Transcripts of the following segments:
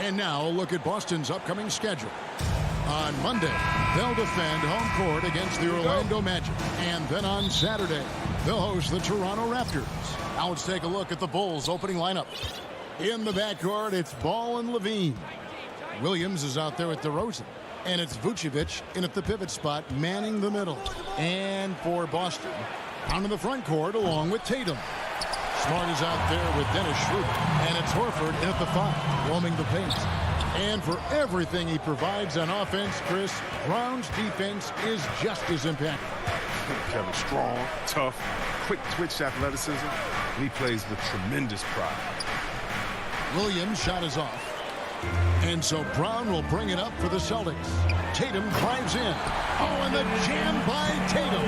And now, a look at Boston's upcoming schedule. On Monday, they'll defend home court against the Orlando Magic. And then on Saturday, they'll host the Toronto Raptors. Now let's take a look at the Bulls' opening lineup. In the backcourt, it's Ball and Levine. Williams is out there with DeRozan. And it's Vucevic in at the pivot spot, manning the middle. And for Boston, down in the front court along with Tatum. Smart is out there with Dennis Schroeder. And it's Horford in at the 5, roaming the paint. And for everything he provides on offense, Chris, Brown's defense is just as impactful. Kevin, strong, tough, quick twitch athleticism. And he plays with tremendous pride. Williams' shot is off. And so Brown will bring it up for the Celtics. Tatum drives in. Oh, and the jam by Tatum.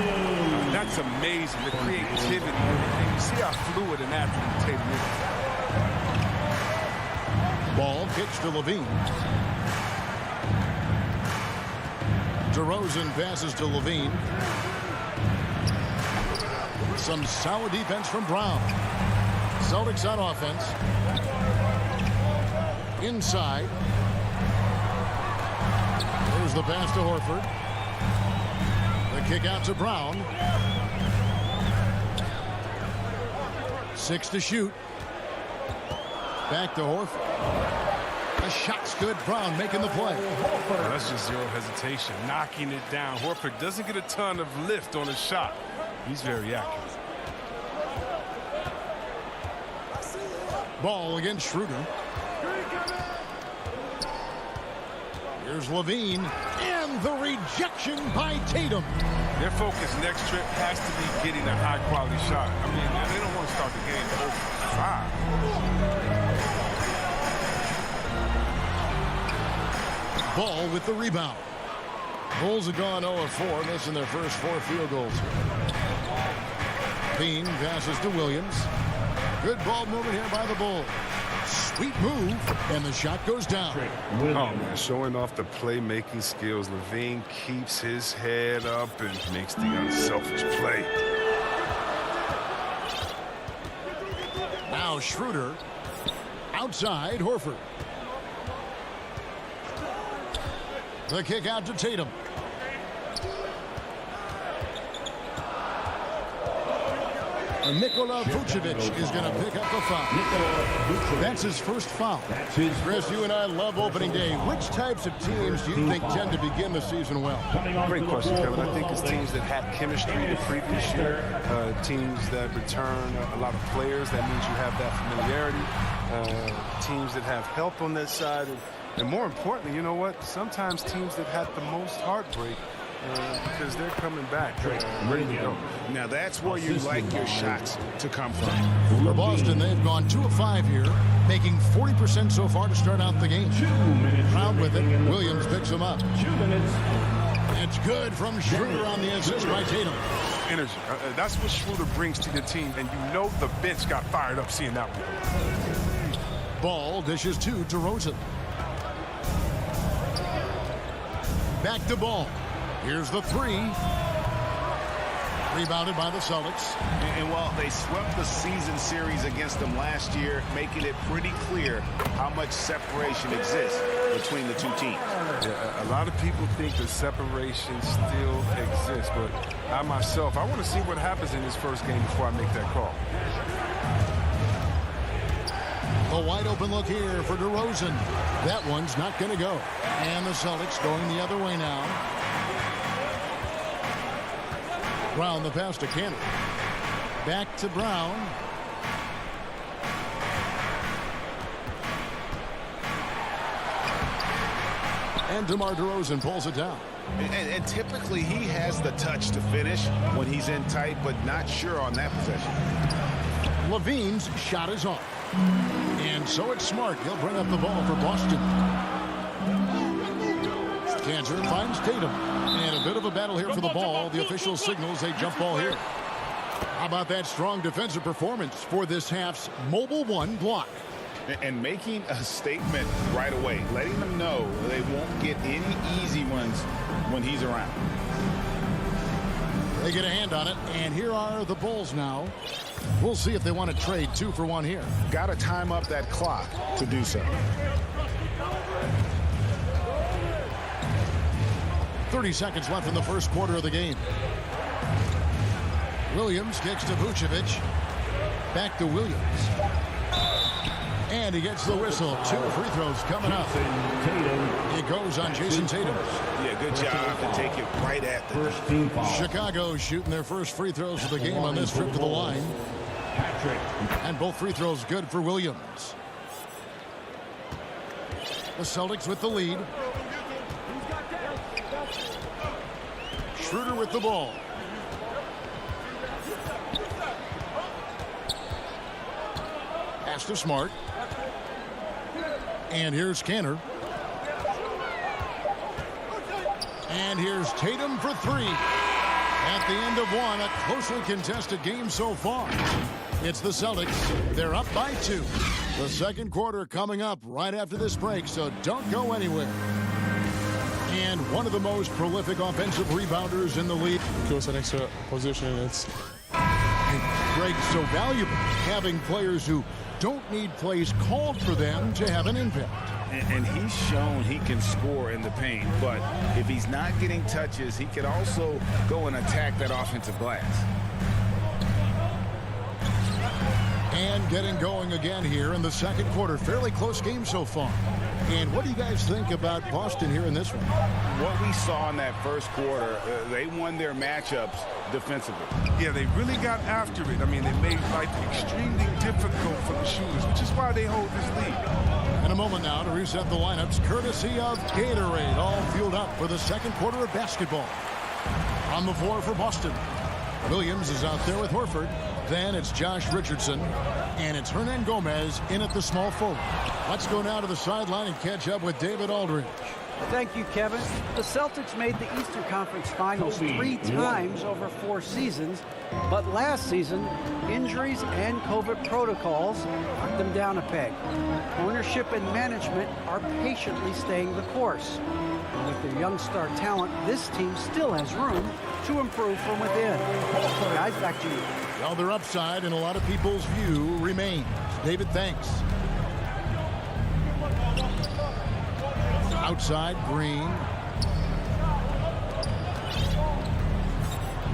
That's amazing, the creativity. And you see how fluid an athlete Tatum is. Ball kicks to Levine. DeRozan passes to Levine. Some solid defense from Brown. Celtics on offense. Inside. There's the pass to Horford. The kick out to Brown. 6 to shoot. Back to Horford. The shot's good. Brown making the play. Well, that's just zero hesitation. Knocking it down. Horford doesn't get a ton of lift on his shot. He's very accurate. Ball against Schroeder. Here's Levine. And the rejection by Tatum. Their focus next trip has to be getting a high-quality shot. I mean, they don't want to start the game 0-5. Ball with the rebound. Bulls have gone 0 of 4, missing their first 4 field goals. Bean passes to Williams. Good ball movement here by the Bulls. Sweet move, and the shot goes down. Oh, man, showing off the playmaking skills. Levine keeps his head up and makes the unselfish play. Now Schroeder. Outside, Horford. The kick out to Tatum. And Nikola Vucevic is going to pick up the foul. That's his first foul. Chris, you and I love opening day. Which types of teams do you think tend to begin the season well? Great question, Kevin. I think it's teams that had chemistry the previous year, teams that return a lot of players. That means you have that familiarity. Teams that have help on that side. And more importantly, you know what? Sometimes teams that had the most heartbreak because they're coming back. Ready to go. Now that's where you like your shots to come from. For Boston, they've gone 2 of 5 here, making 40% so far to start out the game. Proud with it. Williams picks him up. 2 minutes. It's good from Schroeder on the assist by Tatum. Energy. That's what Schroeder brings to the team, and you know the bench got fired up seeing that one. Ball dishes to DeRozan. Back to Ball. Here's the 3. Rebounded by the Celtics. And while they swept the season series against them last year, making it pretty clear how much separation exists between the two teams. Yeah, a lot of people think the separation still exists, but I myself, I want to see what happens in this first game before I make that call. A wide open look here for DeRozan. That one's not going to go. And the Celtics going the other way now. Brown the pass to Cannon. Back to Brown. And DeMar DeRozan pulls it down. And typically he has the touch to finish when he's in tight, but not sure on that possession. Levine's shot is off. And so it's Smart. He'll bring up the ball for Boston. Cantor finds Tatum. And a bit of a battle here for the ball. The official signals a jump ball here. How about that strong defensive performance for this half's Mobile One block? And making a statement right away, letting them know they won't get any easy ones when he's around. They get a hand on it, and here are the Bulls now. We'll see if they want to trade 2 for 1 here. Got to time up that clock to do so. 30 seconds left in the first quarter of the game. Williams kicks to Vucevic. Back to Williams. And he gets the whistle. 2 free throws coming up. It goes on Jason Tatum. Yeah, good job to take it right at the first team foul. Chicago shooting their first free throws of the game on this trip to the line. And both free throws good for Williams. The Celtics with the lead. Schroeder with the ball. Pass to Smart. And here's Cantor. And here's Tatum for 3. At the end of one, a closely contested game so far. It's the Celtics. They're up by 2. The second quarter coming up right after this break, so don't go anywhere. And one of the most prolific offensive rebounders in the league. Give us an extra position. It's Greg, so valuable having players who don't need plays called for them to have an impact. And he's shown he can score in the paint, but if he's not getting touches, he can also go and attack that offensive glass. And getting going again here in the second quarter. Fairly close game so far. And what do you guys think about Boston here in this one? What we saw in that first quarter, they won their matchups defensively. Yeah, they really got after it. I mean, they made life extremely difficult for the shooters, which is why they hold this lead. In a moment now to reset the lineups, courtesy of Gatorade, all fueled up for the second quarter of basketball. On the floor for Boston, Williams is out there with Horford. Then it's Josh Richardson, and it's Hernan Gomez in at the small forward. Let's go now to the sideline and catch up with David Aldridge. Thank you, Kevin. The Celtics made the Eastern Conference Finals 3 times over 4 seasons, but last season, injuries and COVID protocols knocked them down a peg. Ownership and management are patiently staying the course. And with their young star talent, this team still has room to improve from within. Guys, back to you. Well, their upside in a lot of people's view remains. David, thanks. Outside, Green.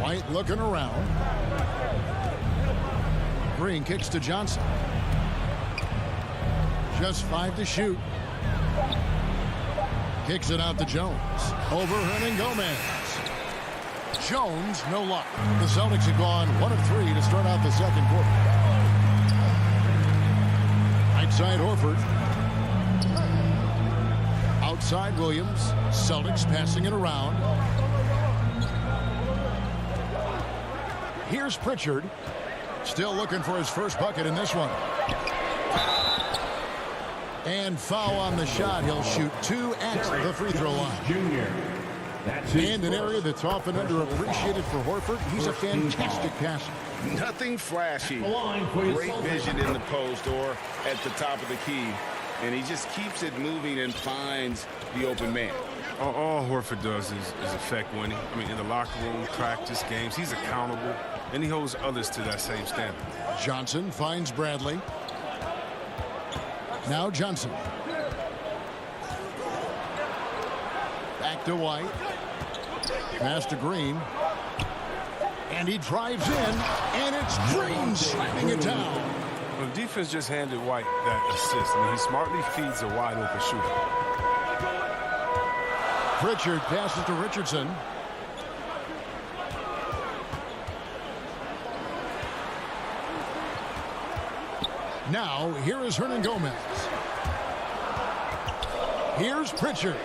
White looking around. Green kicks to Johnson. Just 5 to shoot. Kicks it out to Jones. Over Hernan Gomez. Jones, no luck. The Celtics have gone 1 of 3 to start out the second quarter. Right side, Horford. Outside, Williams. Celtics passing it around. Here's Pritchard. Still looking for his first bucket in this one. And foul on the shot. He'll shoot 2 at the free throw line. Junior. And an area that's often underappreciated for Horford. He's a fantastic passer. Nothing flashy. Great vision in the post or at the top of the key. And he just keeps it moving and finds the open man. All Horford does is affect winning. I mean, in the locker room, practice, games, he's accountable, and he holds others to that same standard. Johnson finds Bradley. Now Johnson. Back to White. Pass to Green. And he drives in, and it's Green slamming it down. Well, the defense just handed White that assist. I mean, he smartly feeds a wide-open shooter. Pritchard passes to Richardson. Now, here is Hernan Gomez. Here's Pritchard,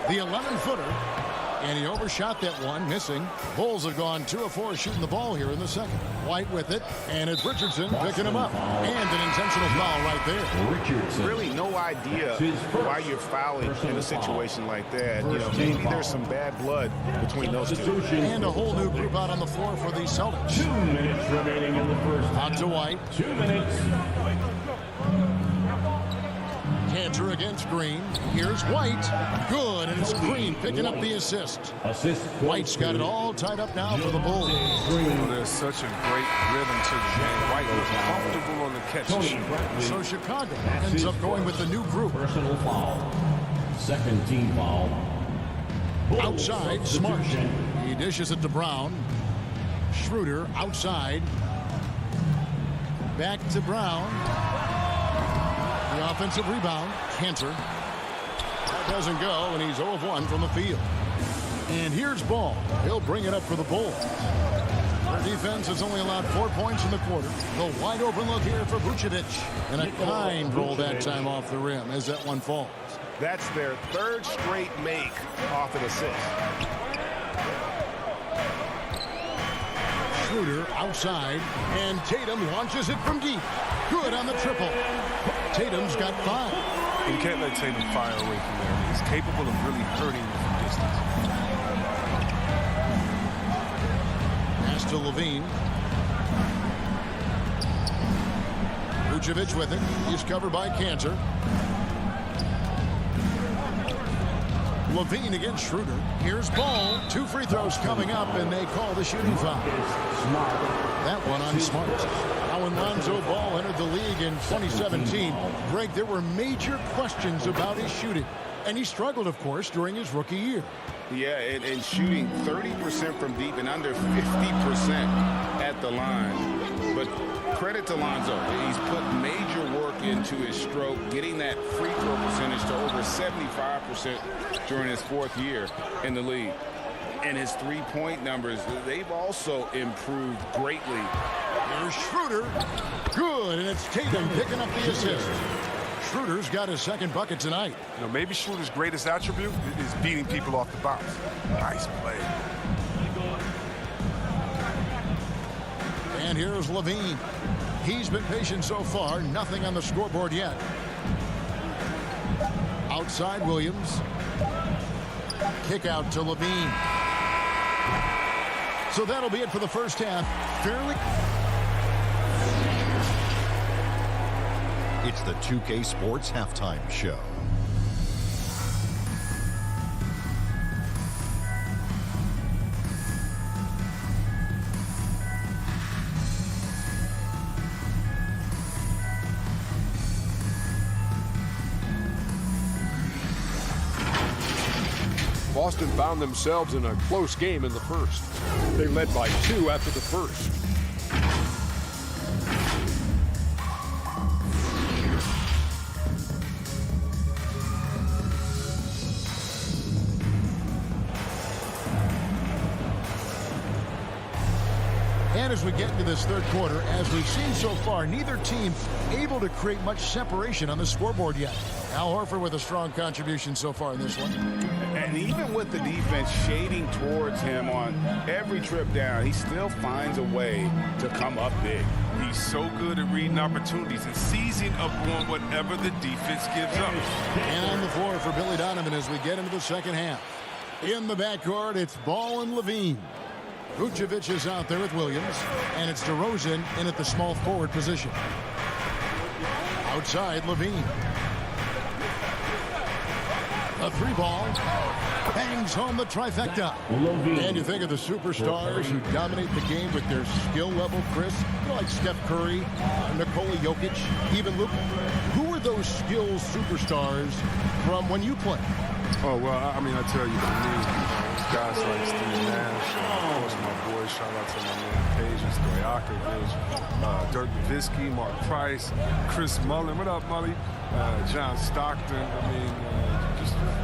the 11-footer. And he overshot that one, missing. Bulls have gone 2 of 4 shooting the ball here in the second. White with it, and it's Richardson picking him up. And an intentional foul right there. Really no idea why you're fouling in a situation like that. You know, maybe there's some bad blood between those two. And a whole new group out on the floor for the Celtics. 2 minutes remaining in the first. Out to White. 2 minutes. Cantor against Green. Here's White. Good, and it's Green picking up the assist. White's got it all tied up now for the Bulls. Well, there's such a great rhythm to the game. White was comfortable on the catch. So Chicago ends up going with the new group. Personal foul. Second team foul. Outside, Smart. He dishes it to Brown. Schroeder outside. Back to Brown. The offensive rebound, Cantor. That doesn't go, and he's 0 of 1 from the field. And here's Ball. He'll bring it up for the Bulls. Their defense has only allowed 4 points in the quarter. The wide open look here for Vucevic. And a kind roll that time off the rim as that one falls. That's their 3rd straight make off an assist. Schroeder outside, and Tatum launches it from deep. Good on the triple. Tatum's got 5. You can't let Tatum fire away from there. He's capable of really hurting you from distance. Pass to Levine. Vucevic with it. He's covered by Cantor. Levine against Schroeder. Here's Ball. 2 free throws coming up, and they call the shooting foul. That one on Smart. Now, when Lonzo Ball entered the league in 2017, Greg, there were major questions about his shooting. And he struggled, of course, during his rookie year. Yeah, and shooting 30% from deep and under 50% at the line. But credit to Lonzo. He's put major work into his stroke, getting that free throw percentage to over 75% during his 4th year in the league. And his three-point numbers, they've also improved greatly. Here's Schroeder. Good, and it's Tatum picking up the assist. Schroeder's got his 2nd bucket tonight. You know, maybe Schroeder's greatest attribute is beating people off the bounce. Nice play. And here's Levine. He's been patient so far. Nothing on the scoreboard yet. Outside Williams. Kick out to Levine. So that'll be it for the first half. Fairly. It's the 2K Sports Halftime Show. Boston found themselves in a close game in the first. They led by 2 after the first. And as we get into this 3rd quarter, as we've seen so far, neither team able to create much separation on the scoreboard yet. Al Horford with a strong contribution so far in this one. And even with the defense shading towards him on every trip down, he still finds a way to come up big. He's so good at reading opportunities and seizing upon whatever the defense gives up. And on the floor for Billy Donovan as we get into the second half. In the backcourt, it's Ball and Levine. Vucevic is out there with Williams, and it's DeRozan in at the small forward position. Outside, Levine. A 3-ball. Bangs home the trifecta. And you think of the superstars who dominate the game with their skill level, Chris, like Steph Curry, Nikola Jokic, even Luka. Who are those skills superstars from when you played? Oh, well, I mean, I tell you, for me, guys like Steve Nash, of course, my boys, shout out to my man Paige Stojakovic, Dirk Nowitzki, Mark Price, Chris Mullin. What up, Mully? John Stockton. I mean,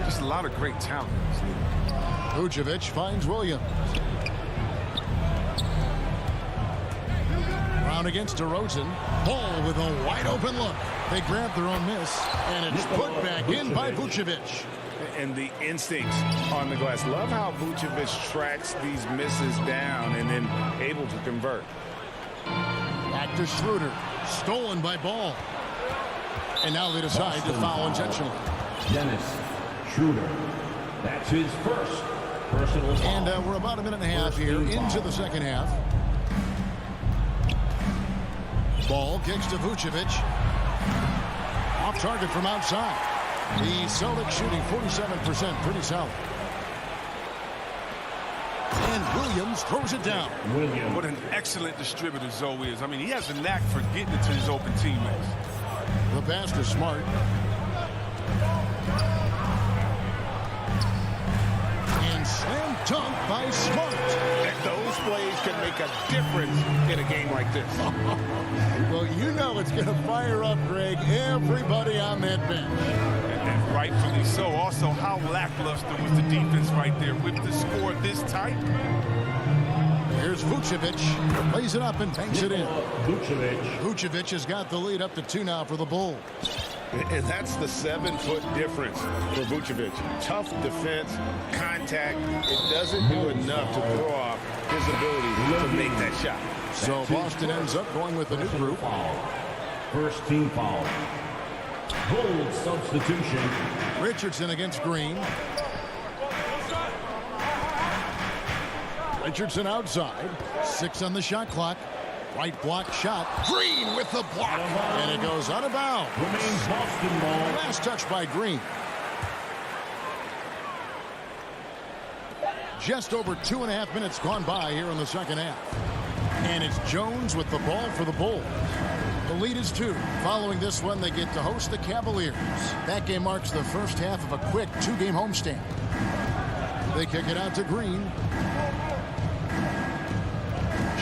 just a lot of great talent in this league. Vucevic finds Williams. Brown against DeRozan. Ball with a wide open look. They grab their own miss, and it's put back in by Vucevic. And the instincts on the glass. Love how Vucevic tracks these misses down and then able to convert. Back to Schroeder. Stolen by Ball. And now they decide to foul intentionally. Dennis Schroeder. That's his first personal foul. And we're about a minute and a half here into the second half. Ball kicks to Vucevic. Off target from outside. The Celtics shooting 47%, pretty solid. And Williams throws it down. Williams. What an excellent distributor Zoe is. I mean, he has a knack for getting it to his open teammates. The pass to Smart. And slam dunk by Smart. And those plays can make a difference in a game like this. Well, you know it's going to fire up, Greg, everybody on that bench. And rightfully so. Also, how lackluster was the defense right there with the score this tight? Here's Vucevic. Lays it up and banks it in. Vucevic. Vucevic has got the lead up to 2 now for the Bulls. And that's the 7-foot difference for Vucevic. Tough defense, contact. It doesn't do enough to throw off his ability to make that shot. So Boston ends up going with a new group. First team foul. Bulls substitution. Richardson against Green. Richardson outside. 6 on the shot clock. Right block shot. Green with the block. And it goes out of bounds. Remains Boston ball. Last touch by Green. Just over 2.5 minutes gone by here in the second half. And it's Jones with the ball for the Bulls. The lead is 2. Following this one, they get to host the Cavaliers. That game marks the first half of a quick 2-game homestand. They kick it out to Green.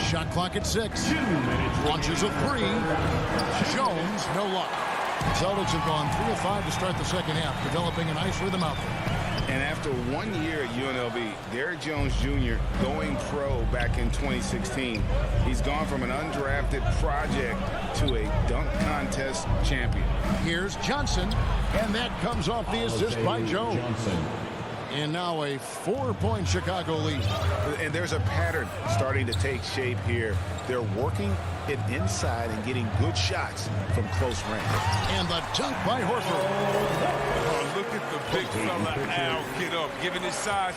Shot clock at 6. 2 minutes. Launches a 3. Jones, no luck. Celtics have gone 3 of 5 to start the second half, developing a nice rhythm out there. And after 1 year at UNLV, Derrick Jones Jr. going pro back in 2016. He's gone from an undrafted project to a dunk contest champion. Here's Johnson, and that comes off the assist by Jones. Johnson. And now a 4-point Chicago lead. And there's a pattern starting to take shape here. They're working it inside and getting good shots from close range. And the dunk by Horford. Oh, look at the big fella Al get up. Given his size,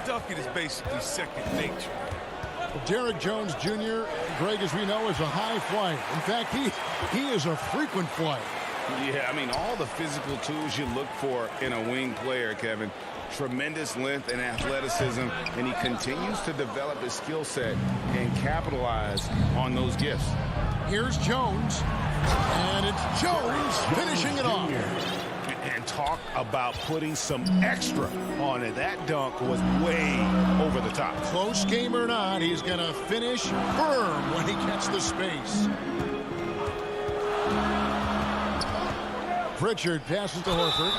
dunking is basically second nature. Derrick Jones Jr., Greg, as we know, is a high flyer. In fact, he is a frequent flyer. Yeah, I mean, all the physical tools you look for in a wing player, Kevin. Tremendous length and athleticism, and he continues to develop his skill set and capitalize on those gifts. Here's Jones, and it's Jones finishing it off. And talk about putting some extra on it. That dunk was way over the top. Close game or not, he's going to finish firm when he gets the space. Pritchard passes to Horford.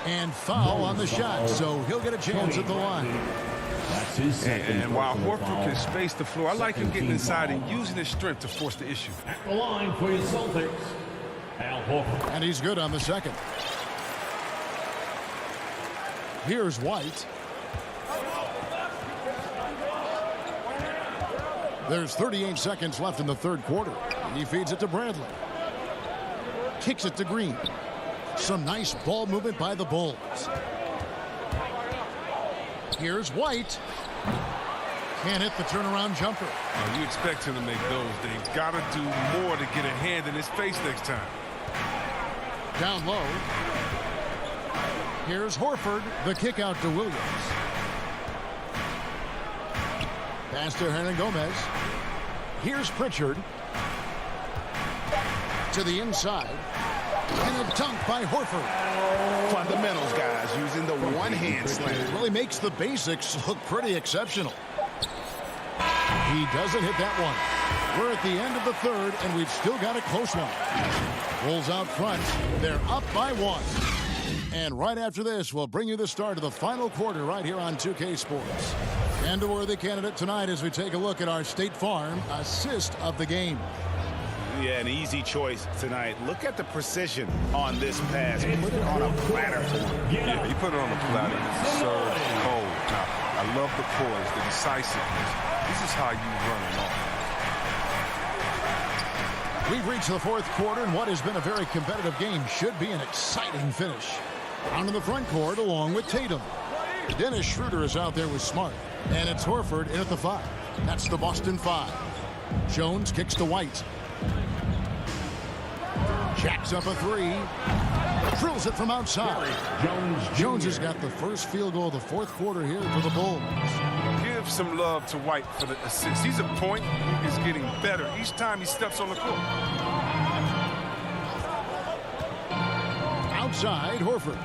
And foul on the shot, so he'll get a chance at the line. That's his second. And while Horford can space the floor, I like him getting inside and using his strength to force the issue. At the line for your Celtics, Al Horford. And he's good on the second. Here's White. There's 38 seconds left in the third quarter. He feeds it to Bradley. Kicks it to Green. Some nice ball movement by the Bulls. Here's White. Can't hit the turnaround jumper. You expect him to make those. They've got to do more to get a hand in his face next time. Down low. Here's Horford. The kick out to Williams. Pass to Hernangomez. Here's Pritchard. To the inside. And a dunk by Horford. Fundamentals, guys, using the one-hand slam. Well, he makes the basics look pretty exceptional. He doesn't hit that one. We're at the end of the third, and we've still got a close one. Bulls out front. They're up by 1. And right after this, we'll bring you the start of the final quarter right here on 2K Sports. And a worthy candidate tonight as we take a look at our State Farm assist of the game. Yeah, an easy choice tonight. Look at the precision on this pass. Put it on a platter for him. Yeah, he put it on the platter. It's served cold. Now, I love the poise, the decisiveness. This is how you run an offense. We've reached the fourth quarter, and what has been a very competitive game should be an exciting finish. Down in the front court along with Tatum. Dennis Schroeder is out there with Smart, and it's Horford in at the 5. That's the Boston 5. Jones kicks to White. Jacks up a 3. Drills it from outside. Jones has got the first field goal of the fourth quarter here for the Bulls. Give some love to White for the assist. He's a point. He is getting better each time he steps on the court. Outside, Horford.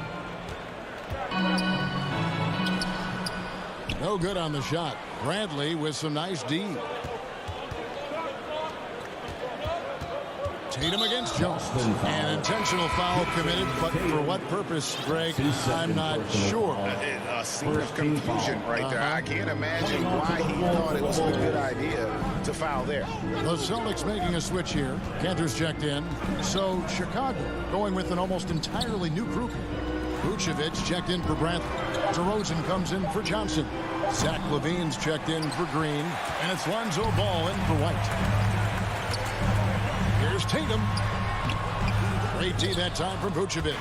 No good on the shot. Bradley with some nice D. Tatum against Jones. An intentional foul committed, but for what purpose, Greg, I'm not sure. A scene of confusion right there. I can't imagine why he thought it was a good idea to foul there. The Celtics making a switch here. Cantor's checked in. So Chicago going with an almost entirely new group. Vucevic checked in for Bradley. DeRozan comes in for Johnson. Zach LaVine's checked in for Green. And it's Lonzo Ball in for White. Here's Tatum. Great D that time from Vucevic.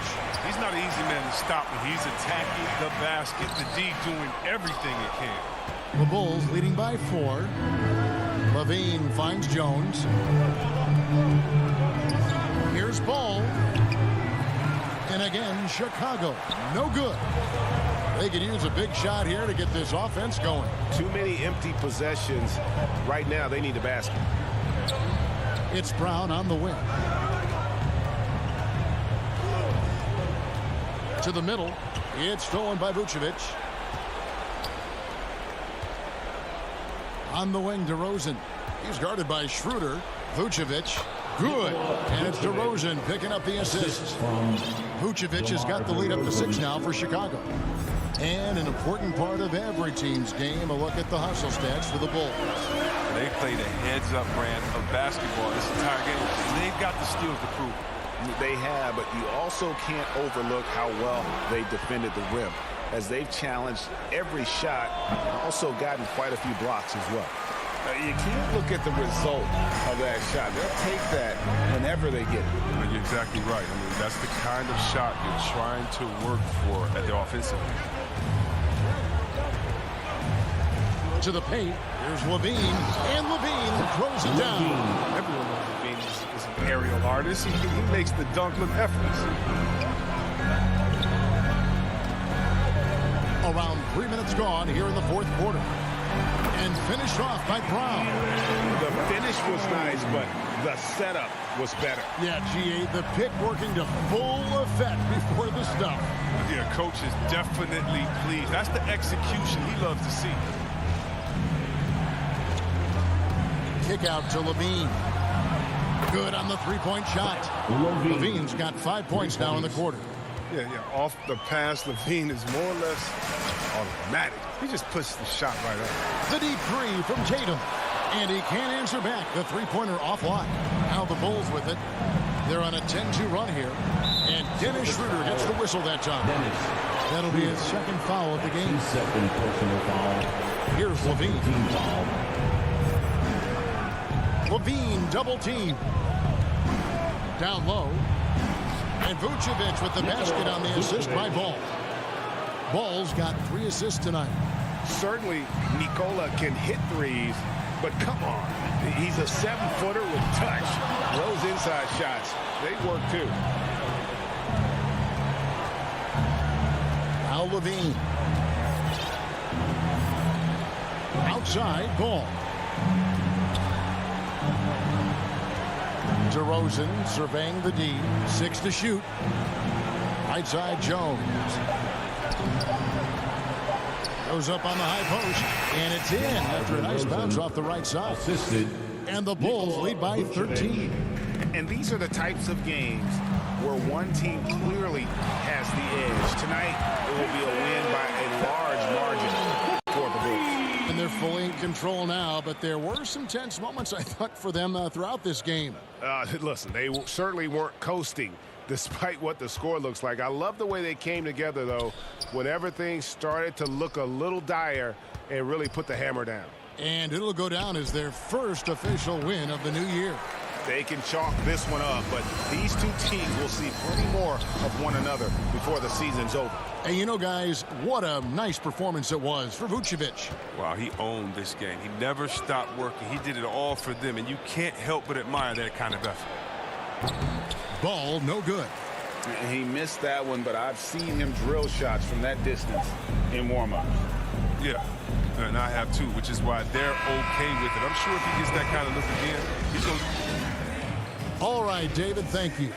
He's not an easy man to stop when he's attacking the basket. The D doing everything it can. The Bulls leading by 4. LaVine finds Jones. Here's Ball. And again, Chicago. No good. They could use a big shot here to get this offense going. Too many empty possessions. Right now, they need a basket. It's Brown on the wing. To the middle. It's stolen by Vucevic. On the wing, DeRozan. He's guarded by Schroeder. Vucevic. Good. And it's DeRozan picking up the assist. Vucevic has got the lead up to 6 now for Chicago. And an important part of every team's game, a look at the hustle stats for the Bulls. They played a heads-up brand of basketball this entire game, and they've got the steals to prove it. They have, but you also can't overlook how well they defended the rim, as they've challenged every shot, also gotten quite a few blocks as well. You can't look at the result of that shot. They'll take that whenever they get it. You're exactly right. I mean, that's the kind of shot you're trying to work for at the offensive end. To the paint. Here's LaVine. And LaVine throws it down. Everyone knows LaVine is an aerial artist. He makes the dunk look effortless. Around 3 minutes gone here in the fourth quarter. And finished off by Brown. The finish was nice, but the setup was better. Yeah, G.A., the pick working to full effect before the stuff. Yeah, coach is definitely pleased. That's the execution he loves to see. Kick out to LaVine. Good on the three-point shot. LaVine's got 5 points now in the quarter. Yeah, off the pass, LaVine is more or less automatic. He just puts the shot right up. The deep 3 from Tatum. And he can't answer back. The three-pointer offline. Now the Bulls with it. They're on a 10-2 run here. And Dennis Schroeder gets the whistle that time. That'll be his second foul of the game. Second personal foul. Here's LaVine. Team foul. LaVine double team. Down low. And Vucevic with the basket on the assist by Ball. Ball's got 3 assists tonight. Certainly, Nikola can hit threes, but come on. He's a 7-footer with touch. Those inside shots, they work too. Now LaVine. Outside, Ball. DeRozan surveying the D. 6 to shoot. Right side, Jones. Goes up on the high post. And it's in after a nice bounce off the right side. Assisted. And the Bulls lead by 13. And these are the types of games where one team clearly has the edge. Tonight, it will be a win by a large margin for the Bulls. And they're fully in control now, but there were some tense moments, I thought, for them throughout this game. Listen, they certainly weren't coasting despite what the score looks like. I love the way they came together, though, when everything started to look a little dire and really put the hammer down. And it'll go down as their first official win of the new year. They can chalk this one up, but these two teams will see plenty more of one another before the season's over. And you know, guys, what a nice performance it was for Vucevic. Wow, he owned this game. He never stopped working. He did it all for them, and you can't help but admire that kind of effort. Ball no good. He missed that one, but I've seen him drill shots from that distance in warm-ups. Yeah, and I have too, which is why they're okay with it. I'm sure if he gets that kind of look again, he's going to... All right, David, thank you.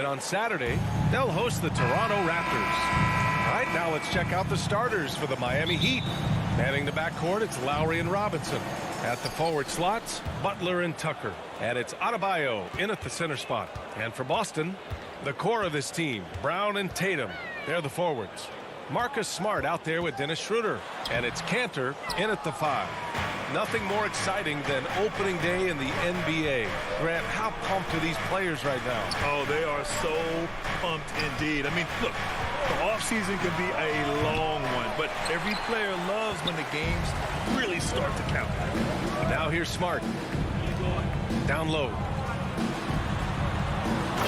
And on Saturday, they'll host the Toronto Raptors. All right, now let's check out the starters for the Miami Heat. Manning the backcourt, it's Lowry and Robinson. At the forward slots, Butler and Tucker. And it's Adebayo in at the center spot. And for Boston, the core of this team, Brown and Tatum. They're the forwards. Marcus Smart out there with Dennis Schroeder. And it's Cantor in at the 5. Nothing more exciting than opening day in the NBA. Grant, how pumped are these players right now? Oh, they are so pumped indeed. I mean, look, the offseason can be a long one, but every player loves when the games really start to count. Now here's Smart. Down low.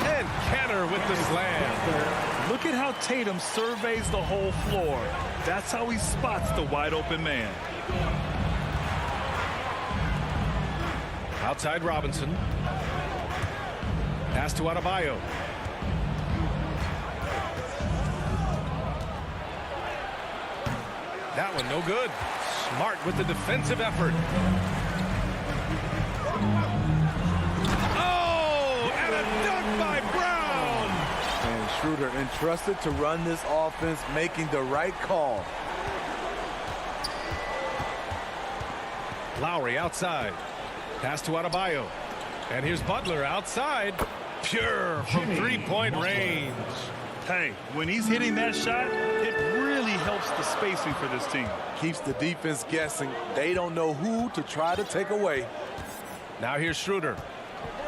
And Cantor with the slam. Look at how Tatum surveys the whole floor. That's how he spots the wide open man. Outside Robinson. Pass to Adebayo. That one no good. Smart with the defensive effort. Oh, and a dunk by Brown. And Schroeder entrusted to run this offense, making the right call. Lowry outside. Pass to Adebayo. And here's Butler outside. Pure from three-point range. Hey, when he's hitting that shot, it really helps the spacing for this team. Keeps the defense guessing. They don't know who to try to take away. Now here's Schroeder.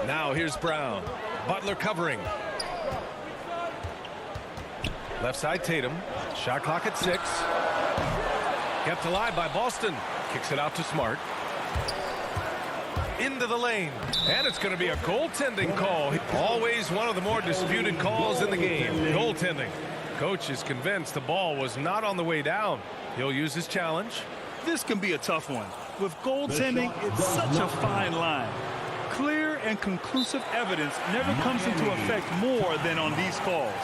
Now here's Brown. Butler covering. Left side Tatum. Shot clock at 6. Kept alive by Boston. Kicks it out to Smart. Into the lane. And it's going to be a goaltending call. Always one of the more disputed calls in the game. Goaltending. Coach is convinced the ball was not on the way down. He'll use his challenge. This can be a tough one. With goaltending, it's such a fine line. Clear and conclusive evidence never comes into effect more than on these calls.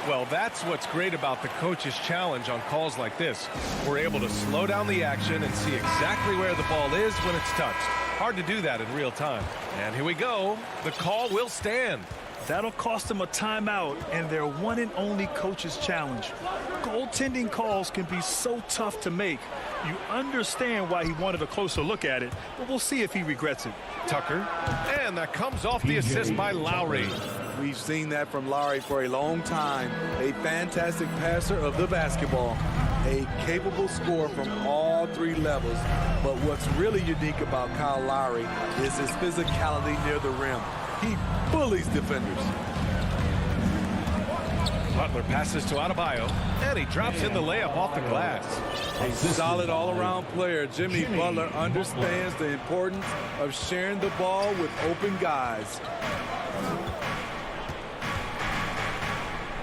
Well, that's what's great about the coach's challenge on calls like this. We're able to slow down the action and see exactly where the ball is when it's touched. Hard to do that in real time. And here we go. The call will stand. That'll cost them a timeout and their one and only coach's challenge. Goaltending calls can be so tough to make. You understand why he wanted a closer look at it, but we'll see if he regrets it. Tucker. And that comes off the assist by Lowry. We've seen that from Lowry for a long time. A fantastic passer of the basketball. A capable scorer from all 3 levels. But what's really unique about Kyle Lowry is his physicality near the rim. He bullies defenders. Butler passes to Adebayo, and he drops in the layup off the glass. A solid all-around player. Jimmy Butler understands the importance of sharing the ball with open guys.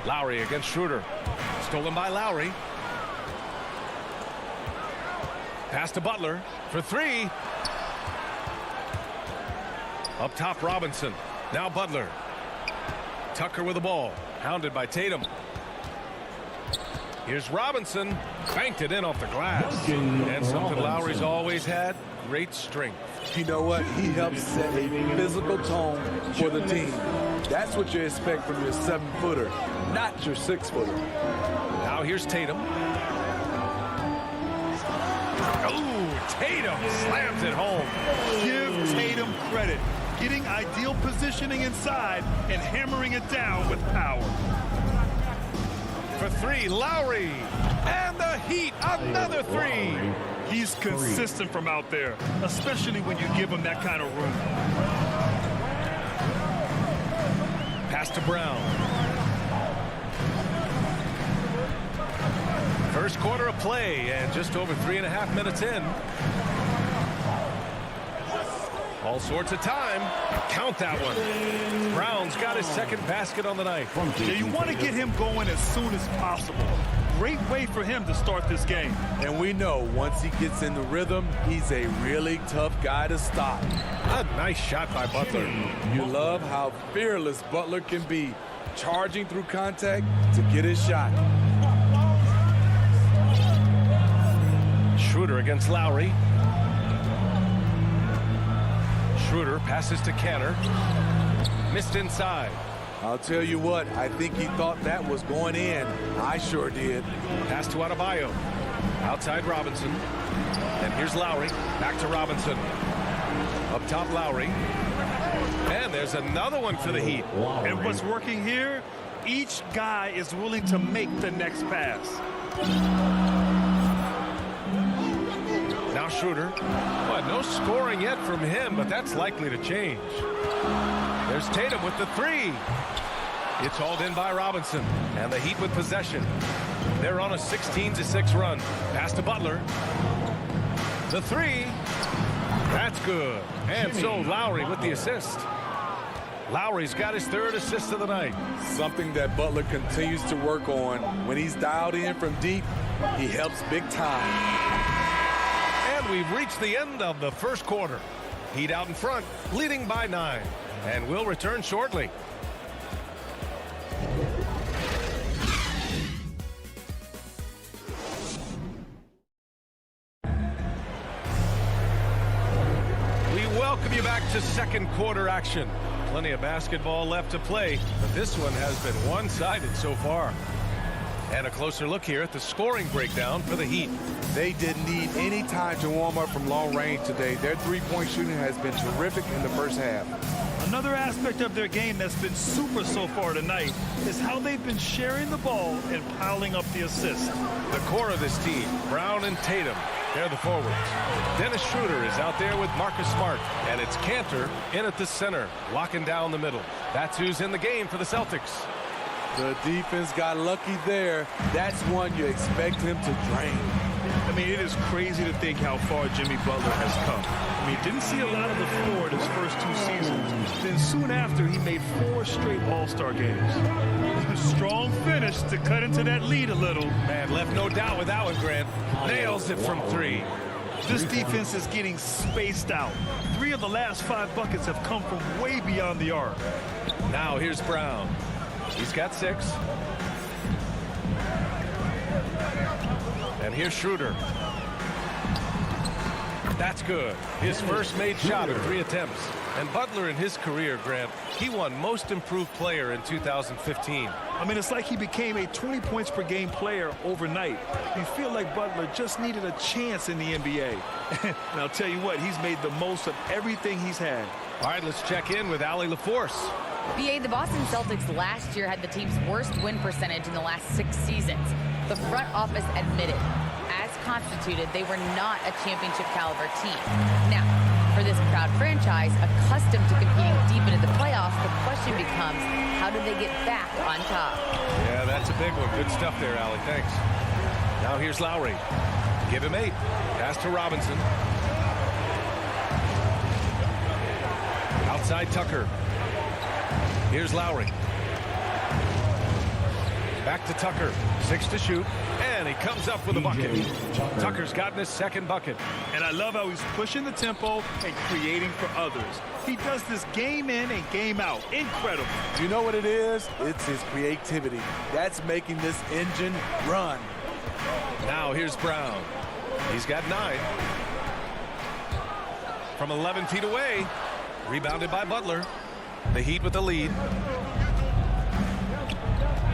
Lowry against Schroeder. Stolen by Lowry. Pass to Butler for 3. Up top, Robinson. Now Butler. Tucker with the ball. Hounded by Tatum. Here's Robinson. Banked it in off the glass. And something Lowry's always had, great strength. You know what? He helps set a physical tone for the team. That's what you expect from your 7-footer, not your 6-footer. Now here's Tatum. Oh, Tatum slams it home. Give Tatum credit. Getting ideal positioning inside and hammering it down with power. For 3, Lowry. And the Heat, another 3. He's consistent from out there, especially when you give him that kind of room. Pass to Brown. First quarter of play, and just over 3.5 minutes in. All sorts of time. Count that one. Brown's got his second basket on the night. Yeah, you want to get him going as soon as possible. Great way for him to start this game. And we know once he gets in the rhythm, he's a really tough guy to stop. A nice shot by Butler. You love how fearless Butler can be, charging through contact to get his shot. Schroeder against Lowry. Schroeder passes to Cantor. Missed inside. I'll tell you what, I think he thought that was going in. I sure did. Pass to Adebayo. Outside Robinson. And here's Lowry. Back to Robinson. Up top, Lowry. And there's another one for the Heat. And what's working here, each guy is willing to make the next pass. Now Schroeder. Well, no scoring yet from him, but that's likely to change. There's Tatum with the three. It's hauled in by Robinson. And the Heat with possession. They're on a 16-6 run. Pass to Butler. The three. That's good. And so Lowry with the assist. Lowry's got his third assist of the night. Something that Butler continues to work on. When he's dialed in from deep, he helps big time. And we've reached the end of the first quarter. Heat out in front, leading by 9. And we'll return shortly. We welcome you back to second quarter action. Plenty of basketball left to play, but this one has been one-sided so far. And a closer look here at the scoring breakdown for the Heat. They didn't need any time to warm up from long range today. Their three-point shooting has been terrific in the first half. Another aspect of their game that's been super so far tonight is how they've been sharing the ball and piling up the assists. The core of this team, Brown and Tatum, they're the forwards. Dennis Schroeder is out there with Marcus Smart, and it's Cantor in at the center, locking down the middle. That's who's in the game for the Celtics. The defense got lucky there. That's one you expect him to drain. I mean, it is crazy to think how far Jimmy Butler has come. I mean, didn't see a lot of the floor in his first 2 seasons. Then soon after, he made 4 straight All-Star games. A strong finish to cut into that lead a little. Man, left no doubt with that one, Grant. Nails it from 3. This defense is getting spaced out. 3 of the last 5 buckets have come from way beyond the arc. Now here's Brown. He's got 6. And here's Schroeder. That's good. His first made shot of 3 attempts. And Butler in his career, Grant, he won Most Improved Player in 2015. I mean, it's like he became a 20 points per game player overnight. You feel like Butler just needed a chance in the NBA. And I'll tell you what, he's made the most of everything he's had. All right, let's check in with Allie LaForce. BA, the Boston Celtics last year had the team's worst win percentage in the last 6 seasons. The front office admitted, as constituted, they were not a championship caliber team. Now, for this proud franchise, accustomed to competing deep into the playoffs, the question becomes, how do they get back on top? Yeah, that's a big one. Good stuff there, Allie. Thanks. Now here's Lowry. Give him 8. Pass to Robinson. Outside Tucker. Here's Lowry. Back to Tucker. 6 to shoot. And he comes up with a bucket. Tucker's gotten his second bucket. And I love how he's pushing the tempo and creating for others. He does this game in and game out. Incredible. You know what it is? It's his creativity. That's making this engine run. Now here's Brown. He's got 9. From 11 feet away. Rebounded by Butler. The Heat with the lead.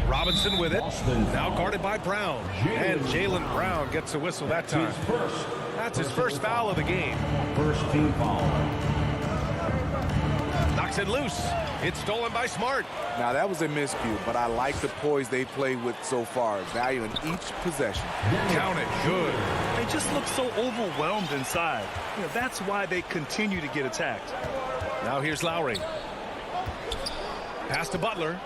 Robinson with it. Now guarded by Brown. And Jaylen Brown gets a whistle that time. That's his first foul of the game. First team foul. Knocks it loose. It's stolen by Smart. Now that was a miscue, but I like the poise they played with so far. Value in each possession. Count it. Good. They just look so overwhelmed inside. You know, that's why they continue to get attacked. Now here's Lowry. Pass to Butler.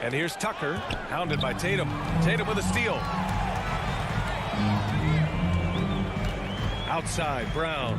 And here's Tucker, hounded by Tatum. Tatum with a steal. Outside, Brown.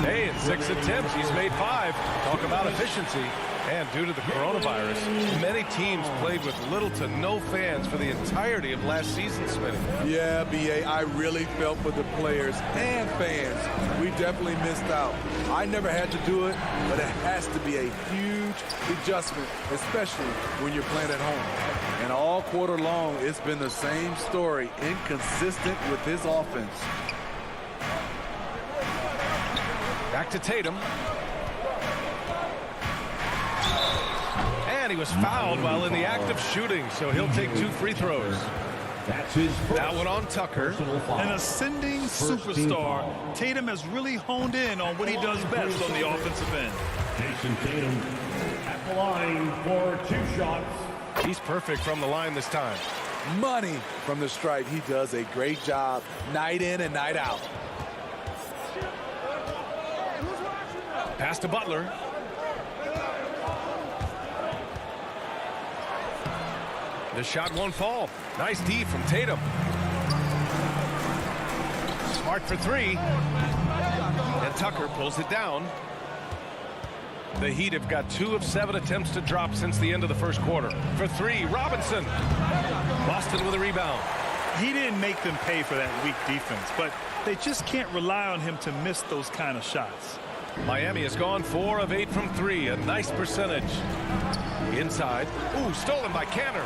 Hey, in 6 attempts, he's made 5. Talk about efficiency. And due to the coronavirus, many teams played with little to no fans for the entirety of last season, Smitty. Yeah, BA, I really felt for the players and fans. We definitely missed out. I never had to do it, but it has to be a huge adjustment, especially when you're playing at home. And all quarter long, it's been the same story, inconsistent with his offense. Back to Tatum. And he was fouled while in the act of shooting, so he'll take 2 free throws. That's his first. That one on Tucker. An ascending superstar. Tatum has really honed in on what he does best on the offensive end. Jason Tatum at the line for 2 shots. He's perfect from the line this time. Money from the stripe. He does a great job night in and night out. Pass to Butler. The shot won't fall. Nice D from Tatum. Smart for 3. And Tucker pulls it down. The Heat have got 2 of 7 attempts to drop since the end of the first quarter. For 3, Robinson. Boston with a rebound. He didn't make them pay for that weak defense, but they just can't rely on him to miss those kind of shots. Miami has gone 4 of 8 from 3. A nice percentage. Inside. Ooh, stolen by Canner.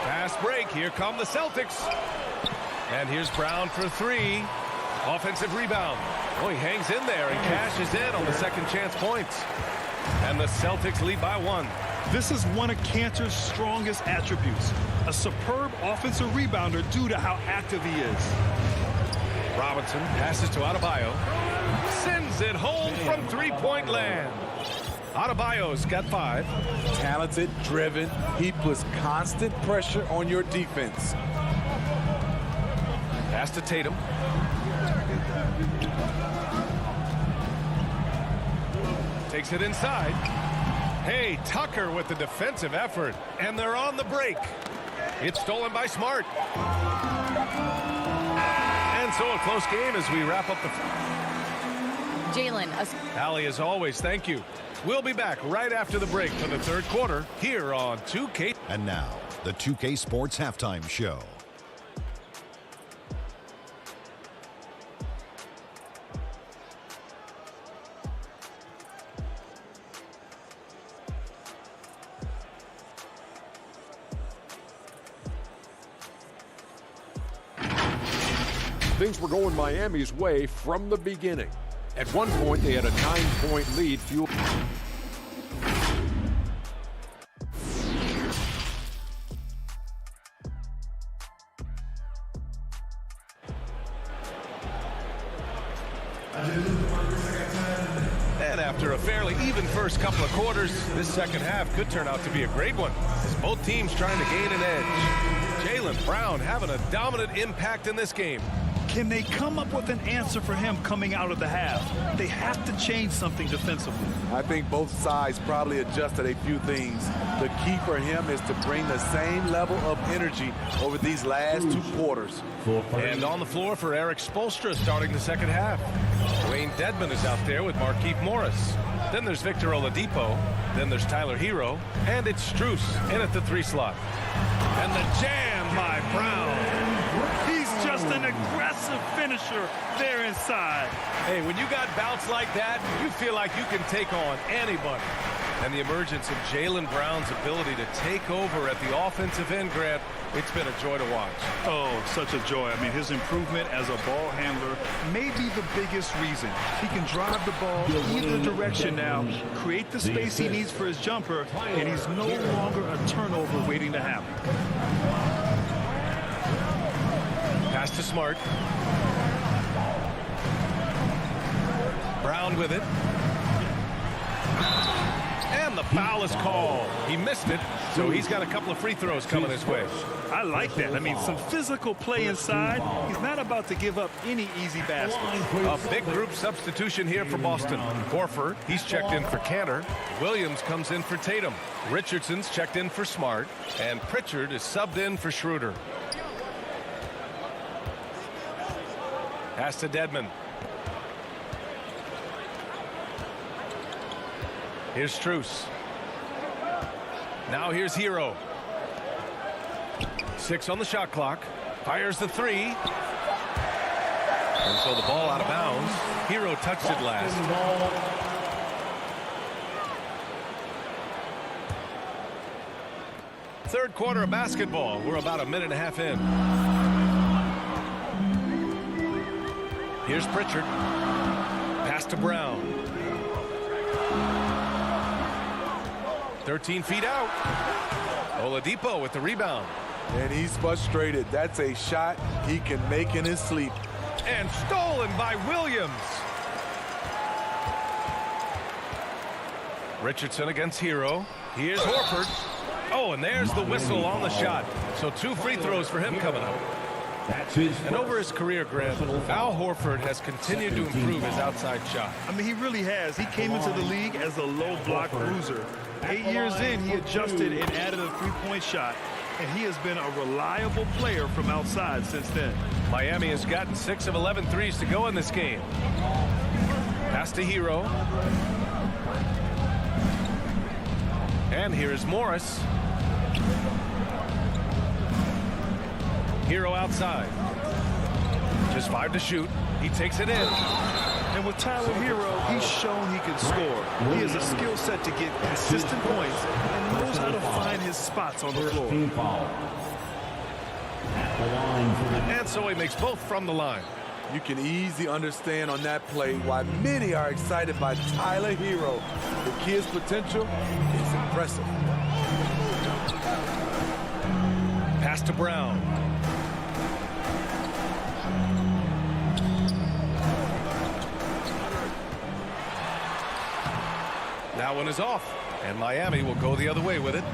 Fast break. Here come the Celtics. And here's Brown for 3. Offensive rebound. Oh, he hangs in there and cashes in on the second chance points. And the Celtics lead by 1. This is one of Cantor's strongest attributes. A superb offensive rebounder due to how active he is. Robinson passes to Adebayo. Sends it home from 3-point land. Adebayo's got 5. Talented, driven. He puts constant pressure on your defense. Pass to Tatum. Takes it inside. Hey, Tucker with the defensive effort. And they're on the break. It's stolen by Smart. And so a close game as we wrap up the... Jalen. Allie, as always, thank you. We'll be back right after the break for the third quarter here on 2K. And now, the 2K Sports Halftime Show. Things were going Miami's way from the beginning. At one point, they had a 9-point lead fueled. And after a fairly even first couple of quarters, this second half could turn out to be a great one, as both teams trying to gain an edge. Jaylen Brown having a dominant impact in this game. Can they come up with an answer for him coming out of the half? They have to change something defensively. I think both sides probably adjusted a few things. The key for him is to bring the same level of energy over these last 2 quarters. And on the floor for Eric Spoelstra starting the second half. Wayne Dedmon is out there with Markieff Morris. Then there's Victor Oladipo. Then there's Tyler Hero. And it's Strus in at the 3 slot. And the jam by Brown. He's just an aggressive finisher there inside. Hey, when you got bounce like that, you feel like you can take on anybody. And the emergence of Jaylen Brown's ability to take over at the offensive end, Grant, it's been a joy to watch. Oh, such a joy. I mean, his improvement as a ball handler may be the biggest reason. He can drive the ball either direction now, create the space he needs for his jumper, and he's no longer a turnover waiting to happen. Pass to Smart. Brown with it. And the foul is called. He missed it, so he's got a couple of free throws coming his way. I like that. I mean, some physical play inside. He's not about to give up any easy baskets. A big group substitution here for Boston. Horford, he's checked in for Cantor. Williams comes in for Tatum. Richardson's checked in for Smart. And Pritchard is subbed in for Schroeder. Pass to Dedmon. Here's Strus. Now here's Hero. 6 on the shot clock. Fires the 3. And so the ball out of bounds. Hero touched it last. Third quarter of basketball. We're about a minute and a half in. Here's Pritchard. Pass to Brown. 13 feet out. Oladipo with the rebound. And he's frustrated. That's a shot he can make in his sleep. And stolen by Williams. Richardson against Hero. Here's Horford. Oh, and there's the whistle on the shot. So 2 free throws for him coming up. And over his career, Grant, Al Horford has continued to improve his outside shot. I mean, he really has. He came into the league as a low block bruiser. 8 years in, he adjusted and added a three-point shot. And he has been a reliable player from outside since then. Miami has gotten 6 of 11 threes to go in this game. Pass to Hero. And here is Morris. Hero outside. Just 5 to shoot. He takes it in. And with Tyler Hero, he's shown he can score. He has a skill set to get consistent points and knows how to find his spots on the floor. And so he makes both from the line. You can easily understand on that play why many are excited by Tyler Hero. The kid's potential is impressive. Pass to Brown. That one is off, and Miami will go the other way with it.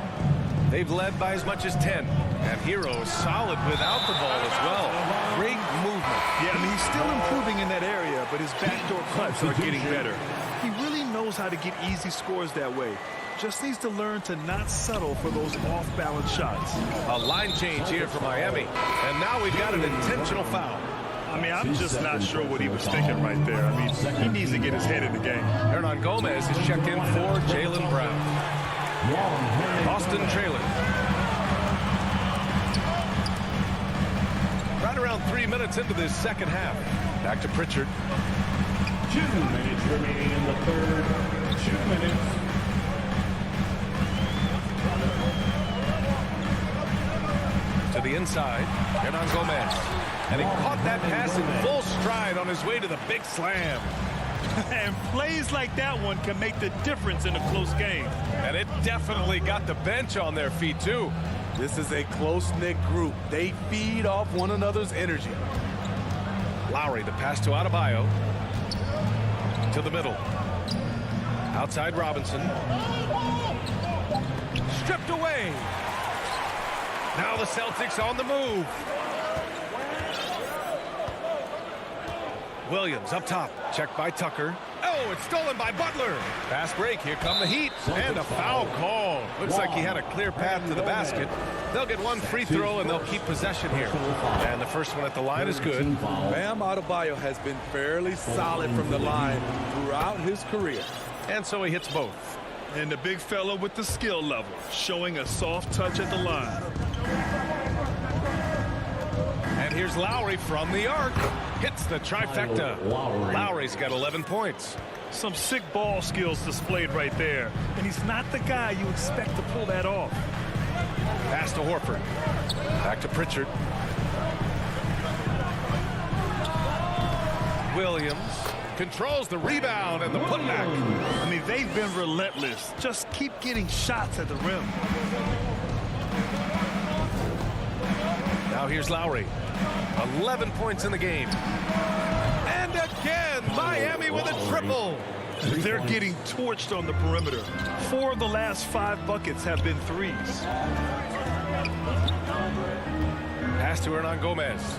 They've led by as much as 10, and Hero is solid without the ball as well. Great movement. Yeah, I mean, he's still improving in that area, but his backdoor cuts are getting better. He really knows how to get easy scores that way. Just needs to learn to not settle for those off-balance shots. A line change here for Miami, and now we've got an intentional foul. I mean, I'm just not sure what he was thinking right there. I mean, he needs to get his head in the game. Hernan Gomez is checked in for Jaylen Brown. Boston trailing. Right around 3 minutes into this second half. Back to Pritchard. 2 minutes remaining in the third. 2 minutes. To the inside. Hernan Gomez. And he caught that pass in full stride on his way to the big slam. And plays like that one can make the difference in a close game. And it definitely got the bench on their feet, too. This is a close-knit group. They feed off one another's energy. Lowry, the pass to Adebayo. To the middle. Outside Robinson. Stripped away. Now the Celtics on the move. Williams up top. Checked by Tucker. Oh, it's stolen by Butler. Fast break. Here come the Heat. And a foul call. Looks like he had a clear path to the basket. They'll get 1 free throw, and they'll keep possession here. And the first one at the line is good. Bam Adebayo has been fairly solid from the line throughout his career. And so he hits both. And the big fella with the skill level, showing a soft touch at the line. And here's Lowry from the arc. Hits the trifecta. Lowry's got 11 points. Some sick ball skills displayed right there. And he's not the guy you expect to pull that off. Pass to Horford. Back to Pritchard. Williams controls the rebound and the putback. I mean, they've been relentless. Just keep getting shots at the rim. Now here's Lowry. 11 points in the game. And again, Miami with a triple. They're getting torched on the perimeter. 4 of the last 5 buckets have been threes. Pass to Hernan Gomez.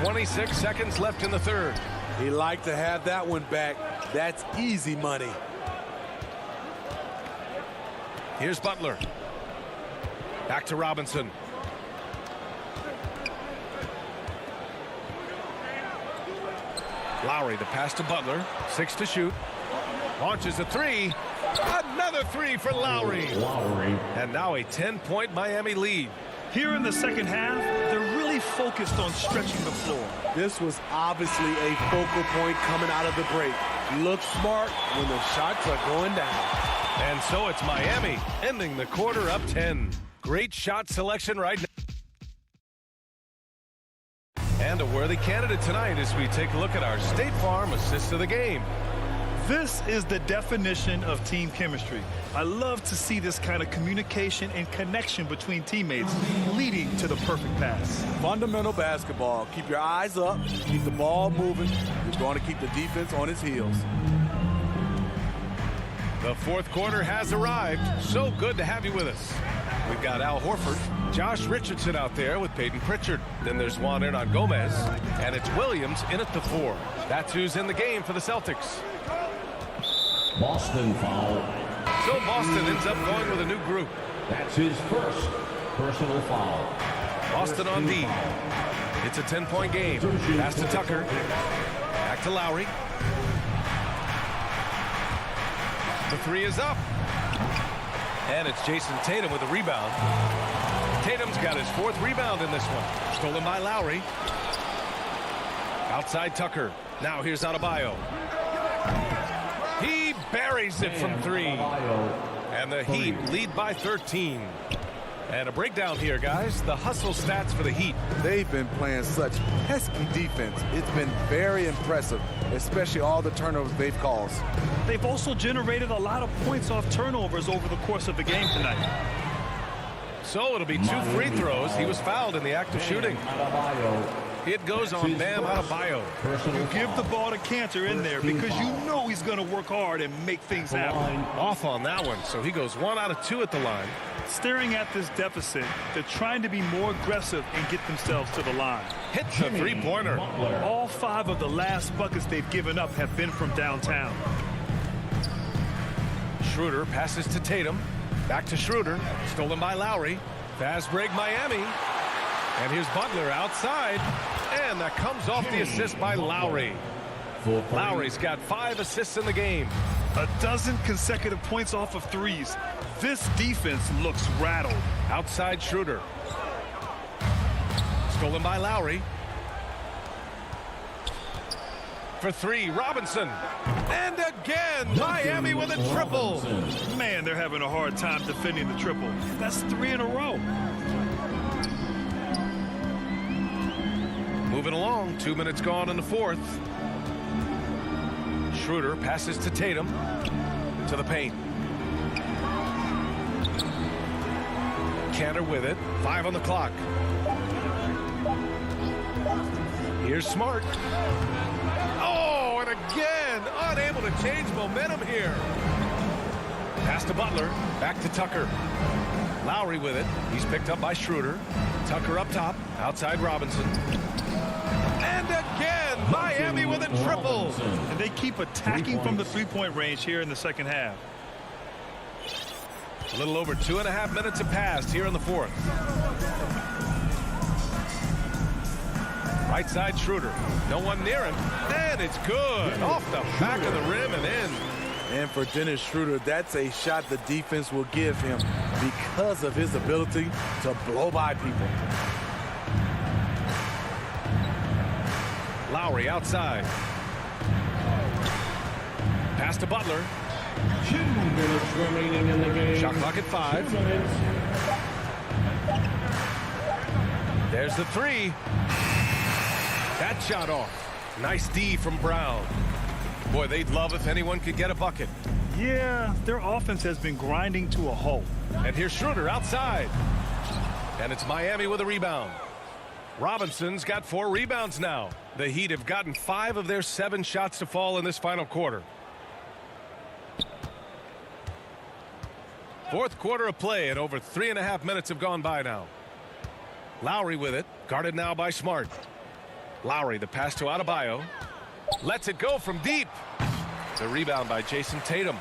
26 seconds left in the third. He'd like to have that one back. That's easy money. Here's Butler. Back to Robinson. Lowry, the pass to Butler. 6 to shoot. Launches a 3. Another 3 for Lowry. And now a 10-point Miami lead. Here in the second half, they're really focused on stretching the floor. This was obviously a focal point coming out of the break. Look smart when the shots are going down. And so it's Miami ending the quarter up 10. Great shot selection right now. And a worthy candidate tonight as we take a look at our State Farm assist of the game. This is the definition of team chemistry. I love to see this kind of communication and connection between teammates leading to the perfect pass. Fundamental basketball. Keep your eyes up, keep the ball moving. You're going to keep the defense on its heels. The fourth quarter has arrived. So good to have you with us. We've got Al Horford, Josh Richardson out there with Peyton Pritchard. Then there's Juan Hernan Gomez, and it's Williams in at the 4. That's who's in the game for the Celtics. Boston foul. So Boston ends up going with a new group. That's his first personal foul. Boston on D. It's a 10-point game. Pass to Tucker. Back to Lowry. The 3 is up. And it's Jason Tatum with a rebound. Tatum's got his 4th rebound in this one. Stolen by Lowry. Outside Tucker. Now here's Adebayo. He buries it from 3. And the Heat lead by 13. And a breakdown here, guys. The hustle stats for the Heat. They've been playing such pesky defense. It's been very impressive, especially all the turnovers they've caused. They've also generated a lot of points off turnovers over the course of the game tonight. So it'll be 2 free throws. He was fouled in the act of shooting. It goes on Bam Adebayo. You give the ball to Cantor in there because you know he's going to work hard and make things happen. Off on that one, so he goes 1 out of 2 at the line. Staring at this deficit, they're trying to be more aggressive and get themselves to the line. Hits a 3-pointer. All 5 of the last buckets they've given up have been from downtown. Schroeder passes to Tatum. Back to Schroeder. Stolen by Lowry. Fast break Miami. And here's Butler outside. And that comes off the assist by Lowry. Lowry's got 5 assists in the game. A dozen consecutive points off of 3s. This defense looks rattled. Outside Schroeder. Stolen by Lowry. For 3, Robinson. And again, Miami with a triple. Man, they're having a hard time defending the triple. That's 3 in a row. Moving along, 2 minutes gone in the 4th. Schroeder passes to Tatum. To the paint. Cantor with it. 5 on the clock. Here's Smart. Oh, and again, unable to change momentum here. Pass to Butler. Back to Tucker. Lowry with it. He's picked up by Schroeder. Tucker up top. Outside Robinson. And again, Miami with a triple. And they keep attacking from the 3-point range here in the second half. A little over 2.5 minutes have passed here in the 4th. Right side Schroeder. No one near him. And it's good. Off the back of the rim and in. And for Dennis Schroeder, that's a shot the defense will give him because of his ability to blow by people. Lowry outside. Pass to Butler. 2 minutes remaining in the game. Shot clock at 5. There's the 3. That shot off. Nice D from Brown. Boy, they'd love if anyone could get a bucket. Yeah, their offense has been grinding to a halt. And here's Schroeder outside. And it's Miami with a rebound. Robinson's got 4 rebounds now. The Heat have gotten 5 of their 7 shots to fall in this final quarter. 4th quarter of play, and over 3.5 minutes have gone by now. Lowry with it, guarded now by Smart. Lowry, the pass to Adebayo. Lets it go from deep. The rebound by Jason Tatum.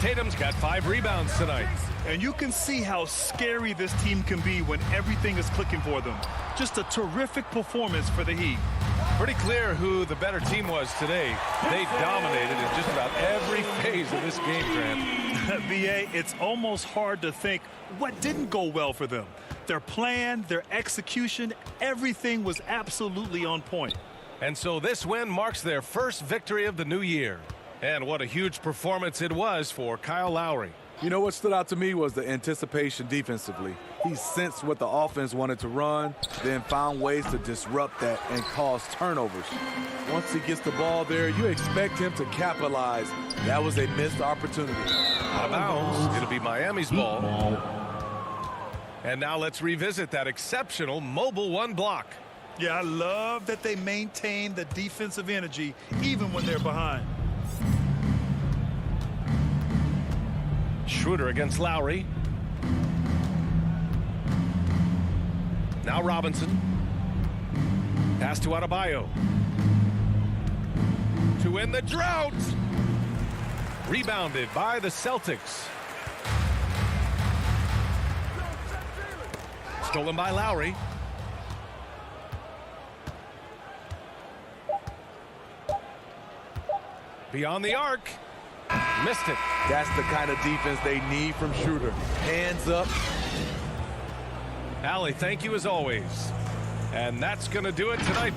Tatum's got 5 rebounds tonight. And you can see how scary this team can be when everything is clicking for them. Just a terrific performance for the Heat. Pretty clear who the better team was today. They dominated in just about every phase of this game, Grant. B.A., it's almost hard to think what didn't go well for them. Their plan, their execution, everything was absolutely on point. And so this win marks their first victory of the new year. And what a huge performance it was for Kyle Lowry. You know what stood out to me was the anticipation defensively. He sensed what the offense wanted to run, then found ways to disrupt that and cause turnovers. Once he gets the ball there, you expect him to capitalize. That was a missed opportunity. Out of bounds. It'll be Miami's ball. And now let's revisit that exceptional mobile one block. Yeah, I love that they maintain the defensive energy even when they're behind. Schroeder against Lowry. Now Robinson. Pass to Adebayo. To win the drought. Rebounded by the Celtics. Stolen by Lowry. Beyond the arc. Missed it. That's the kind of defense they need from Schroeder. Hands up. Allie, thank you as always. And that's going to do it tonight.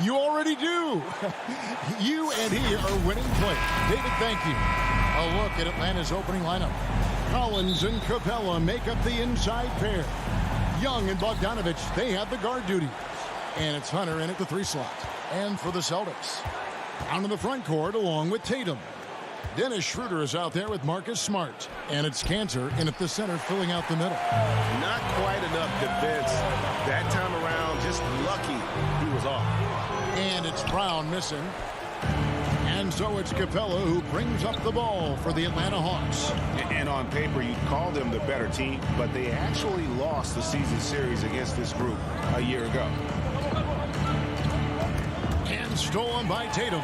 You already do. You and he are winning play. David, thank you. A look at Atlanta's opening lineup. Collins and Capella make up the inside pair. Young and Bogdanovich, they have the guard duties. And it's Hunter in at the 3 slot. And for the Celtics, down in the front court along with Tatum. Dennis Schroeder is out there with Marcus Smart. And it's Cantor in at the center filling out the middle. Not quite enough defense that time around. Just lucky he was off. And it's Brown missing. And so it's Capella who brings up the ball for the Atlanta Hawks. And on paper, you'd call them the better team, but they actually lost the season series against this group a year ago. And stolen by Tatum.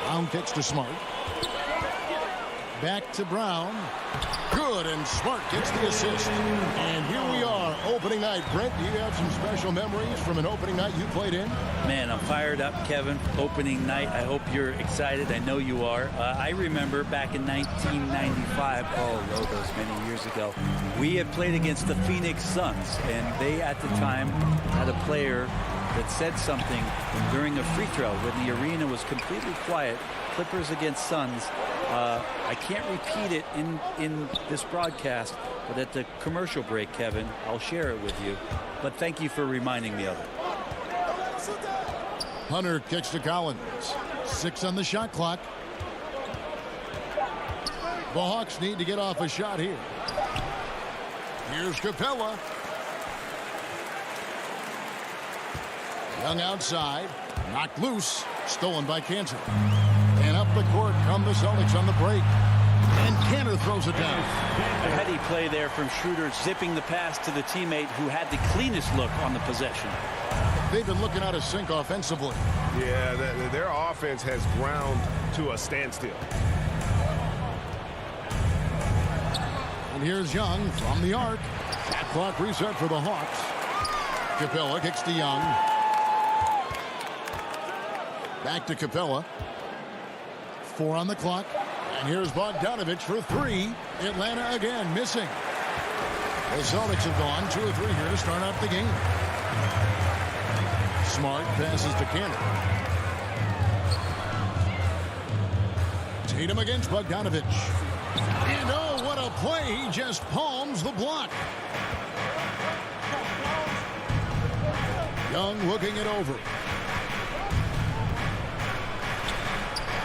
Brown kicks to Smart. Back to Brown. Good, and Smart gets the assist. And here we are, opening night. Brent, do you have some special memories from an opening night you played in? Man, I'm fired up, Kevin. Opening night. I hope you're excited. I know you are. I remember back in 1995, those many years ago, we had played against the Phoenix Suns, and they at the time had a player that said something during a free throw when the arena was completely quiet. Clippers against Suns. I can't repeat it in this broadcast, but at the commercial break, Kevin, I'll share it with you. But thank you for reminding me of it. Hunter kicks to Collins. 6 on the shot clock. The Hawks need to get off a shot here. Here's Capella. Young outside. Knocked loose. Stolen by Cantor. And up the court come the Celtics on the break. And Cantor throws it down. A heady play there from Schroeder, zipping the pass to the teammate who had the cleanest look on the possession. They've been looking out of sync offensively. Yeah, their offense has ground to a standstill. And here's Young from the arc. Shot clock reset for the Hawks. Capella kicks to Young. Back to Capella. 4 on the clock. And here's Bogdanovich for 3. Atlanta again missing. The Celtics have gone 2 or 3 here to start out the game. Smart passes to Cantor. Tatum against Bogdanovich. And oh, what a play. He just palms the block. Young looking it over.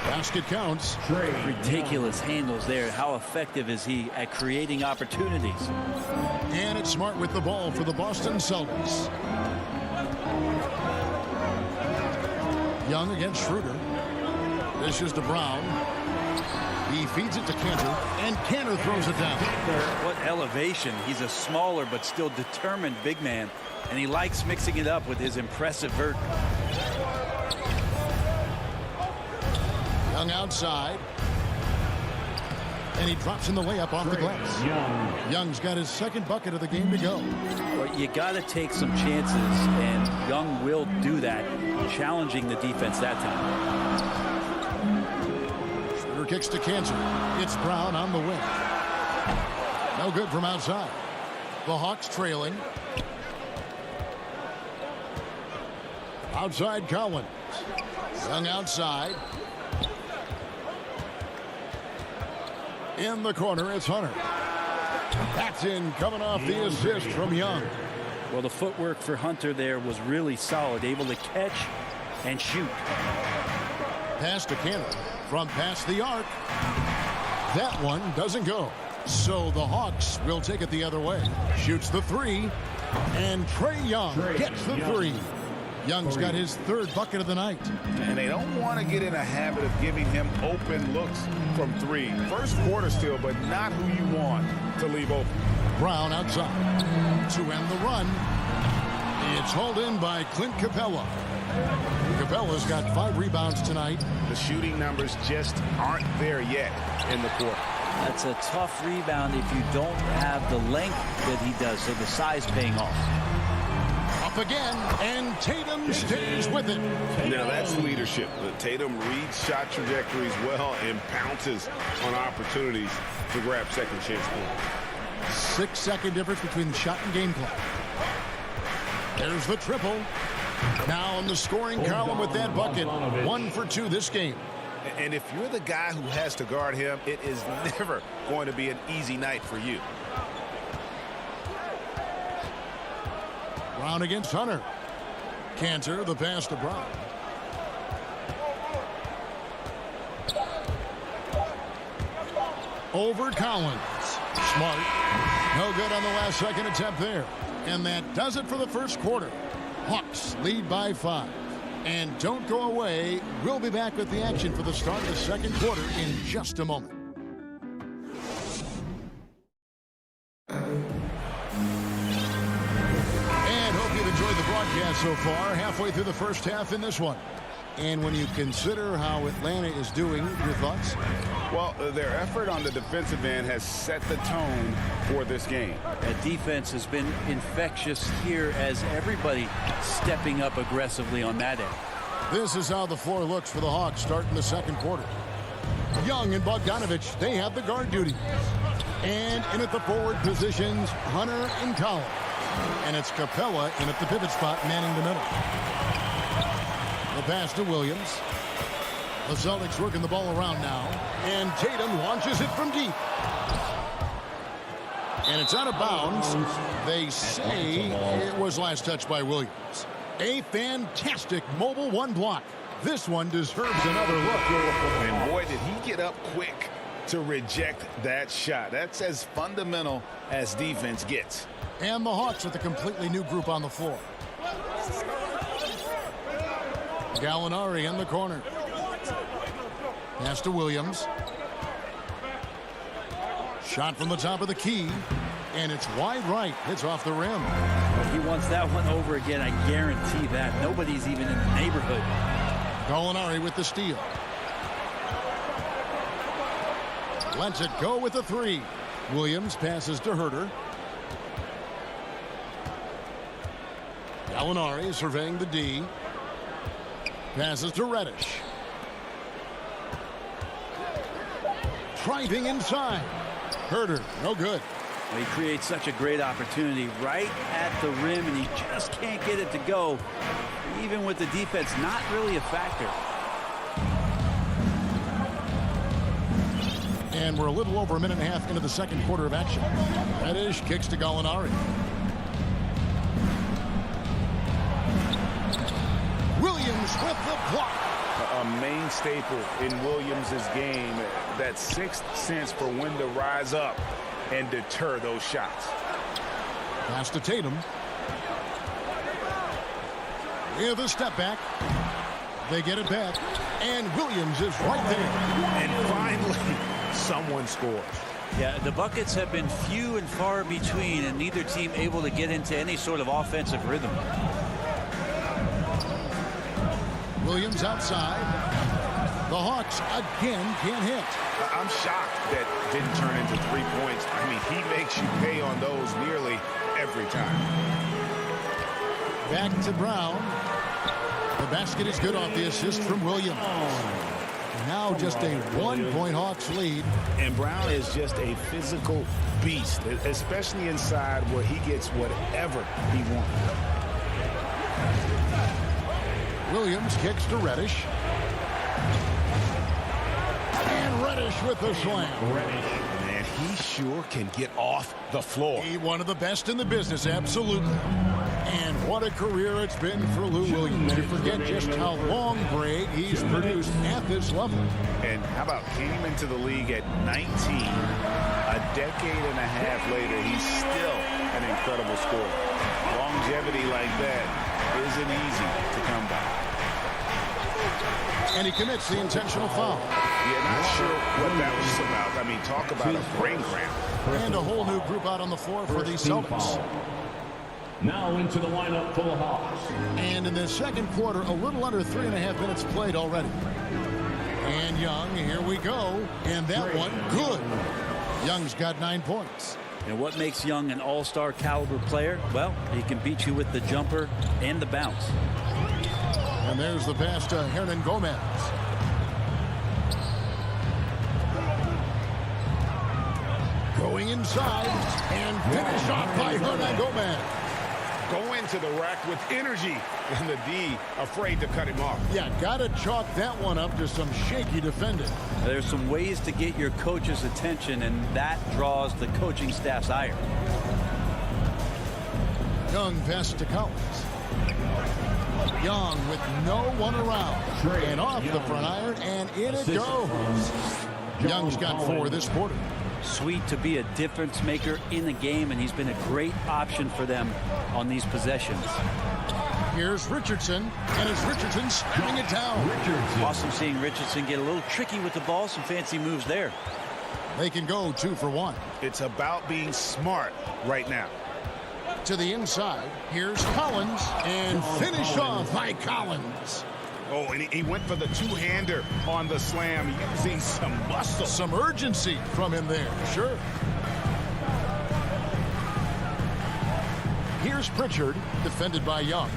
Basket counts. Ridiculous handles there. How effective is he at creating opportunities? And it's Smart with the ball for the Boston Celtics. Young against Schroeder. This is to Brown. He feeds it to Cantor, and Cantor throws it down. What elevation. He's a smaller but still determined big man, and he likes mixing it up with his impressive vert. Young outside. And he drops in the layup off the glass. Young's got his second bucket of the game to go. Well, you got to take some chances, and Young will do that, challenging the defense that time. Schroeder kicks to Cantor. It's Brown on the wing. No good from outside. The Hawks trailing. Outside Collins. Young outside. In the corner, it's Hunter. That's in, coming off the assist from Young. Well, the footwork for Hunter there was really solid, able to catch and shoot. Pass to Cantor from past the arc. That one doesn't go. So the Hawks will take it the other way. Shoots the 3. And Trae Young gets the 3. Young's got his 3rd bucket of the night. And they don't want to get in a habit of giving him open looks from 3. First quarter still, but not who you want to leave open. Brown outside to end the run. It's hauled in by Clint Capella. Capella's got 5 rebounds tonight. The shooting numbers just aren't there yet in the quarter. That's a tough rebound if you don't have the length that he does, so the size paying off. Up again, and Tatum stays with it. Now that's leadership. Tatum reads shot trajectories well and pounces on opportunities to grab second chance points. 6-second difference between the shot and game clock. There's the triple. Now in the scoring column with that bucket. 1 for 2 this game. And if you're the guy who has to guard him, it is never going to be an easy night for you. Brown against Hunter. Cantor, the pass to Brown. Over Collins. Smart. No good on the last second attempt there. And that does it for the first quarter. Hawks lead by 5. And don't go away. We'll be back with the action for the start of the second quarter in just a moment. And hope you've enjoyed the broadcast so far. Halfway through the first half in this one. And when you consider how Atlanta is doing, your thoughts? Well, their effort on the defensive end has set the tone for this game. That defense has been infectious here as everybody stepping up aggressively on that end. This is how the floor looks for the Hawks starting the second quarter. Young and Bogdanovich, they have the guard duty. And in at the forward positions, Hunter and Collins. And it's Capella in at the pivot spot, manning the middle. The pass to Williams. The Celtics working the ball around now. And Tatum launches it from deep. And it's out of bounds. They say it was last touched by Williams. A fantastic mobile 1 block. This one deserves another look. And boy, did he get up quick to reject that shot. That's as fundamental as defense gets. And the Hawks with a completely new group on the floor. Gallinari in the corner. Pass to Williams. Shot from the top of the key. And it's wide right. Hits off the rim. If he wants that one over again, I guarantee that. Nobody's even in the neighborhood. Gallinari with the steal. Lets it go with the 3. Williams passes to Herter. Gallinari surveying the D. Passes to Reddish. Driving inside. Herter, no good. Well, he creates such a great opportunity right at the rim, and he just can't get it to go. Even with the defense, not really a factor. And we're a little over a minute and a half into the second quarter of action. Reddish kicks to Gallinari. Williams with the block. A main staple in Williams' game, that sixth sense for when to rise up and deter those shots. Pass to Tatum. With a step back. They get it back. And Williams is right there. And finally, someone scores. Yeah, the buckets have been few and far between, and neither team able to get into any sort of offensive rhythm. Williams outside. The Hawks again can't hit. I'm shocked that didn't turn into 3 points. I mean, he makes you pay on those nearly every time. Back to Brown. The basket is good off the assist from Williams. Now just a 1-point Hawks lead. And Brown is just a physical beast, especially inside where he gets whatever he wants. Williams kicks to Reddish. And Reddish with the slam. Man, he sure can get off the floor. He one of the best in the business, absolutely. And what a career it's been for Lou Williams. You forget just how long, Greg, he's produced at this level. And how about came into the league at 19. A decade and a half later, he's still an incredible scorer. Longevity like that isn't easy to come by. And he commits the intentional foul. Yeah, not sure what that was about. I mean, talk about a brain cramp. And a whole new group out on the floor for the Celtics. Now into the lineup for the Hawks. And in the second quarter, a little under 3.5 minutes played already. And Young, here we go. And that one, good. Young's got 9 points. And what makes Young an all-star caliber player? Well, he can beat you with the jumper and the bounce. And there's the pass to Hernan Gomez. Going inside and finished off by Hernan Gomez. Go into the rack with energy, and the D afraid to cut him off. Yeah, got to chalk that one up to some shaky defending. There's some ways to get your coach's attention, and that draws the coaching staff's ire. Young passes to Collins. Young with no one around. And off the front iron, and in it goes. Young's got 4 this quarter. Sweet to be a difference maker in the game, and he's been a great option for them on these possessions. Here's Richardson, and it's Richardson slamming it down. Awesome seeing Richardson get a little tricky with the ball. Some fancy moves there. They can go 2 for 1. It's about being smart right now. To the inside, here's Collins, and finish off by Collins. Oh, and he went for the two-hander on the slam, using some muscle. Some urgency from him there, sure. Here's Pritchard, defended by Young.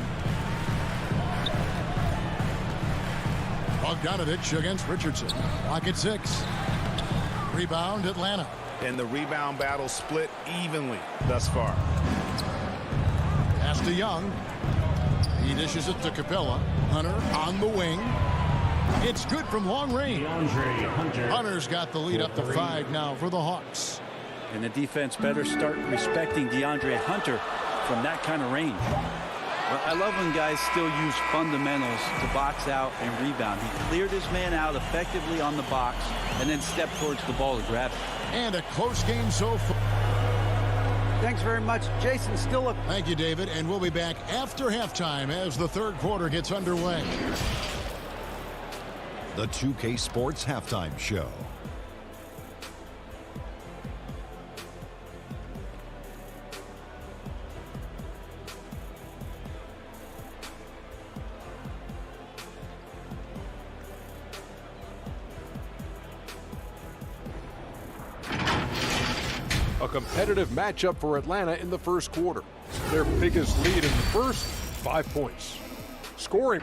Bogdanovich against Richardson. Lock at 6. Rebound, Atlanta. And the rebound battle split evenly thus far. Pass to Young. He dishes it to Capella. Hunter on the wing. It's good from long range. Hunter's got the lead up to 5 now for the Hawks. And the defense better start respecting DeAndre Hunter from that kind of range. Well, I love when guys still use fundamentals to box out and rebound. He cleared his man out effectively on the box and then stepped towards the ball to grab it. And a close game so far. Thanks very much, Jason. Still a... Thank you, David. And we'll be back after halftime as the third quarter gets underway. The 2K Sports Halftime Show. A competitive matchup for Atlanta in the first quarter. Their biggest lead in the first, 5 points. Scoring.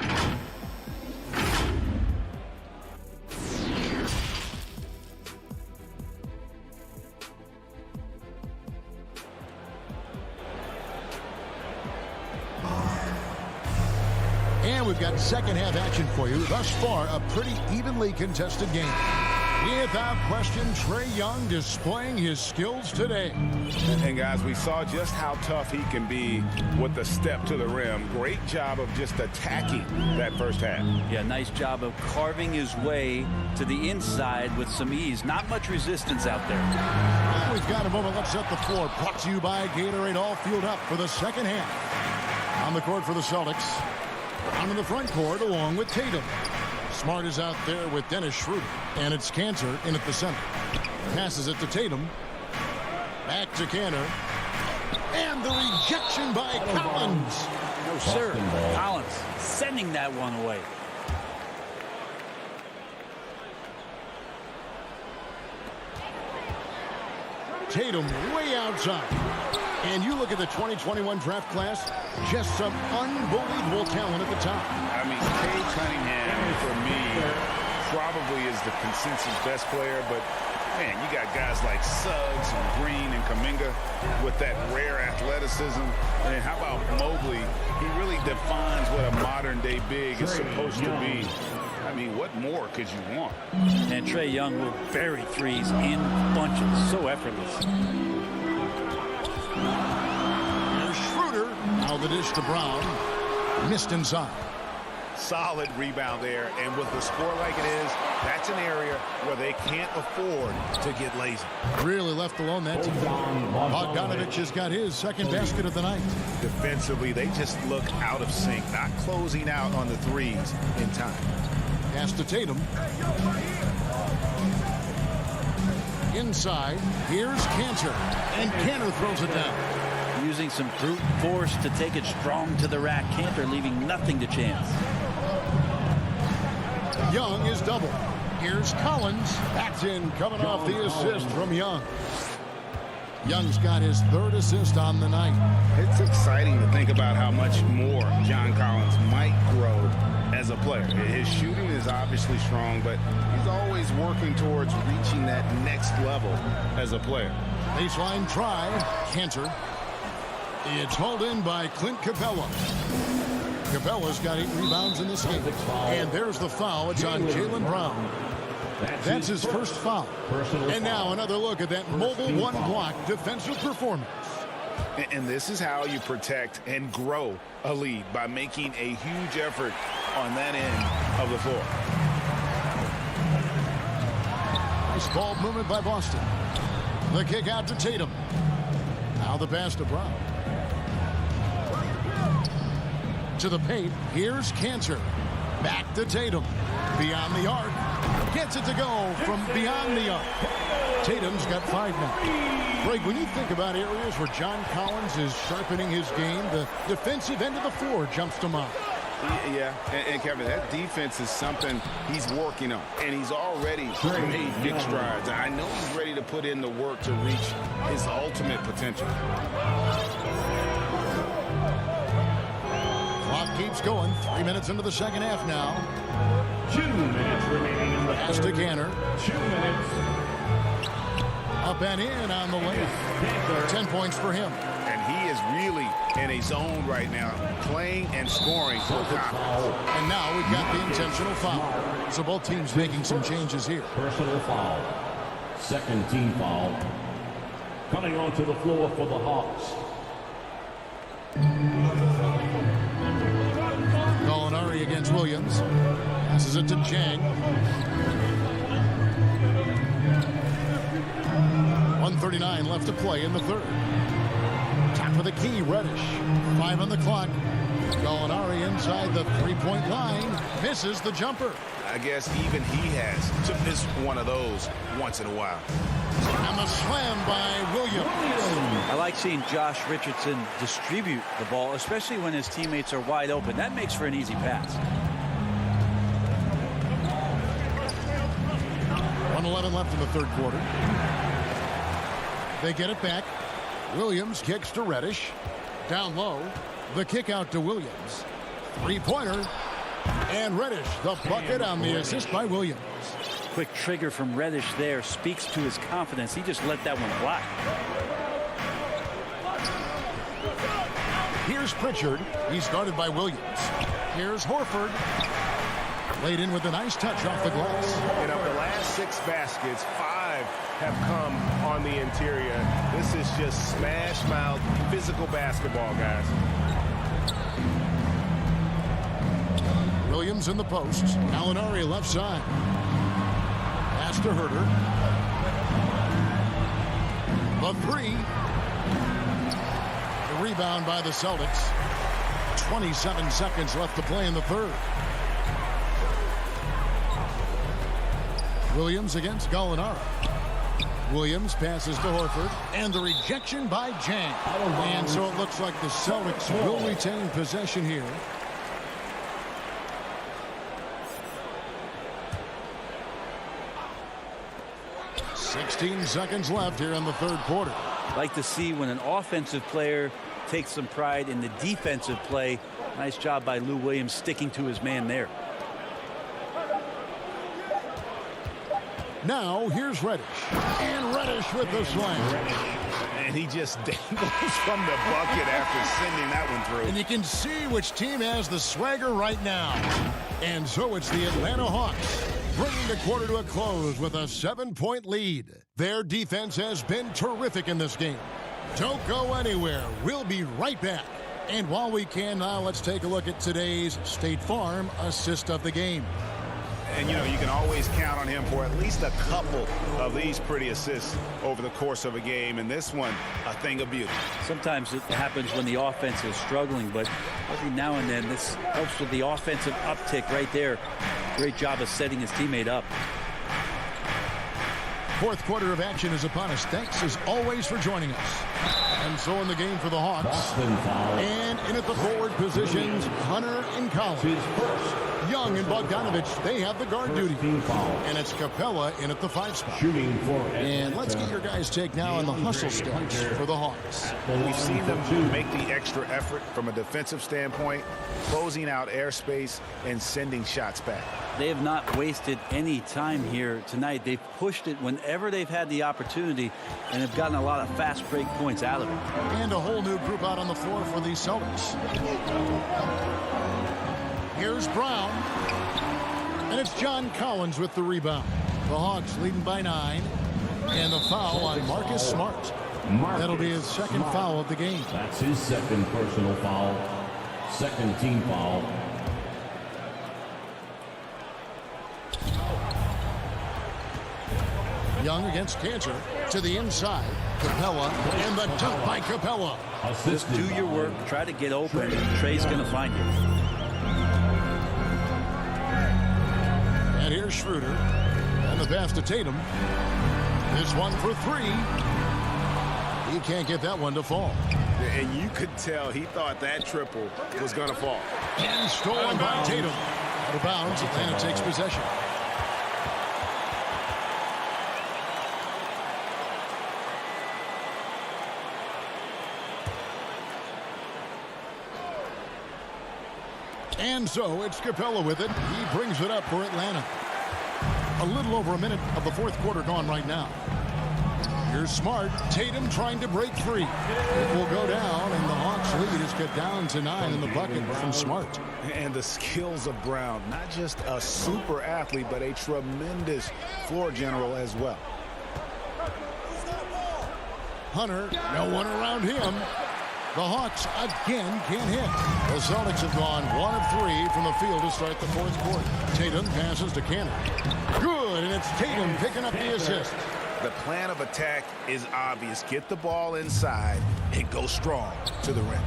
And we've got second half action for you. Thus far, a pretty evenly contested game. Without question, Trae Young displaying his skills today. And guys, we saw just how tough he can be with the step to the rim. Great job of just attacking that first half. Yeah, nice job of carving his way to the inside with some ease. Not much resistance out there. Well, we've got a moment. Let's set the floor. Brought to you by Gatorade, all fueled up for the second half. On the court for the Celtics. Down in the front court along with Tatum. Smart is out there with Dennis Schroeder. And it's Cantor in at the center. Passes it to Tatum. Back to Cantor. And the rejection by Collins. No, sir. Collins sending that one away. Tatum way outside. And you look at the 2021 draft class, just some unbelievable talent at the top. I mean, Cade Cunningham, for me, probably is the consensus best player, but man, you got guys like Suggs and Green and Kuminga with that rare athleticism. And how about Mobley? He really defines what a modern-day big is supposed to be. I mean, what more could you want? And Trae Young will bury threes in bunches, so effortless. Here's Schroeder. Now the dish to Brown. Missed inside. Solid rebound there, and with the score like it is, that's an area where they can't afford to get lazy. Really left alone that team. Bogdanovich has got his second basket of the night. Defensively, they just look out of sync, not closing out on the threes in time. Pass to Tatum. Inside, here's Cantor, and Cantor throws it down. using some brute force to take it strong to the rack. Cantor leaving nothing to chance. Young is double. Here's Collins. That's in, coming off the assist from Young. Young's got his 3rd assist on the night. It's exciting to think about how much more John Collins might grow as a player. His shooting is obviously strong, but he's always working towards reaching that next level as a player. Baseline try. Cantor. It's hauled in by Clint Capella. Capella's got 8 rebounds in this game. And there's the foul. It's on Jaylen Brown. That's his first foul. And now another look at that mobile one-block defensive performance. And this is how you protect and grow a lead, by making a huge effort on that end of the floor. Nice ball movement by Boston. The kick out to Tatum. Now the pass to Brown. To the paint. Here's Cantor. Back to Tatum. Beyond the arc. Gets it to go from beyond the arc. Tatum's got 5 now. Greg, when you think about areas where John Collins is sharpening his game, the defensive end of the floor jumps to mind. Yeah, and Kevin, that defense is something he's working on, and he's already made big strides. I know he's ready to put in the work to reach his ultimate potential. Clock keeps going. 3 minutes into the second half now. 2 minutes remaining in the pass to Cantor. 2 minutes. Up and in on the layup. 10 points for him. And he is really in a zone right now, playing and scoring for confidence. And now we've got the intentional foul. So both teams making some changes here. Personal foul. Second team foul. Coming onto the floor for the Hawks. Gallinari against Williams. Passes it to Jang. 1:39 left to play in the 3rd. Top of the key, Reddish. 5 on the clock. Gallinari inside the 3-point line. Misses the jumper. I guess even he has to miss one of those once in a while. And the slam by Williams. I like seeing Josh Richardson distribute the ball, especially when his teammates are wide open. That makes for an easy pass. 1:11 left in the 3rd quarter. They get it back. Williams kicks to Reddish. Down low. The kick out to Williams. 3-pointer. And Reddish, the bucket on the assist by Williams. Quick trigger from Reddish there speaks to his confidence. He just let that one fly. Here's Pritchard. He's guarded by Williams. Here's Horford. Laid in with a nice touch off the glass. And of the last 6 baskets, 5 have come on the interior. This is just smash mouth physical basketball, guys. Williams in the post. Gallinari left side. Pass to Herter. The 3. The rebound by the Celtics. 27 seconds left to play in the 3rd. Williams against Gallinari. Williams passes to Horford. And the rejection by Jang. And so it looks like the Celtics will retain possession here. Seconds left here in the 3rd quarter. Like to see when an offensive player takes some pride in the defensive play. Nice job by Lou Williams sticking to his man there. Now here's Reddish. And Reddish with the slam. And he just dangles from the bucket after sending that one through. And you can see which team has the swagger right now. And so it's the Atlanta Hawks, bringing the quarter to a close with a 7-point lead. Their defense has been terrific in this game. Don't go anywhere. We'll be right back. And while we can now, let's take a look at today's State Farm assist of the game. And, you know, you can always count on him for at least a couple of these pretty assists over the course of a game. And this one, a thing of beauty. Sometimes it happens when the offense is struggling, but every now and then this helps with the offensive uptick right there. Great job of setting his teammate up. Fourth quarter of action is upon us. Thanks as always for joining us. And so in the game for the Hawks. And in at the forward positions, Hunter and Collins. Young and Bogdanovich, they have the guard duty. And it's Capella in at the 5 spot. And let's get your guys' take now on the hustle stats for the Hawks. We've seen them make the extra effort from a defensive standpoint, closing out airspace and sending shots back. They have not wasted any time here tonight. They've pushed it whenever they've had the opportunity and have gotten a lot of fast break points out of it. And a whole new group out on the floor for the Celtics. Here's Brown. And it's John Collins with the rebound. The Hawks leading by 9. And the foul on Marcus Smart. That'll be his second foul of the game. That's his second personal foul. Second team foul. Young against Cantor to the inside. Capella and the dunk by Capella. Just do your work. Try to get open. Trey's going to find you. And here's Schroeder. And the pass to Tatum. This one for 3. He can't get that one to fall. And you could tell he thought that triple was going to fall. And stolen by Tatum. Out of bounds. Atlanta takes possession. And so it's Capella with it. He brings it up for Atlanta. A little over a minute of the fourth quarter gone right now. Here's Smart. Tatum trying to break free. It will go down, and the Hawks lead is cut down to 9 in the bucket from Smart. And the skills of Brown, not just a super athlete, but a tremendous floor general as well. Hunter, no one around him. The Hawks again can't hit. The Celtics have gone 1 of 3 from the field to start the fourth quarter. Tatum passes to Cannon. Good, and it's Tatum picking up the assist. The plan of attack is obvious. Get the ball inside and go strong to the rim.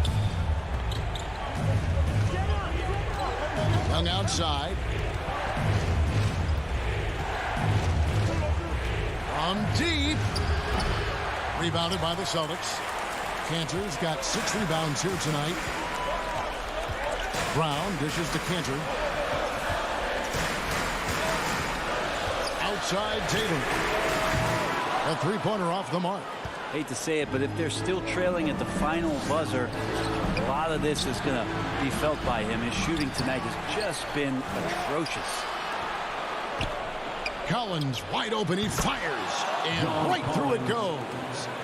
Young outside. From deep. Rebounded by the Celtics. Cantor's got 6 rebounds here tonight. Brown dishes to Cantor. Outside Tatum. A 3-pointer off the mark. Hate to say it, but if they're still trailing at the final buzzer, a lot of this is going to be felt by him. His shooting tonight has just been atrocious. Collins wide open. He fires. And right through it goes.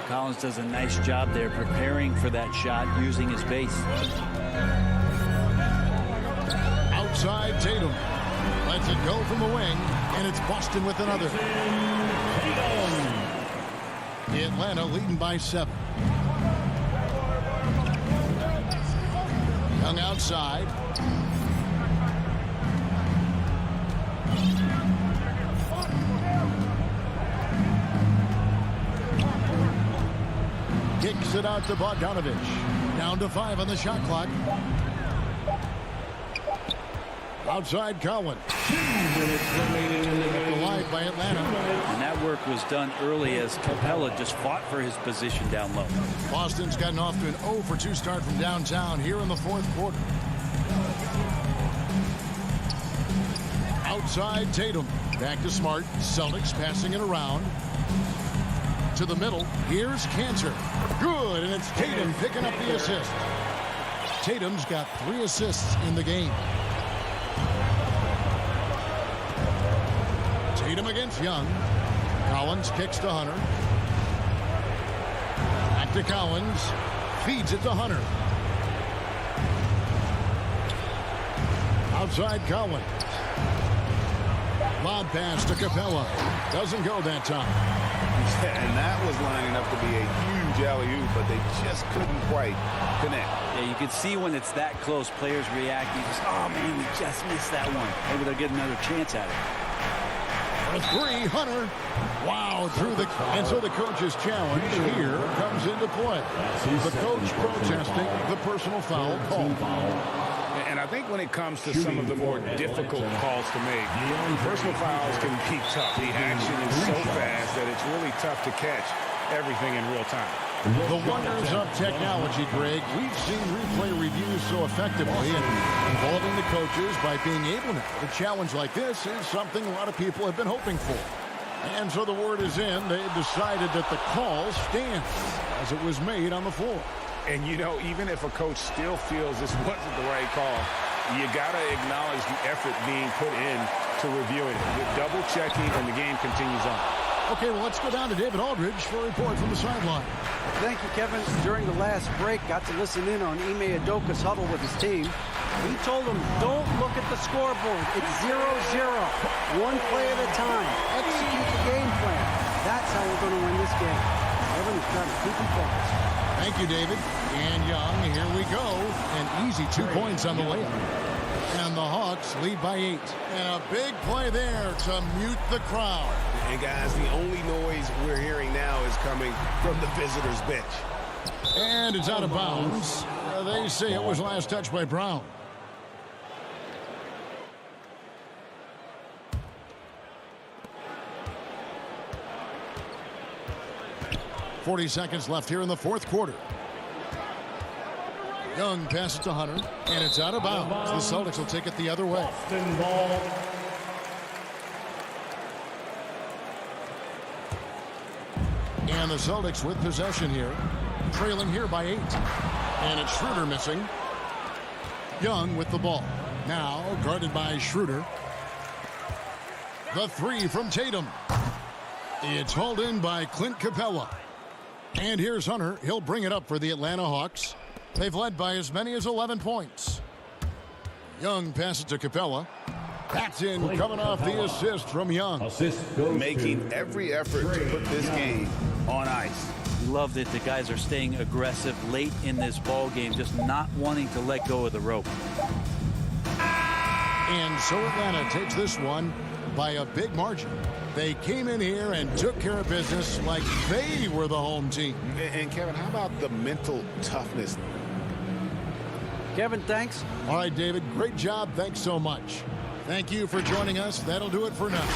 Collins does a nice job there preparing for that shot using his base. Outside Tatum. Lets it go from the wing. And it's Boston with another. Atlanta leading by 7. Young outside. Kicks it out to Bogdanovich. Down to 5 on the shot clock. Outside Collins. 2 minutes remaining in the game. Alive by Atlanta. And that work was done early as Capella just fought for his position down low. Boston's gotten off to an 0 for 2 start from downtown here in the fourth quarter. Outside Tatum. Back to Smart. Celtics passing it around. To the middle. Here's Cantor. Good, and it's Tatum picking up the assist. Tatum's got 3 assists in the game. Tatum against Young. Collins kicks to Hunter. Back to Collins. Feeds it to Hunter. Outside Collins. Lob pass to Capella. Doesn't go that time. And that was lining up to be a huge alley-oop, but they just couldn't quite connect. Yeah, you can see when it's that close, players react. You just, oh man, we just missed that one. Maybe they'll get another chance at it. A 3, Hunter. Wow, through the... And so the coach's challenge here comes into play. The coach protesting the personal foul call. And And I think when it comes to some of the more difficult calls to make, personal fouls can be tough. The action is so fast that it's really tough to catch everything in real time. The wonders of technology, Greg. We've seen replay reviews so effectively and involving the coaches by being able to. A challenge like this is something a lot of people have been hoping for. And so the word is in. They've decided that the call stands as it was made on the floor. And, you know, even if a coach still feels this wasn't the right call, you got to acknowledge the effort being put in to reviewing it. With double-checking, and the game continues on. Okay, well, let's go down to David Aldridge for a report from the sideline. Thank you, Kevin. During the last break, got to listen in on Ime Udoka's huddle with his team. He told them, don't look at the scoreboard. It's 0-0. One play at a time. Execute the game plan. That's how we're going to win this game. Everyone's trying to keep them focused. Thank you, David. And Young, here we go. An easy 2 points on the layup. And the Hawks lead by 8. And a big play there to mute the crowd. And, guys, the only noise we're hearing now is coming from the visitors' bench. And it's out of bounds. They say it was last touched by Brown. .40 seconds left here in the fourth quarter. Young passes to Hunter, and it's out of bounds. The Celtics will take it the other way. And the Celtics with possession here, trailing here by 8. And it's Schroeder missing. Young with the ball. Now guarded by Schroeder. The 3 from Tatum. It's hauled in by Clint Capella. And here's Hunter. He'll bring it up for the Atlanta Hawks. They've led by as many as 11 points. Young passes to Capella. That's in, coming off the assist from Young. Making every effort to put this game on ice. Love that the guys are staying aggressive late in this ball game, just not wanting to let go of the rope. And so Atlanta takes this one by a big margin. They came in here and took care of business like they were the home team. And Kevin, how about the mental toughness? Kevin, thanks. All right, David, great job. Thanks so much. Thank you for joining us. That'll do it for now.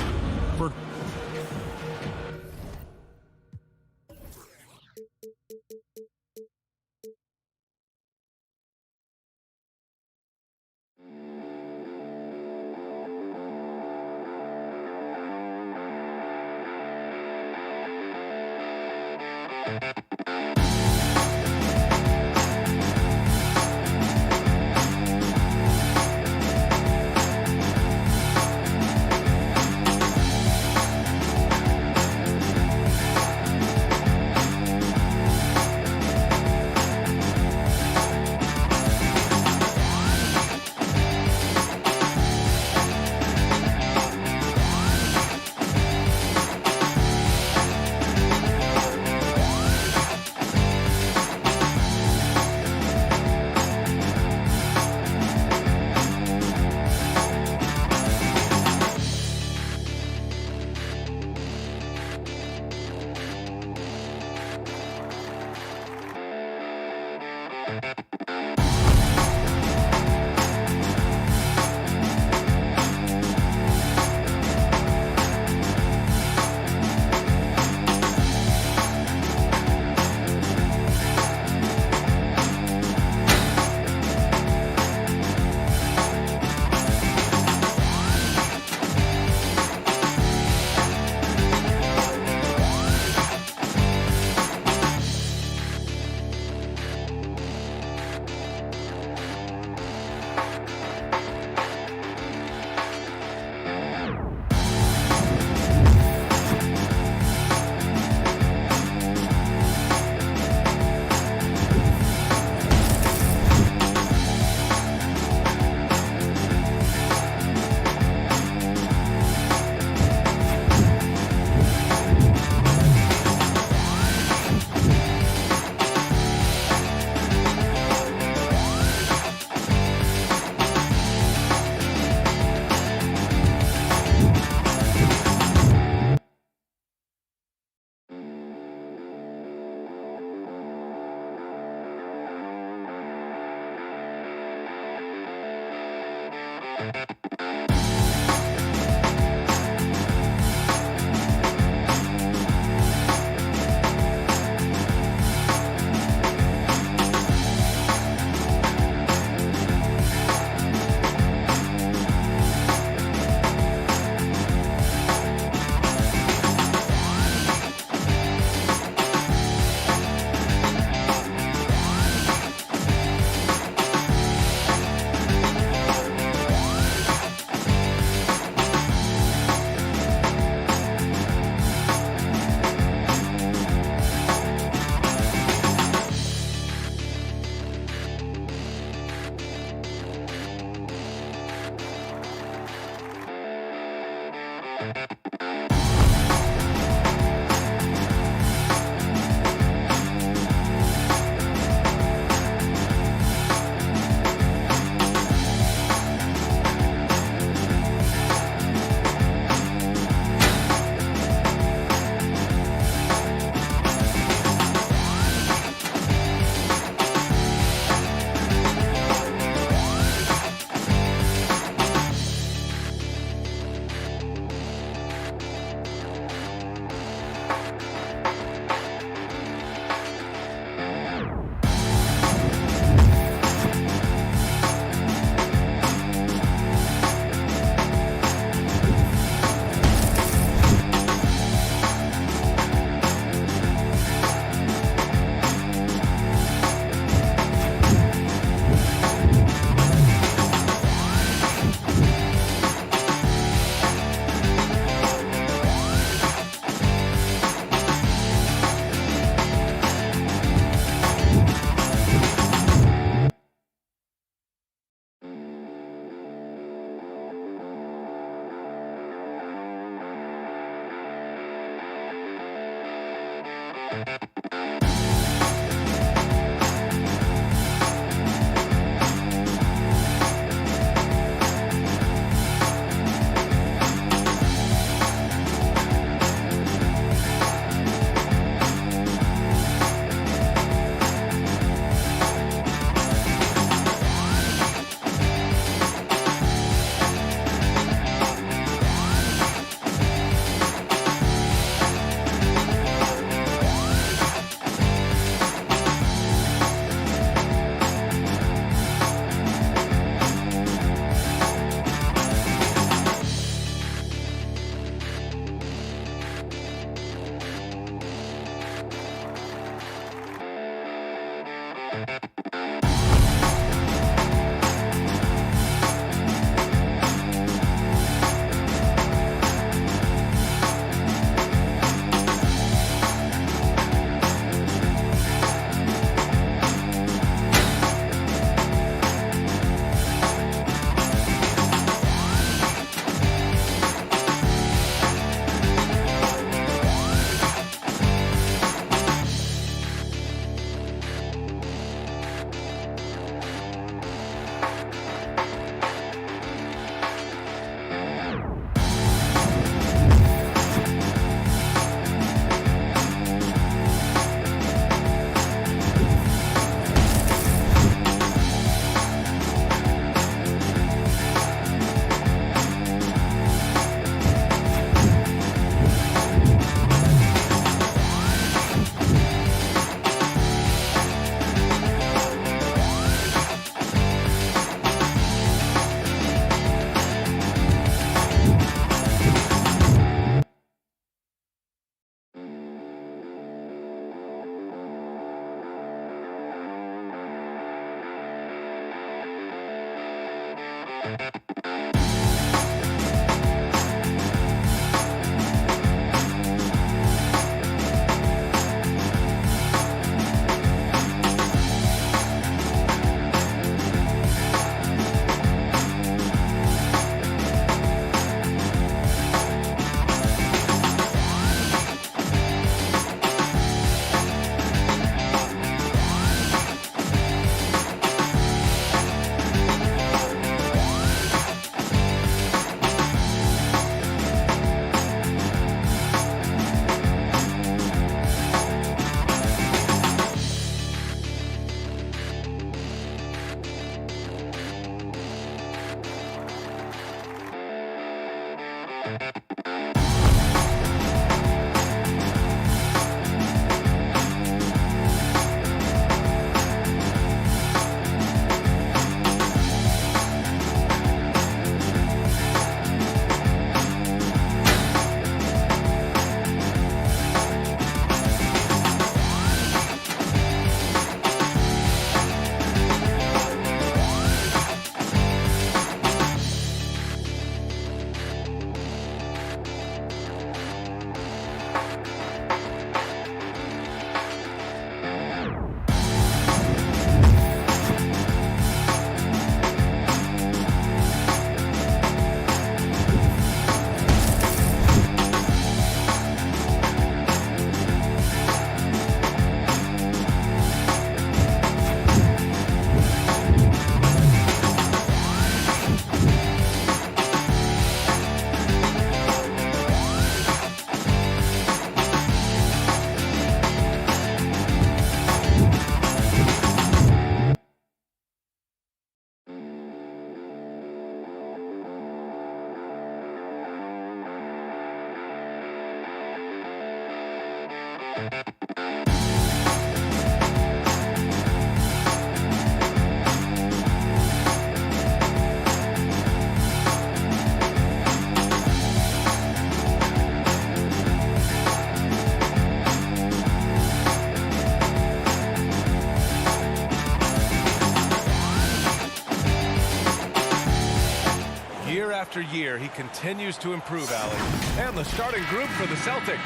After year, he continues to improve, Allie. And the starting group for the Celtics.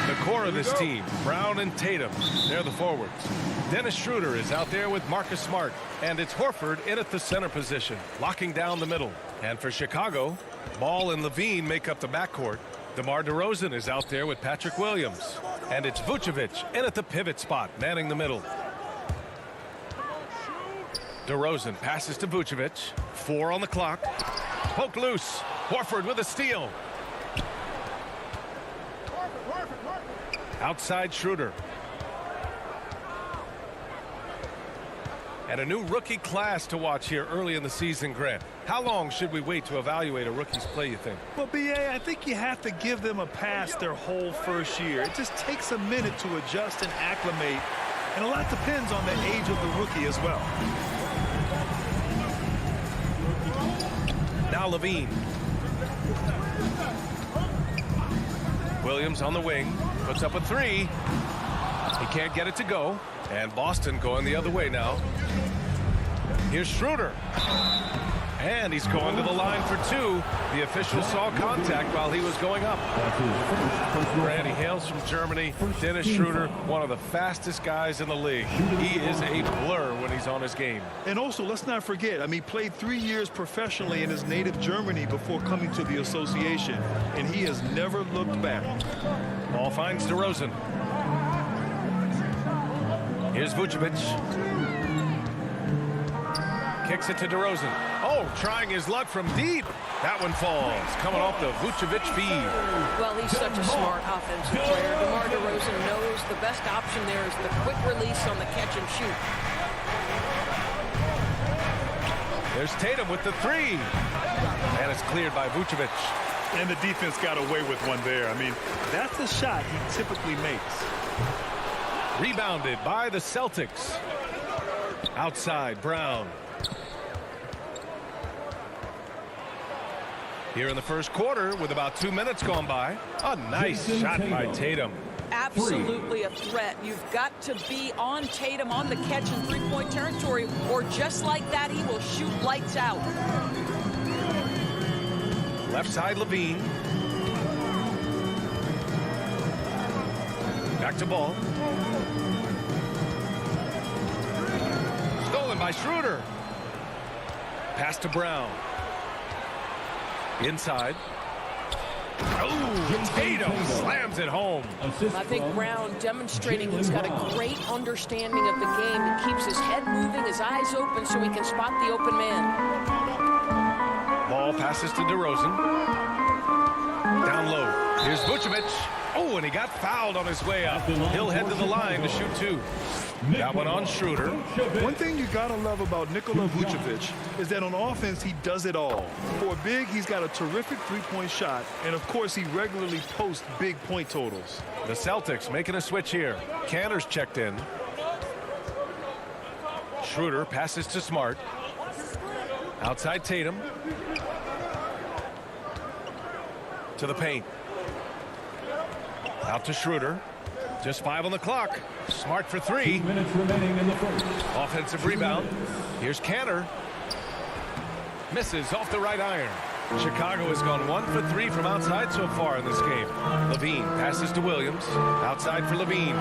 The core of this team, Brown and Tatum, they're the forwards. Dennis Schroeder is out there with Marcus Smart. And it's Horford in at the center position, locking down the middle. And for Chicago, Ball and Levine make up the backcourt. DeMar DeRozan is out there with Patrick Williams. And it's Vucevic in at the pivot spot, manning the middle. DeRozan passes to Vucevic. 4 on the clock. Poke loose. Horford with a steal. Outside Schroeder. And a new rookie class to watch here early in the season, Grant. How long should we wait to evaluate a rookie's play, you think? Well, B.A., I think you have to give them a pass their whole first year. It just takes a minute to adjust and acclimate. And a lot depends on the age of the rookie as well. Now Levine. Williams on the wing. Puts up a 3. He can't get it to go. And Boston going the other way now. Here's Schroeder. And he's going to the line for two. The official saw contact while he was going up. Randy hails from Germany. Dennis Schroeder, one of the fastest guys in the league. He is a blur when he's on his game. And also, let's not forget, I mean, played 3 years professionally in his native Germany before coming to the association. And he has never looked back. Ball finds DeRozan. Here's Vucevic. Kicks it to DeRozan. Oh, trying his luck from deep. That one falls. Coming off the Vucevic feed. Well, he's such a smart offensive player. DeMar DeRozan knows the best option there is the quick release on the catch and shoot. There's Tatum with the three. And it's cleared by Vucevic. And the defense got away with one there. I mean, that's the shot he typically makes. Rebounded by the Celtics. Outside, Brown. Here in the first quarter with about 2 minutes gone by. A nice shot by Tatum. Absolutely a threat. You've got to be on Tatum on the catch in three-point territory, or just like that, he will shoot lights out. Left side, Levine. Back to Ball. Stolen by Schroeder. Pass to Brown. Inside. Oh, Tatum slams it home. I think Brown demonstrating he's got a great understanding of the game. He keeps his head moving, his eyes open so he can spot the open man. Ball passes to DeRozan. Down low. Here's Vucevic. Oh, and he got fouled on his way up. He'll head to the line to shoot two. That one on Schroeder. One thing you got to love about Nikola Vucevic is that on offense, he does it all. For a big, he's got a terrific three-point shot, and of course, he regularly posts big point totals. The Celtics making a switch here. Cantor's checked in. Schroeder passes to Smart. Outside Tatum. To the paint. Out to Schroeder. Just 5 on the clock. Smart for 3. 2 minutes remaining in the first. Offensive rebound. Here's Cantor. Misses off the right iron. Chicago has gone 1 for 3 from outside so far in this game. Levine passes to Williams. Outside for Levine.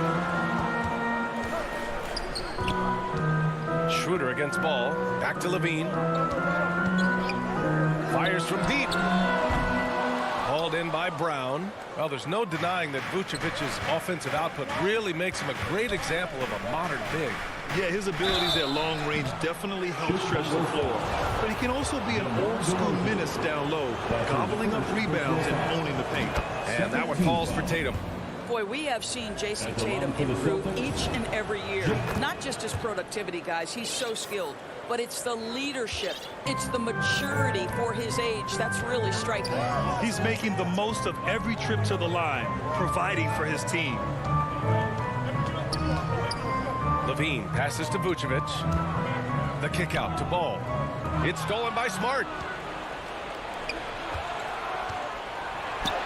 Schroeder against Ball. Back to Levine. Fires from deep. Hauled in by Brown. Well, there's no denying that Vucevic's offensive output really makes him a great example of a modern big. Yeah, his abilities at long range definitely help stretch the floor. But he can also be an old-school menace down low, gobbling up rebounds and owning the paint. And that one falls for Tatum. Boy, we have seen Jason Tatum improve each and every year. Not just his productivity, guys. He's so skilled. But it's the leadership. It's the maturity for his age. That's really striking. He's making the most of every trip to the line, providing for his team. Levine passes to Vucevic. The kick out to Ball. It's stolen by Smart.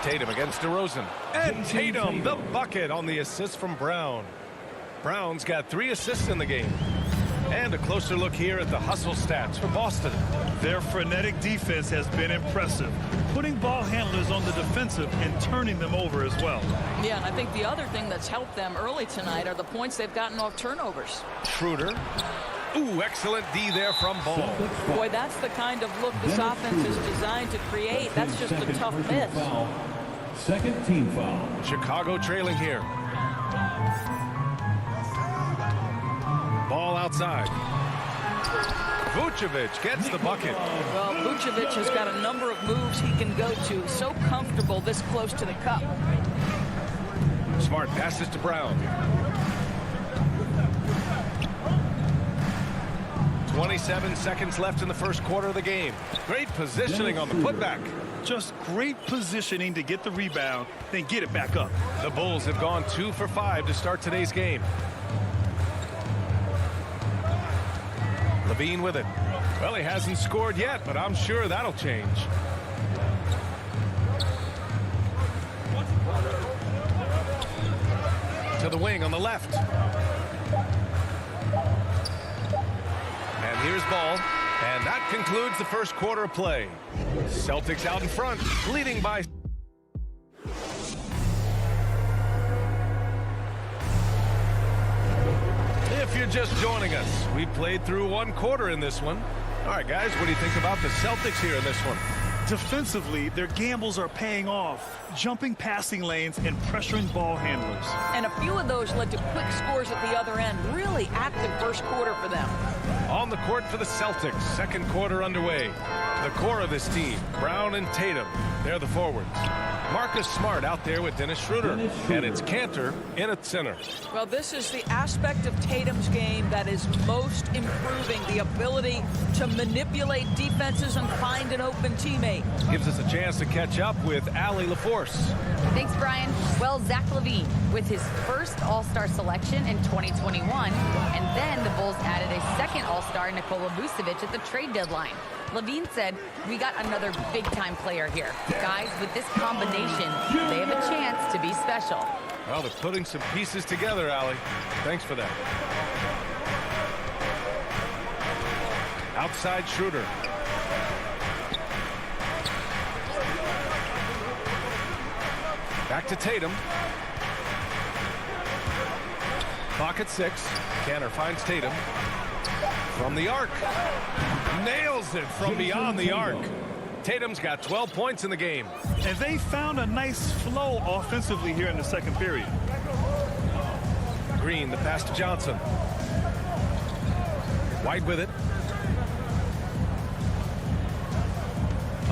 Tatum against DeRozan. And Tatum, the bucket on the assist from Brown. Brown's got 3 assists in the game. And a closer look here at the hustle stats for Boston. Their frenetic defense has been impressive, putting ball handlers on the defensive and turning them over as well. Yeah, and I think the other thing that's helped them early tonight are the points they've gotten off turnovers. Schroeder. Ooh, excellent D there from Ball. Boy, that's the kind of look this offense is designed to create. That's just a tough miss. Second team foul. Chicago trailing here. Ball outside. Vucevic gets the bucket. Well, Vucevic has got a number of moves he can go to. So comfortable this close to the cup. Smart passes to Brown. 27 seconds left in the first quarter of the game. Great positioning on the putback. Just great positioning to get the rebound, then get it back up. The Bulls have gone 2 for 5 to start today's game. Levine with it. Well, he hasn't scored yet, but I'm sure that'll change. to the wing on the left. And here's ball. And that concludes the first quarter of play. Celtics out in front, leading by... If you're just joining us, we played through one quarter in this one. All right, guys, what do you think about the Celtics here in this one? Defensively, their gambles are paying off, jumping passing lanes and pressuring ball handlers. And a few of those led to quick scores at the other end. Really active first quarter for them. On the court for the Celtics, second quarter underway. The core of this team, Brown and Tatum, they're the forwards. Marcus Smart out there with Dennis Schroeder. And it's Cantor in at center. Well, this is the aspect of Tatum's game that is most improving, the ability to manipulate defenses and find an open teammate. Gives us a chance to catch up with Allie LaForce. Thanks, Brian. Well, Zach LaVine with his first All-Star selection in 2021, and then the Bulls added a second All-Star, Nikola Vucevic, at the trade deadline. LaVine said, "We got another big-time player here. Guys, with this combination, they have a chance to be special." Well, they're putting some pieces together, Allie. Thanks for that. Outside Schroeder. Back to Tatum. Pocket 6. Cantor finds Tatum. From the arc. Nails it from beyond the arc. Tatum's got 12 points in the game. And they found a nice flow offensively here in the second period. Green, the pass to Johnson. White with it.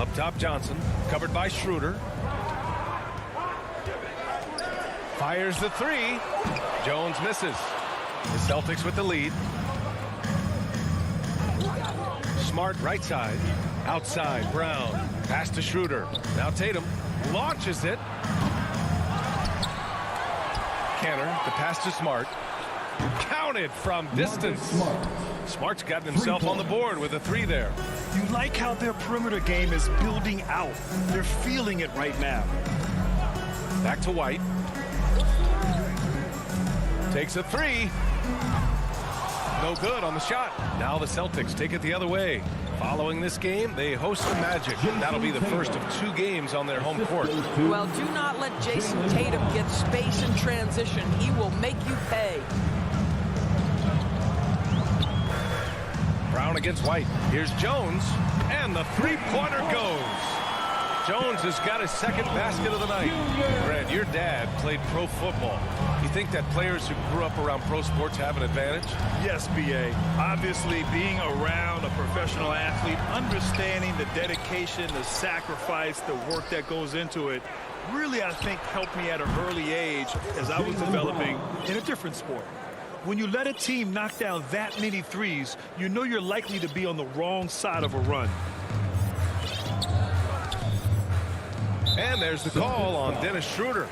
Up top, Johnson. Covered by Schroeder. Fires the three. Jones misses. The Celtics with the lead. Smart right side. Outside, Brown. Pass to Schroeder. Now Tatum launches it. Cantor, the pass to Smart. Counted from distance. Smart's gotten himself on the board with a three there. You like how their perimeter game is building out. They're feeling it right now. Back to White. Takes a three. No good on the shot. Now the Celtics take it the other way. Following this game, they host the Magic. That'll be the first of 2 games on their home court. Well, do not let Jason Tatum get space in transition. He will make you pay. Brown against White. Here's Jones, and the three-pointer goes. Jones has got his second basket of the night. Brad, your dad played pro football. You think that players who grew up around pro sports have an advantage? Yes, B.A. Obviously, being around a professional athlete, understanding the dedication, the sacrifice, the work that goes into it, really, I think, helped me at an early age as I was developing in a different sport. When you let a team knock down that many threes, you know you're likely to be on the wrong side of a run. And there's the call on Dennis Schroeder.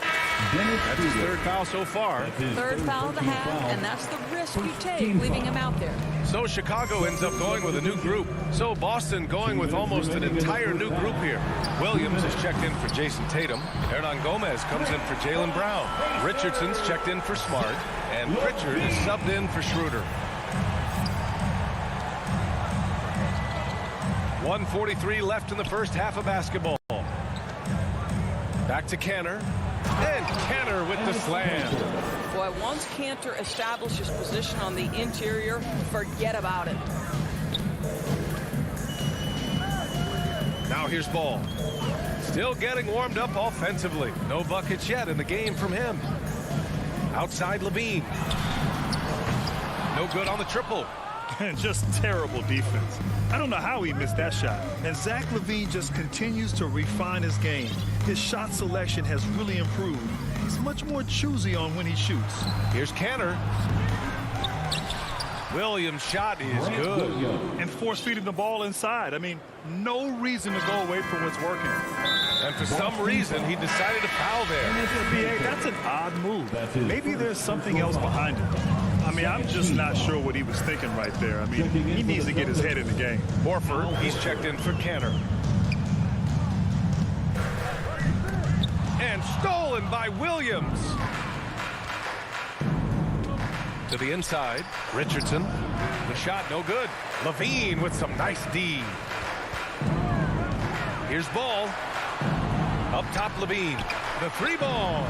That's his third foul so far. Third foul of the half, and that's the risk you take, leaving him out there. So Chicago ends up going with a new group. So Boston going with almost an entire new group here. Williams is checked in for Jason Tatum. Hernan Gomez comes in for Jaylen Brown. Richardson's checked in for Smart. And Pritchard is subbed in for Schroeder. 1:43 left in the first half of basketball. Back to Cantor. And Cantor with the slam. Boy, once Cantor establishes position on the interior, forget about it. Now here's Ball. Still getting warmed up offensively. No buckets yet in the game from him. Outside LaVine. No good on the triple. Just terrible defense. I don't know how he missed that shot. And Zach LaVine just continues to refine his game. His shot selection has really improved. He's much more choosy on when he shoots. Here's Cantor. Williams' shot is good. And force-feeding the ball inside. I mean, no reason to go away from what's working. And for some reason, he decided to foul there. That's an odd move. Maybe there's something else behind it. I mean, I'm just not sure what he was thinking right there. I mean, he needs to get his head in the game. Horford, he's checked in for Cantor. And stolen by Williams. To the inside. Richardson. The shot no good. Levine with some nice D. Here's Ball. Up top Levine. The 3-ball.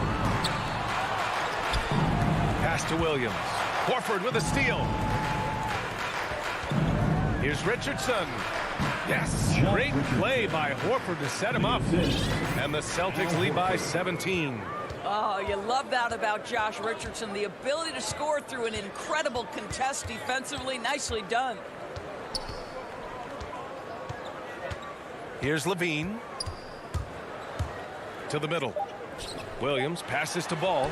Pass to Williams. Horford with a steal. Here's Richardson. Yes, great play by Horford to set him up. And the Celtics lead by 17. Oh, you love that about Josh Richardson. The ability to score through an incredible contest defensively. Nicely done. Here's Levine. To the middle. Williams passes to Ball.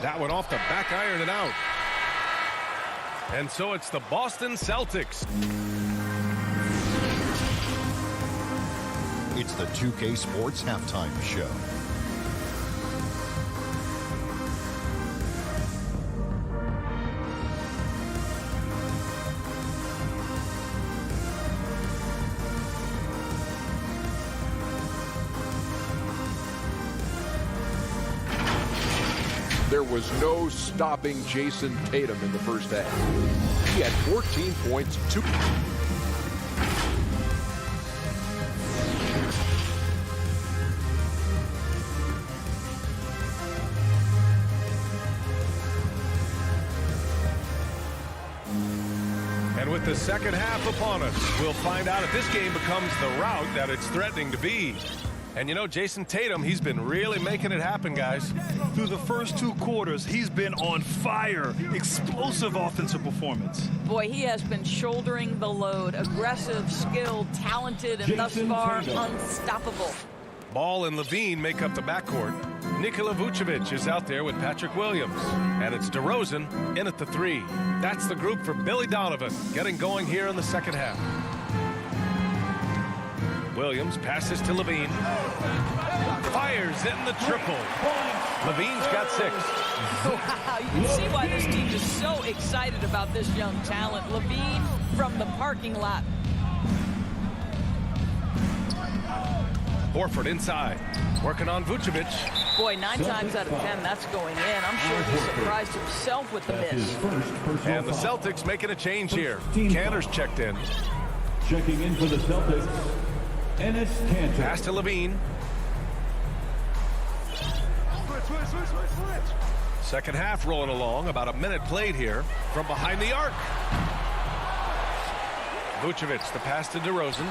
That one off the back iron and out. And so it's the Boston Celtics. It's the 2K Sports Halftime Show. There was no stopping Jason Tatum in the first half. He had 14 points, 2. And with the second half upon us, we'll find out if this game becomes the rout that it's threatening to be. And you know, Jason Tatum, he's been really making it happen, guys. Through the first 2 quarters, he's been on fire. Explosive offensive performance. Boy, he has been shouldering the load. Aggressive, skilled, talented, and thus far, unstoppable. Ball and Levine make up the backcourt. Nikola Vucevic is out there with Patrick Williams. And it's DeRozan in at the 3. That's the group for Billy Donovan getting going here in the second half. Williams passes to Levine. Fires in the triple. Levine's got 6. Wow, you can see why this team is so excited about this young talent. Levine from the parking lot. Horford inside, working on Vucevic. Boy, 9 times out of 10, that's going in. I'm sure he surprised himself with the miss. And the Celtics making a change here. Cantor's checked in. Checking in for the Celtics. And it's Cantor. Pass to Levine. Second half rolling along. About a minute played here from behind the arc. Vucevic, the pass to DeRozan.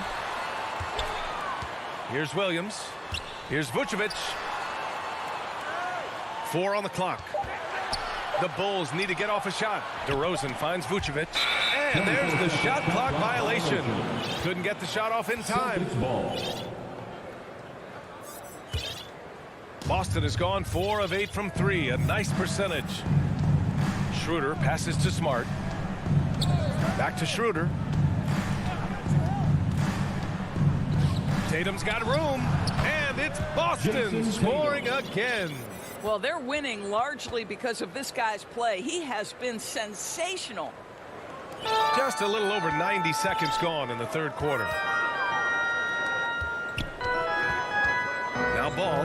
Here's Williams. Here's Vucevic. 4 on the clock. The Bulls need to get off a shot. DeRozan finds Vucevic. And there's the shot clock violation. Couldn't get the shot off in time. Boston has gone 4 of 8 from 3. A nice percentage. Schroeder passes to Smart. Back to Schroeder. Tatum's got room. And it's Boston scoring again. Well, they're winning largely because of this guy's play. He has been sensational. Just a little over 90 seconds gone in the third quarter. Now Ball.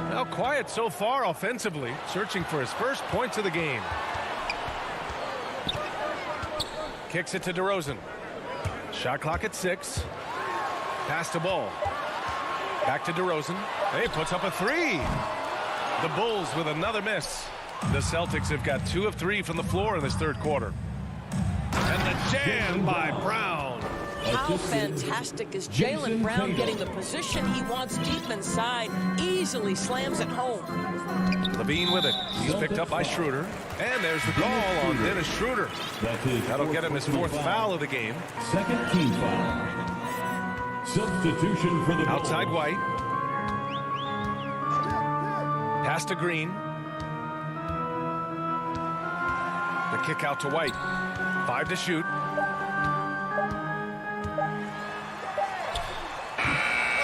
Now quiet so far offensively, searching for his first points of the game. Kicks it to DeRozan. Shot clock at 6. Pass to Ball. Back to DeRozan. He puts up a 3. The Bulls with another miss. The Celtics have got 2 of 3 from the floor in this third quarter. And the jam by Brown. How fantastic is Jaylen Brown getting the position he wants deep inside, easily slams it home. Levine with it. He's picked up by Schroeder. And there's the call on Dennis Schroeder. That'll get him his 4th foul of the game. Second team foul. Substitution for the Bulls. Outside White. Pass to Green. The kick out to White. 5 to shoot.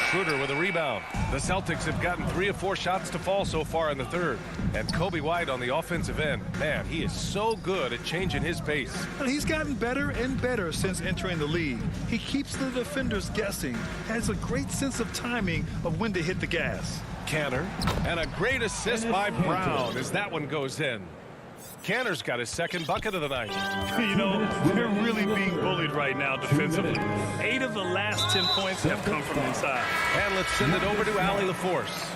Schroeder with a rebound. The Celtics have gotten 3 of 4 shots to fall so far in the third. And Kobe White on the offensive end. Man, he is so good at changing his pace. And he's gotten better and better since entering the league. He keeps the defenders guessing, has a great sense of timing of when to hit the gas. Cantor. And a great assist by Brown as that one goes in. Canner's got his second bucket of the night. You know, they're really being bullied right now defensively. 8 of the last 10 points have come from inside. And let's send it over to Allie LaForce.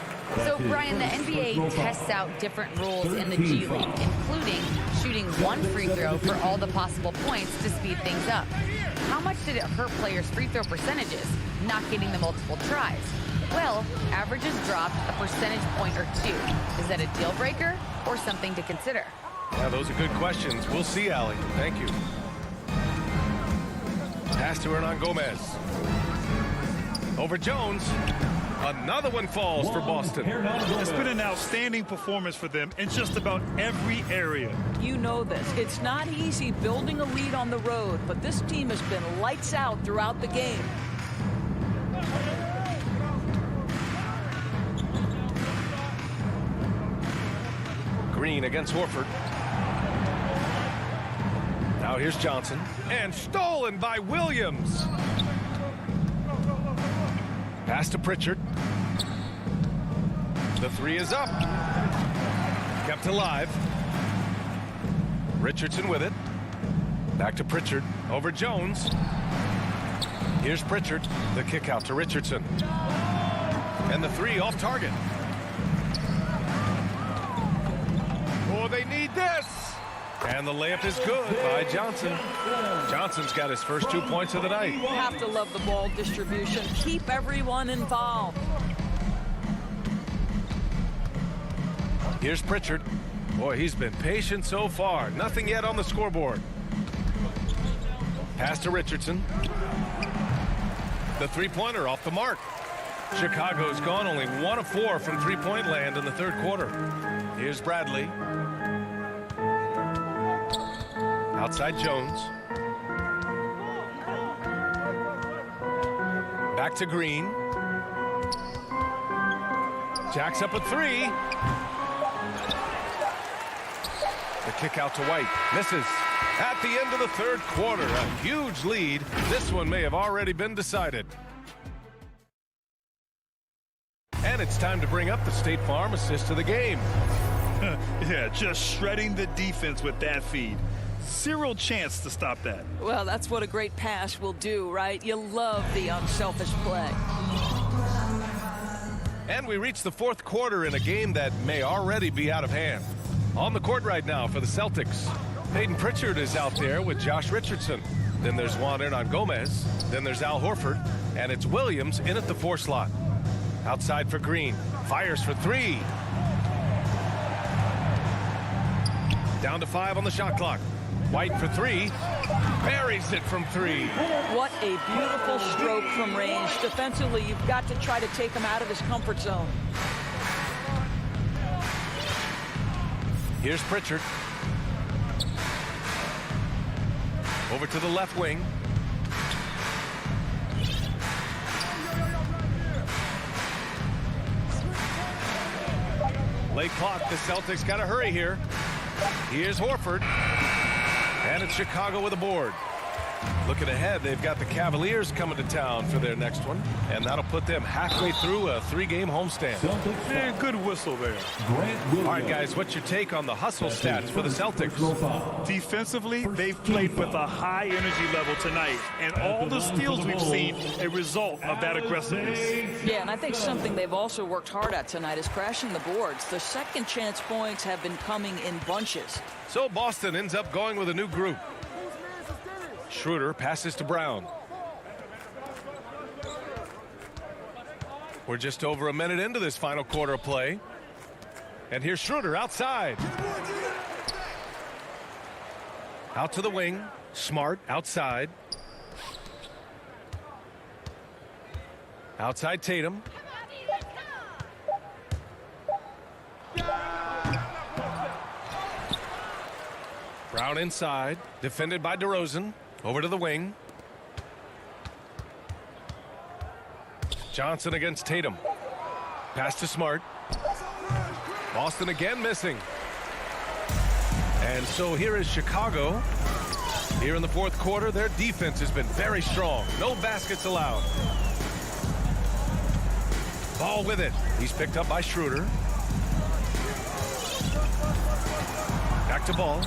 So, Brian, the NBA tests out different rules in the G League, including shooting 1 free throw for all the possible points to speed things up. How much did it hurt players' free throw percentages, not getting the multiple tries? Well, averages dropped a percentage point or 2. Is that a deal breaker or something to consider? Yeah, those are good questions. We'll see, Allie. Thank you. Pass to Hernan Gomez. Over Jones. Another one falls for Boston. It's been an outstanding performance for them in just about every area. You know this. It's not easy building a lead on the road, but this team has been lights out throughout the game. Green against Horford. Now here's Johnson. And stolen by Williams. Pass to Pritchard. The 3 is up. Kept alive. Richardson with it. Back to Pritchard. Over Jones. Here's Pritchard. The kick out to Richardson. And the 3 off target. Oh, they need this. And the layup is good by Johnson. Johnson's got his first 2 points of the night. You have to love the ball distribution. Keep everyone involved. Here's Pritchard. Boy, he's been patient so far. Nothing yet on the scoreboard. Pass to Richardson. The 3-pointer off the mark. Chicago's gone only 1 of 4 from 3-point land in the 3rd quarter. Here's Bradley. Outside Jones. Back to Green. Jacks up a 3. The kick out to White. Misses. At the end of the 3rd quarter, a huge lead. This one may have already been decided. And it's time to bring up the State Farm assist of the game. Yeah, just shredding the defense with that feed. Zero chance to stop that. Well, that's what a great pass will do, right? You love the unselfish play. And we reach the 4th quarter in a game that may already be out of hand. On the court right now for the Celtics, Peyton Pritchard is out there with Josh Richardson. Then there's Juan Hernan Gomez. Then there's Al Horford. And it's Williams in at the 4 slot. Outside for Green. Fires for 3. Down to 5 on the shot clock. White for 3. Buries it from 3. What a beautiful stroke from range. Defensively, you've got to try to take him out of his comfort zone. Here's Pritchard. Over to the left wing. Late clock. The Celtics got to hurry here. Here's Horford. And it's Chicago with a board. Looking ahead, they've got the Cavaliers coming to town for their next one. And that'll put them halfway through a 3-game homestand. Yeah, good whistle there. All right, guys, what's your take on the hustle stats for the Celtics? Defensively, they've played with a high energy level tonight. And all the steals we've seen, a result of that aggressiveness. Yeah, and I think something they've also worked hard at tonight is crashing the boards. The second chance points have been coming in bunches. So Boston ends up going with a new group. Schroeder passes to Brown. We're just over a minute into this final quarter of play. And here's Schroeder outside. Out to the wing. Smart outside. Outside Tatum. Brown inside. Defended by DeRozan. Over to the wing. Johnson against Tatum. Pass to Smart. Boston again missing. And so here is Chicago. Here in the 4th quarter, their defense has been very strong. No baskets allowed. Ball with it. He's picked up by Schroeder. Back to ball.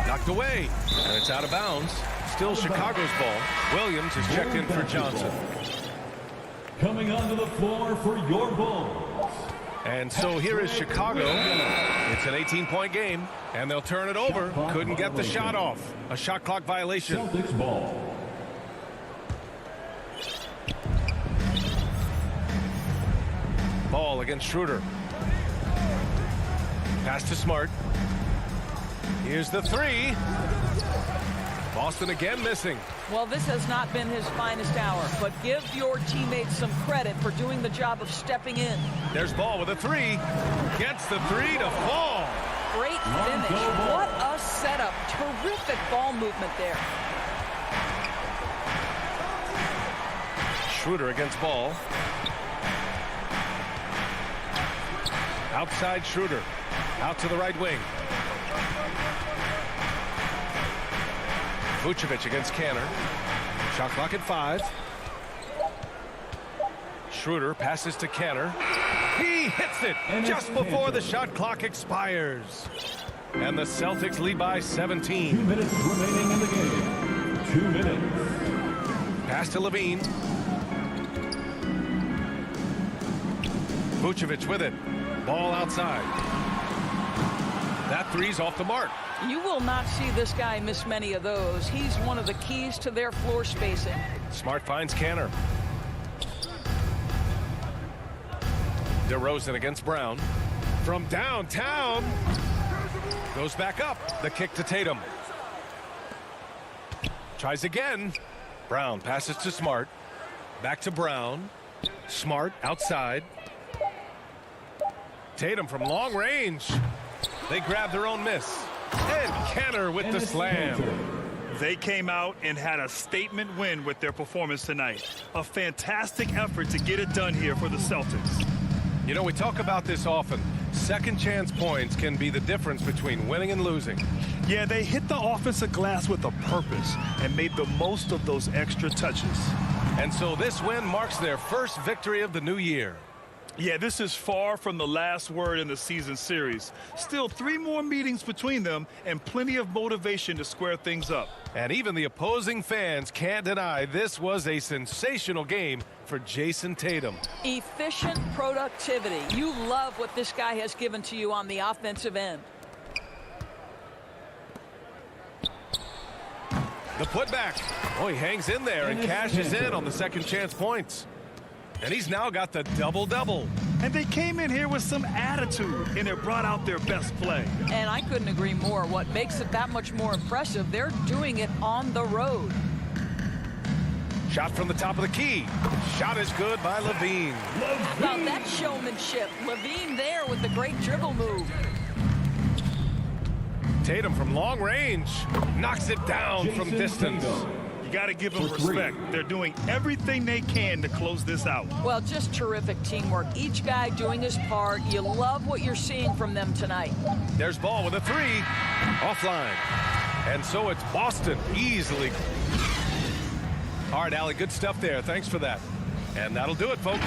Knocked away, and it's out of bounds. Still Chicago's ball. Williams is checked in for Johnson. Coming onto the floor for your Bulls. And so here is Chicago. It's an 18-point game, and they'll turn it over. Couldn't get the shot off. A shot clock violation. Celtics ball. Ball against Schroeder. Pass to Smart. Here's the three. Boston again missing. Well, this has not been his finest hour, but give your teammates some credit for doing the job of stepping in. There's Ball with a three. Gets the three to fall. Great finish. What a setup. Terrific ball movement there. Schroeder against Ball. Outside Schroeder. Out to the right wing. Vucevic against Canner. Shot clock at 5. Schroeder passes to Canner. He hits it just before the shot clock expires. And the Celtics lead by 17. 2 minutes remaining in the game. 2 minutes. Pass to Levine. Vucevic with it. Ball outside. That three's off the mark. You will not see this guy miss many of those. He's one of the keys to their floor spacing. Smart finds Canner. DeRozan against Brown. From downtown. Goes back up. The kick to Tatum. Tries again. Brown passes to Smart. Back to Brown. Smart outside. Tatum from long range. They grab their own miss. And Canner with the slam. They came out and had a statement win with their performance tonight. A fantastic effort to get it done here for the Celtics. You know, we talk about this often. Second chance points can be the difference between winning and losing. Yeah, they hit the offensive glass with a purpose and made the most of those extra touches. And so this win marks their first victory of the new year. Yeah, this is far from the last word in the season series. Still 3 more meetings between them and plenty of motivation to square things up. And even the opposing fans can't deny this was a sensational game for Jason Tatum. Efficient productivity. You love what this guy has given to you on the offensive end. The putback. Oh, he hangs in there and cashes in on the second chance points. And he's now got the double-double. And they came in here with some attitude, and it brought out their best play. And I couldn't agree more. What makes it that much more impressive, they're doing it on the road. Shot from the top of the key. Shot is good by Levine. How about that showmanship? Levine there with the great dribble move. Tatum from long range. Knocks it down from distance. You got to give them respect. They're doing everything they can to close this out. Well, just terrific teamwork. Each guy doing his part. You love what you're seeing from them tonight. There's Ball with a three. Offline. And so it's Boston easily. All right, Allie, good stuff there. Thanks for that. And that'll do it, folks.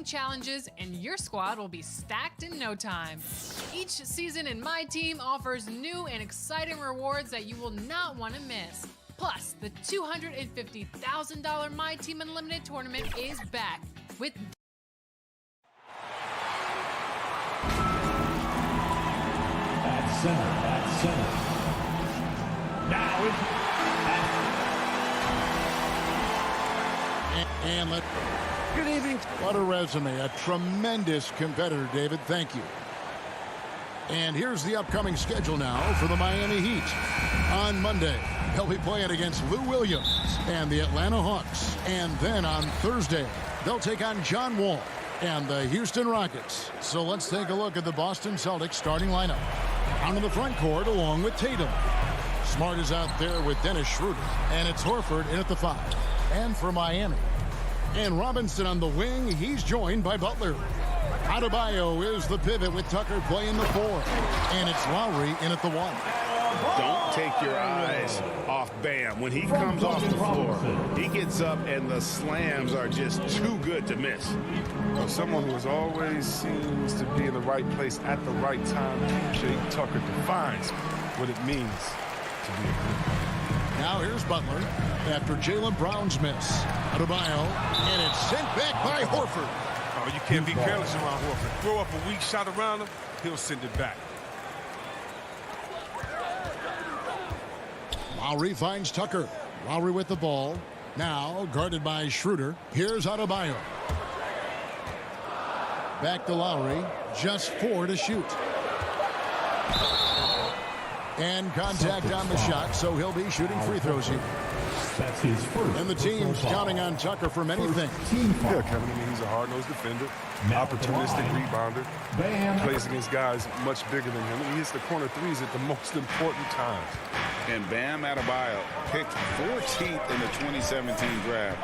Challenges and your squad will be stacked in no time. Each season in My Team offers new and exciting rewards that you will not want to miss. Plus, the $250,000 My Team Unlimited tournament is back with at center. Now it's good evening. What a resume. A tremendous competitor, David. Thank you. And here's the upcoming schedule now for the Miami Heat. On Monday, they'll be playing against Lou Williams and the Atlanta Hawks. And then on Thursday, they'll take on John Wall and the Houston Rockets. So let's take a look at the Boston Celtics starting lineup. Out in the front court along with Tatum. Smart is out there with Dennis Schroeder. And it's Horford in at the 5. And for Miami, and Robinson on the wing, he's joined by Butler. Adebayo is the pivot with Tucker playing the 4. And it's Lowry in at the 1. Don't take your eyes off Bam. When he comes off the floor, he gets up and the slams are just too good to miss. Well, someone who always seems to be in the right place at the right time, Jake Tucker defines what it means to be a good. Now here's Butler after Jaylen Brown's miss. Adebayo, and it's sent back by Horford. Oh, you can't be careless around Horford. Throw up a weak shot around him, he'll send it back. Lowry finds Tucker. Lowry with the ball. Now guarded by Schroeder. Here's Adebayo. Back to Lowry. Just 4 to shoot. And contact on the shot, so he'll be shooting free throws here. That's his first. And the team's counting on Tucker for many things. Yeah, Kevin, I mean, he's a hard-nosed defender, opportunistic rebounder, plays against guys much bigger than him, and he hits the corner threes at the most important times. And Bam Adebayo, picked 14th in the 2017 draft,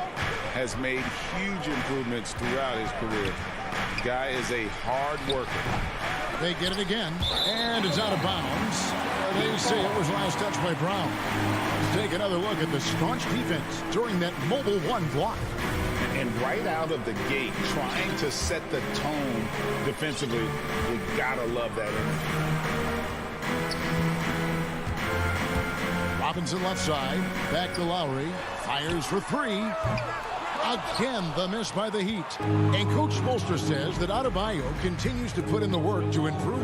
has made huge improvements throughout his career. The guy is a hard worker. They get it again, and it's out of bounds. They say it was last touched by Brown. Let's take another look at the staunch defense during that mobile 1 block. And right out of the gate, trying to set the tone defensively, you gotta love that energy. Robinson left side, back to Lowry, fires for 3. Again, the miss by the Heat. And Coach Spoelstra says that Adebayo continues to put in the work to improve.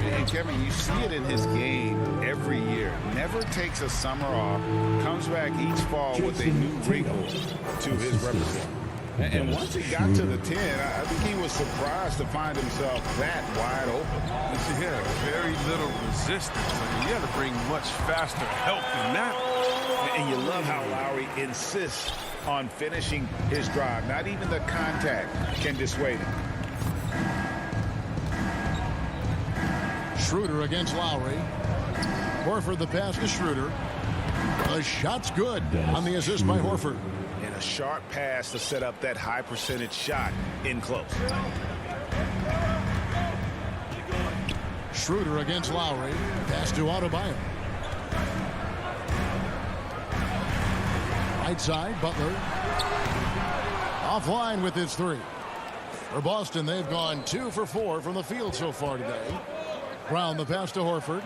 And Kevin, you see it in his game every year. Never takes a summer off, comes back each fall with a new wrinkle to his repertoire. And once he got to the 10, I think he was surprised to find himself that wide open. And he had very little resistance. I mean, you had to bring much faster help than that. And you love how Lowry insists on finishing his drive. Not even the contact can dissuade him. Schroeder against Lowry. Horford the pass to Schroeder. The shot's good on the assist by Horford. And a sharp pass to set up that high percentage shot in close. Schroeder against Lowry. Pass to Adebayo. Right side, Butler. Offline with his 3. For Boston, they've gone 2 for 4 from the field so far today. Brown the pass to Horford.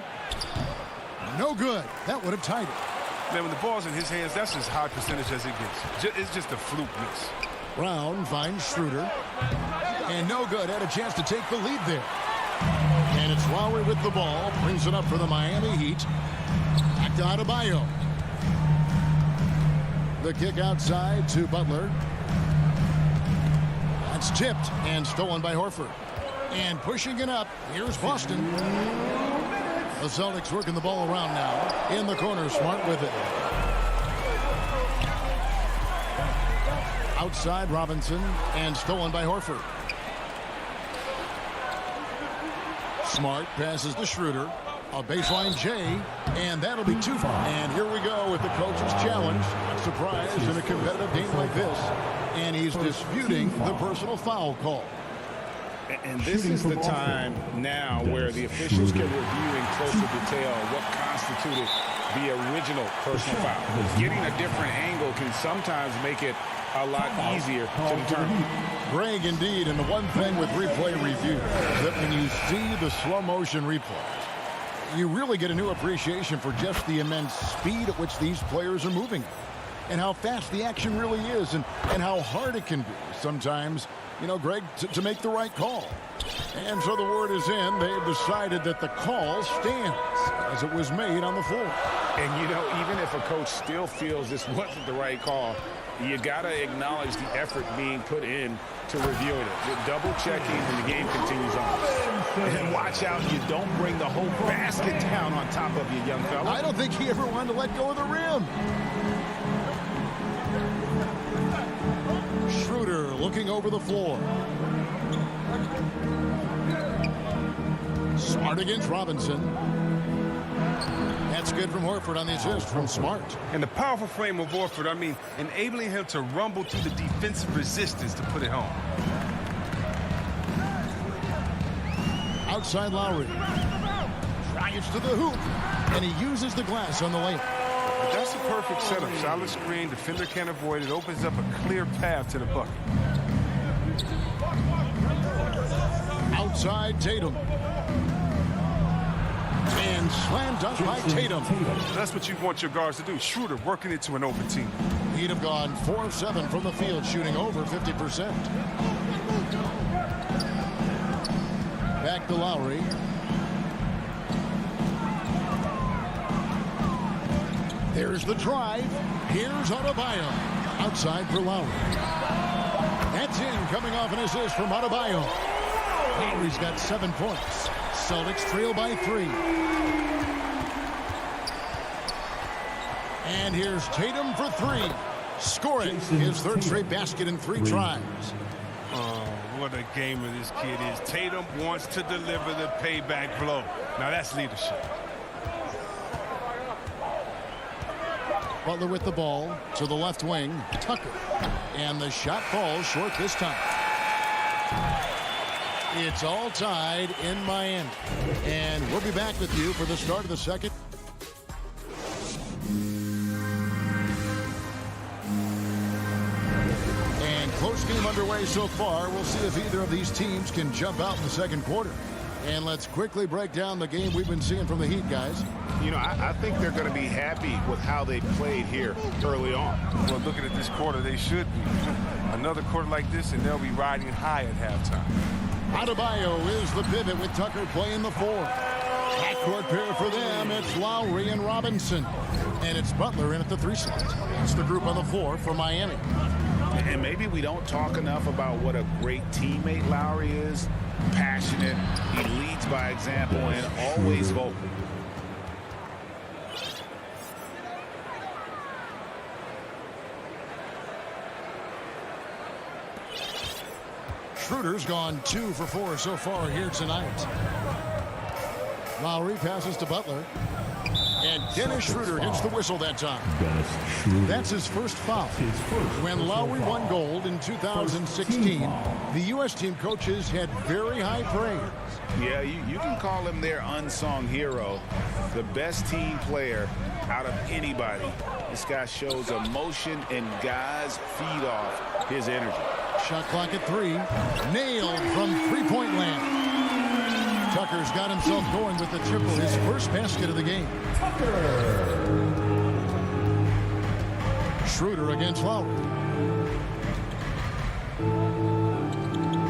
No good. That would have tied it. Man, when the ball's in his hands, that's as high percentage as it gets. It's just a fluke miss. Brown finds Schroeder. And no good. Had a chance to take the lead there. And it's Lowry with the ball. Brings it up for the Miami Heat. Back to Adebayo. The kick outside to Butler. That's tipped and stolen by Horford. And pushing it up, here's Boston. The Celtics working the ball around now. In the corner, Smart with it. Outside, Robinson, and stolen by Horford. Smart passes to Schroeder. A baseline J, and that'll be 2 far. And here we go with the coach's challenge. Surprise in a competitive game like this. And he's disputing the personal foul call. And this is the time now where the officials can review in closer detail what constituted the original personal foul. Getting a different angle can sometimes make it a lot easier to determine. Greg, indeed, and the one thing with replay review is that when you see the slow motion replays, you really get a new appreciation for just the immense speed at which these players are moving and how fast the action really is and how hard it can be sometimes, you know, Greg, to make the right call. And so the word is in. They've decided that the call stands as it was made on the floor. And, you know, even if a coach still feels this wasn't the right call, you got to acknowledge the effort being put in to reviewing it. You're double checking and the game continues on. And watch out you don't bring the whole basket down on top of you, young fella. I don't think he ever wanted to let go of the rim. Schroeder looking over the floor. Smart against Robinson. That's good from Horford on the assist from Smart. And the powerful frame of Horford, I mean, enabling him to rumble through the defensive resistance to put it home. Outside Lowry. Drives to the hoop. And he uses the glass on the layup. But that's a perfect setup. Solid screen, defender can't avoid it. Opens up a clear path to the bucket. Outside Tatum. And slam dunk by Tatum. That's what you want your guards to do. Schroeder working it to an open team. He'd have gone 4 of 7 from the field, shooting over 50%. Back to Lowry. There's the drive. Here's Adebayo. Outside for Lowry. That's in, coming off an assist from Adebayo. Lowry's got 7 points. Celtics trail by 3. And here's Tatum for 3. Scoring his 3rd straight basket in 3 tries. Oh, what a gamer this kid is. Tatum wants to deliver the payback blow. Now that's leadership. Butler with the ball to the left wing. Tucker. And the shot falls short this time. It's all tied in Miami. And we'll be back with you for the start of the second. And close game underway so far. We'll see if either of these teams can jump out in the second quarter. And let's quickly break down the game we've been seeing from the Heat, guys. You know, I think they're going to be happy with how they played here early on. Well, looking at this quarter, they should be. Another quarter like this, and they'll be riding high at halftime. Adebayo is the pivot with Tucker playing the 4. Backcourt pair for them. It's Lowry and Robinson. And it's Butler in at the 3 slot. It's the group on the 4 for Miami. And maybe we don't talk enough about what a great teammate Lowry is. Passionate. He leads by example and always vocal. Schroeder's gone 2 for 4 so far here tonight. Lowry passes to Butler. And Dennis Schroeder gets the whistle that time. That's his first foul. When Lowry won gold in 2016, the U.S. team coaches had very high praise. Yeah, you can call him their unsung hero. The best team player out of anybody. This guy shows emotion and guys feed off his energy. Shot clock at 3. Nailed from 3-point land. Tucker's got himself going with the triple, his first basket of the game. Schroeder against Lowry.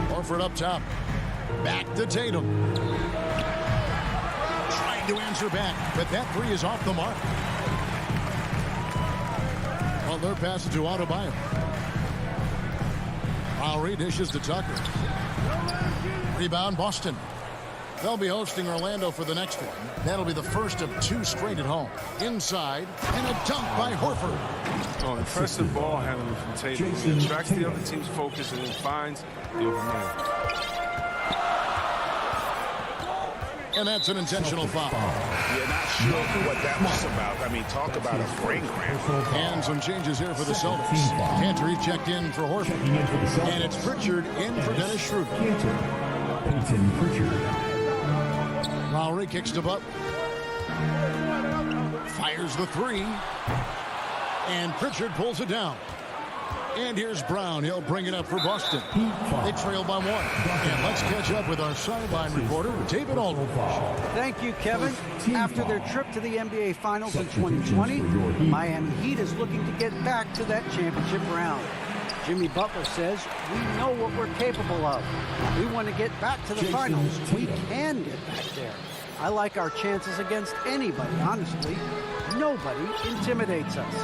Horford up top. Back to Tatum. Trying to answer back, but that three is off the mark. Butler passes to Adebayo. Lowry dishes to Tucker. Rebound, Boston. They'll be hosting Orlando for the next one. That'll be the first of 2 straight at home. Inside, and a dunk by Horford. Oh, impressive ball handling from Tatum. He attracts the other team's focus and then finds the open man. And that's an intentional foul. Yeah, not sure what that was about. I mean, talk about a brain cramp. And some changes here for the Celtics. Cantor checked in for Horford. And it's Pritchard in for Dennis Schroeder. Peyton Pritchard. Lowry kicks to Butler. Fires the three. And Pritchard pulls it down. And here's Brown. He'll bring it up for Boston. They trail by 1. And let's catch up with our sideline reporter, David Aldridge. Thank you, Kevin. After their trip to the NBA Finals in 2020, Miami Heat is looking to get back to that championship round. Jimmy Butler says, we know what we're capable of. We want to get back to the finals. We can get back there. I like our chances against anybody, honestly. Nobody intimidates us.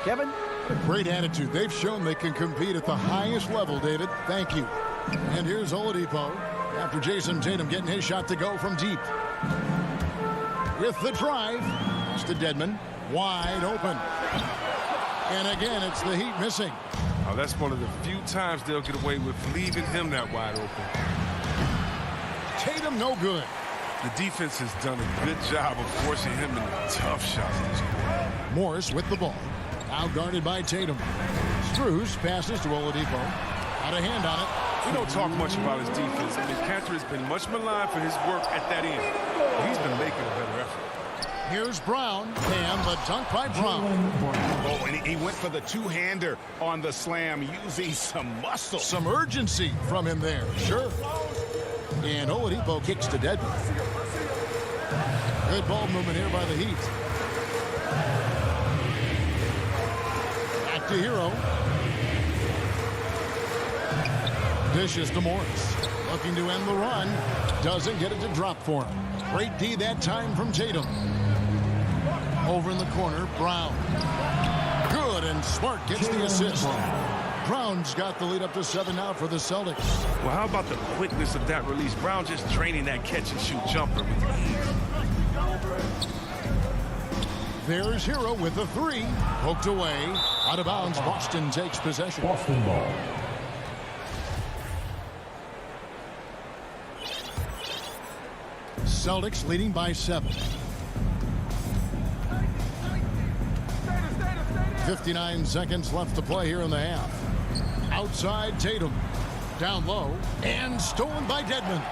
Kevin? A great attitude. They've shown they can compete at the highest level, David. Thank you. And here's Oladipo after Jason Tatum getting his shot to go from deep. With the drive, it's to Dedmon. Wide open. And again, it's the Heat missing. Oh, that's one of the few times they'll get away with leaving him that wide open. Tatum no good. The defense has done a good job of forcing him into tough shots this quarter. Morris with the ball. Now guarded by Tatum. Strus passes to Oladipo. Out of hand on it. We don't talk much about his defense. I mean, Cantor has been much maligned for his work at that end. He's been making a better effort. Here's Brown. And the dunk by Brown. Oh, and he went for the two-hander on the slam, using some muscle. Some urgency from him there. Sure. And Oladipo kicks to Dedmon. Good ball movement here by the Heat. To Hero. Dishes to Morris. Looking to end the run. Doesn't get it to drop for him. Great D that time from Tatum. Over in the corner, Brown. Good, and Smart gets the assist. Brown's got the lead up to 7 now for the Celtics. Well, how about the quickness of that release? Brown just draining that catch-and-shoot jumper with ease. There's Hero with a 3. Poked away. Out of bounds. Boston takes possession. Boston ball. Celtics leading by 7. 59 seconds left to play here in the half. Outside Tatum. Down low. And stolen by Dedmon.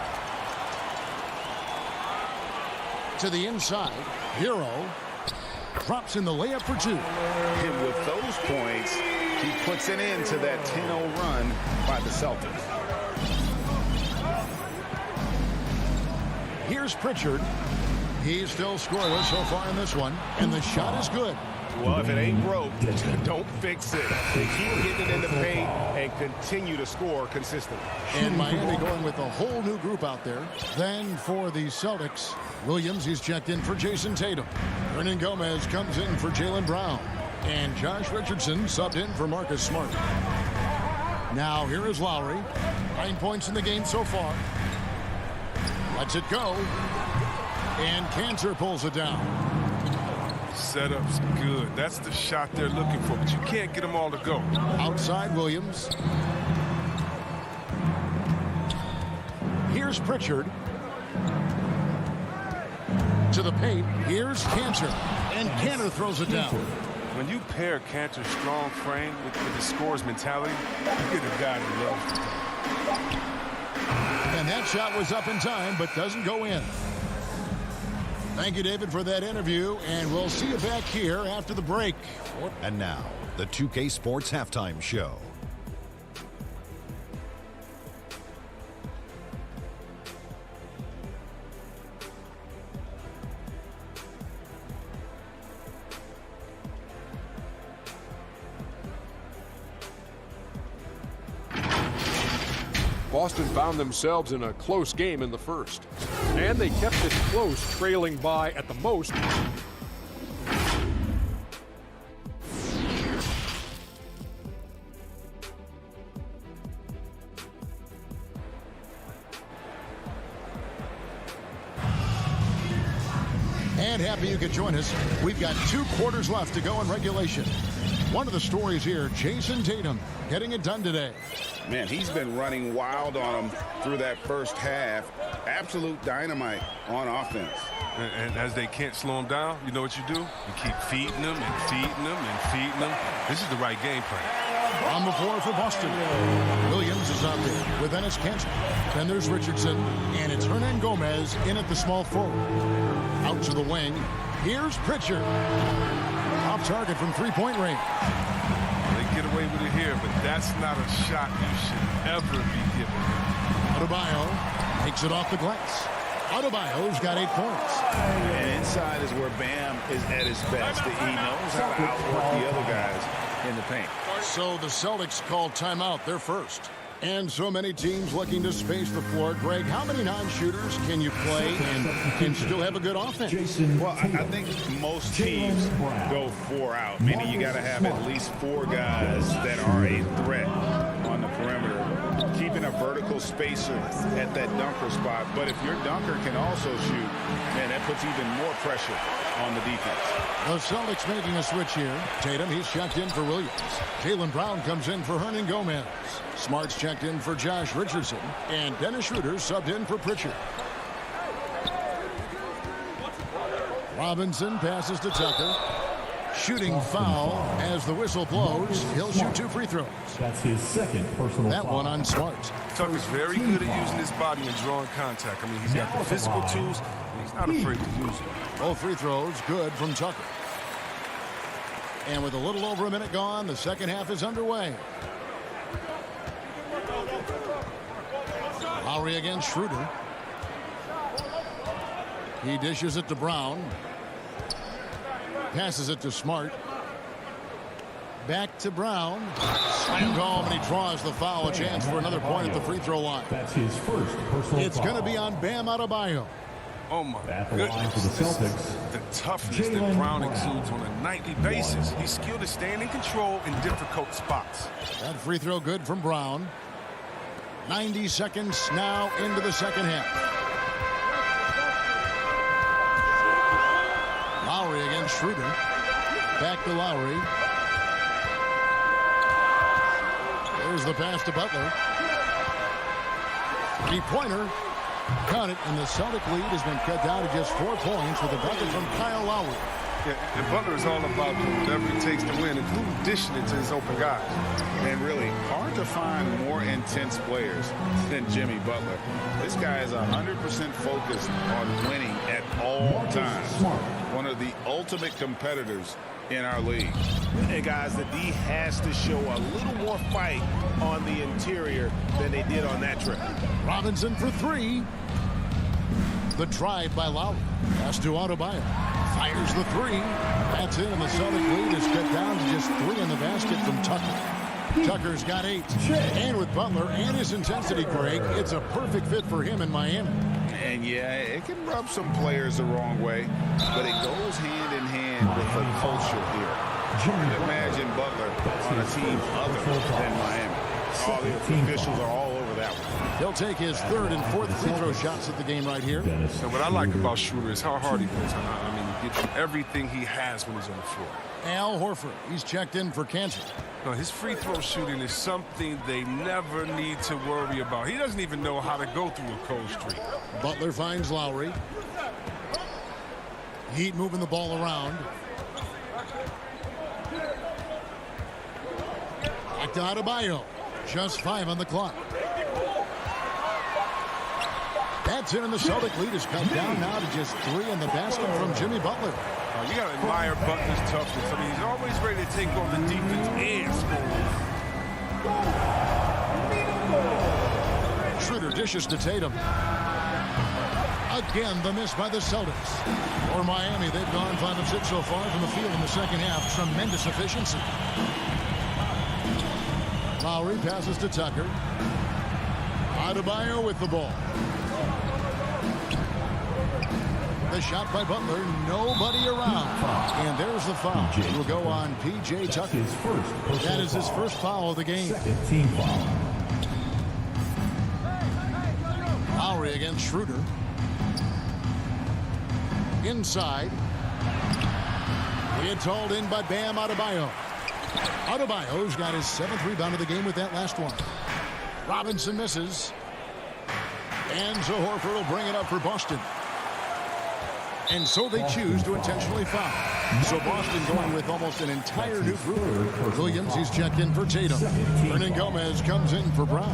To the inside. Hero. Drops in the layup for 2. And with those points, he puts an end to that 10-0 run by the Celtics. Here's Pritchard. He's still scoreless so far in this one. And the shot is good. Well, if it ain't broke, don't fix it. They keep getting it in the paint and continue to score consistently. And Miami going with a whole new group out there. Then for the Celtics, Williams, he's checked in for Jason Tatum. Hernan Gomez comes in for Jaylen Brown. And Josh Richardson subbed in for Marcus Smart. Now here is Lowry. 9 points in the game so far. Lets it go. And Cantor pulls it down. Setup's good. That's the shot they're looking for, but you can't get them all to go. Outside Williams. Here's Pritchard. To the paint. Here's Cantor. And Cantor throws it down. When you pair Cantor's strong frame with his scorer's mentality, you get a guy that loves to. And that shot was up in time, but doesn't go in. Thank you, David, for that interview, and we'll see you back here after the break. And now, the 2K Sports Halftime Show. Boston found themselves in a close game in the first. And they kept it close, trailing by at the most. And happy you could join us. We've got 2 quarters left to go in regulation. One of the stories here, Jason Tatum getting it done today. Man, he's been running wild on them through that first half. Absolute dynamite on offense. And as they can't slow him down, you know what you do? You keep feeding them and feeding them and feeding them. This is the right game plan. On the floor for Boston. Williams is out there with Ennis Cantor. Then there's Richardson, and it's Hernan Gomez in at the small forward. Out to the wing. Here's Pritchard. Off target from three-point range. They get away with it here, but that's not a shot you should ever be given. Adebayo takes it off the glass. Adebayo's got 8 points. And inside is where Bam is at his best. He knows how to outwork the other guys in the paint. So the Celtics called timeout, their first. And so many teams looking to space the floor. Greg, how many non-shooters can you play and still have a good offense? Well, I think most teams go 4 out, meaning you got to have at least 4 guys that are a threat on the perimeter, keeping a vertical spacer at that dunker spot. But if your dunker can also shoot, man, that puts even more pressure on the defense. The Celtics making a switch here. Tatum, he's checked in for Williams. Jaylen Brown comes in for Hernan Gomez. Smart's checked in for Josh Richardson. And Dennis Schroeder subbed in for Pritchard. Robinson passes to Tucker. Shooting foul as the whistle blows. He'll shoot 2 free throws. That's his second personal That foul. one on Smart. Tucker's very good at using his body and drawing contact. I mean, he's got the physical tools, and he's not afraid to use them. Both free throws good from Tucker. And with a little over a minute gone, the second half is underway. Lowry against Schroeder. He dishes it to Brown. Passes it to Smart. Back to Brown. Slammed home, and he draws the foul. A chance for another point at the free throw line. That's his first personal It's foul. going to be on Bam Adebayo. Oh, my At the line for goodness. the Celtics. The toughness that Brown exudes on a nightly basis. He's skilled at staying in control in difficult spots. That free throw good from Brown. 90 seconds now into the second half. Lowry against Schroeder. Back to Lowry. There's the pass to Butler. 3-pointer. Got it, and the Celtic lead has been cut down to just 4 points with a bucket from Kyle Lowry. Yeah, and Butler is all about doing whatever it takes to win, including dishing it to his open guys. And really, hard to find more intense players than Jimmy Butler. This guy is 100% focused on winning at all times. One of the ultimate competitors in our league. And guys, the D has to show a little more fight on the interior than they did on that trip. Robinson for 3. The drive by Lowry. Pass to Adebayo. Fires the 3. That's in, and the Celtic lead is cut down to just 3 in the basket from Tucker. Tucker's got 8. And with Butler and his intensity, Greg, it's a perfect fit for him in Miami. And yeah, it can rub some players the wrong way, but it goes hand in hand with the culture here. Imagine Butler on a team other than Miami. All the officials are all over that one. He'll take his 3rd and 4th free throw shots at the game right here. So what I like about Schroeder is how hard he goes. I mean, he gets everything he has when he's on the floor. Al Horford, he's checked in for Cantor. No, his free throw shooting is something they never need to worry about. He doesn't even know how to go through a cold streak. Butler finds Lowry. Heat moving the ball around. Back to Adebayo. Just 5 on the clock. That's in, and the Celtic lead is cut down now to just 3 in the basket from Jimmy Butler. You got to admire Butler's toughness. I mean, he's always ready to take on the defense and score. Schroeder dishes to Tatum. Again, the miss by the Celtics. For Miami, they've gone 5 of 6 so far from the field in the second half. Tremendous efficiency. Lowry passes to Tucker. Adebayo with the ball. The shot by Butler, nobody around. And there's the foul. It will go on P.J. Tucker. That is his first foul of the game. Second team foul. Lowry against Schroeder. Inside. It's hauled in by Bam Adebayo. Adebayo's got his 7th rebound of the game with that last one. Robinson misses. And so Horford will bring it up for Boston. And so they choose to intentionally foul. So Boston going with almost an entire new group. Williams, he's checked in for Tatum. Hernan Gomez comes in for Brown.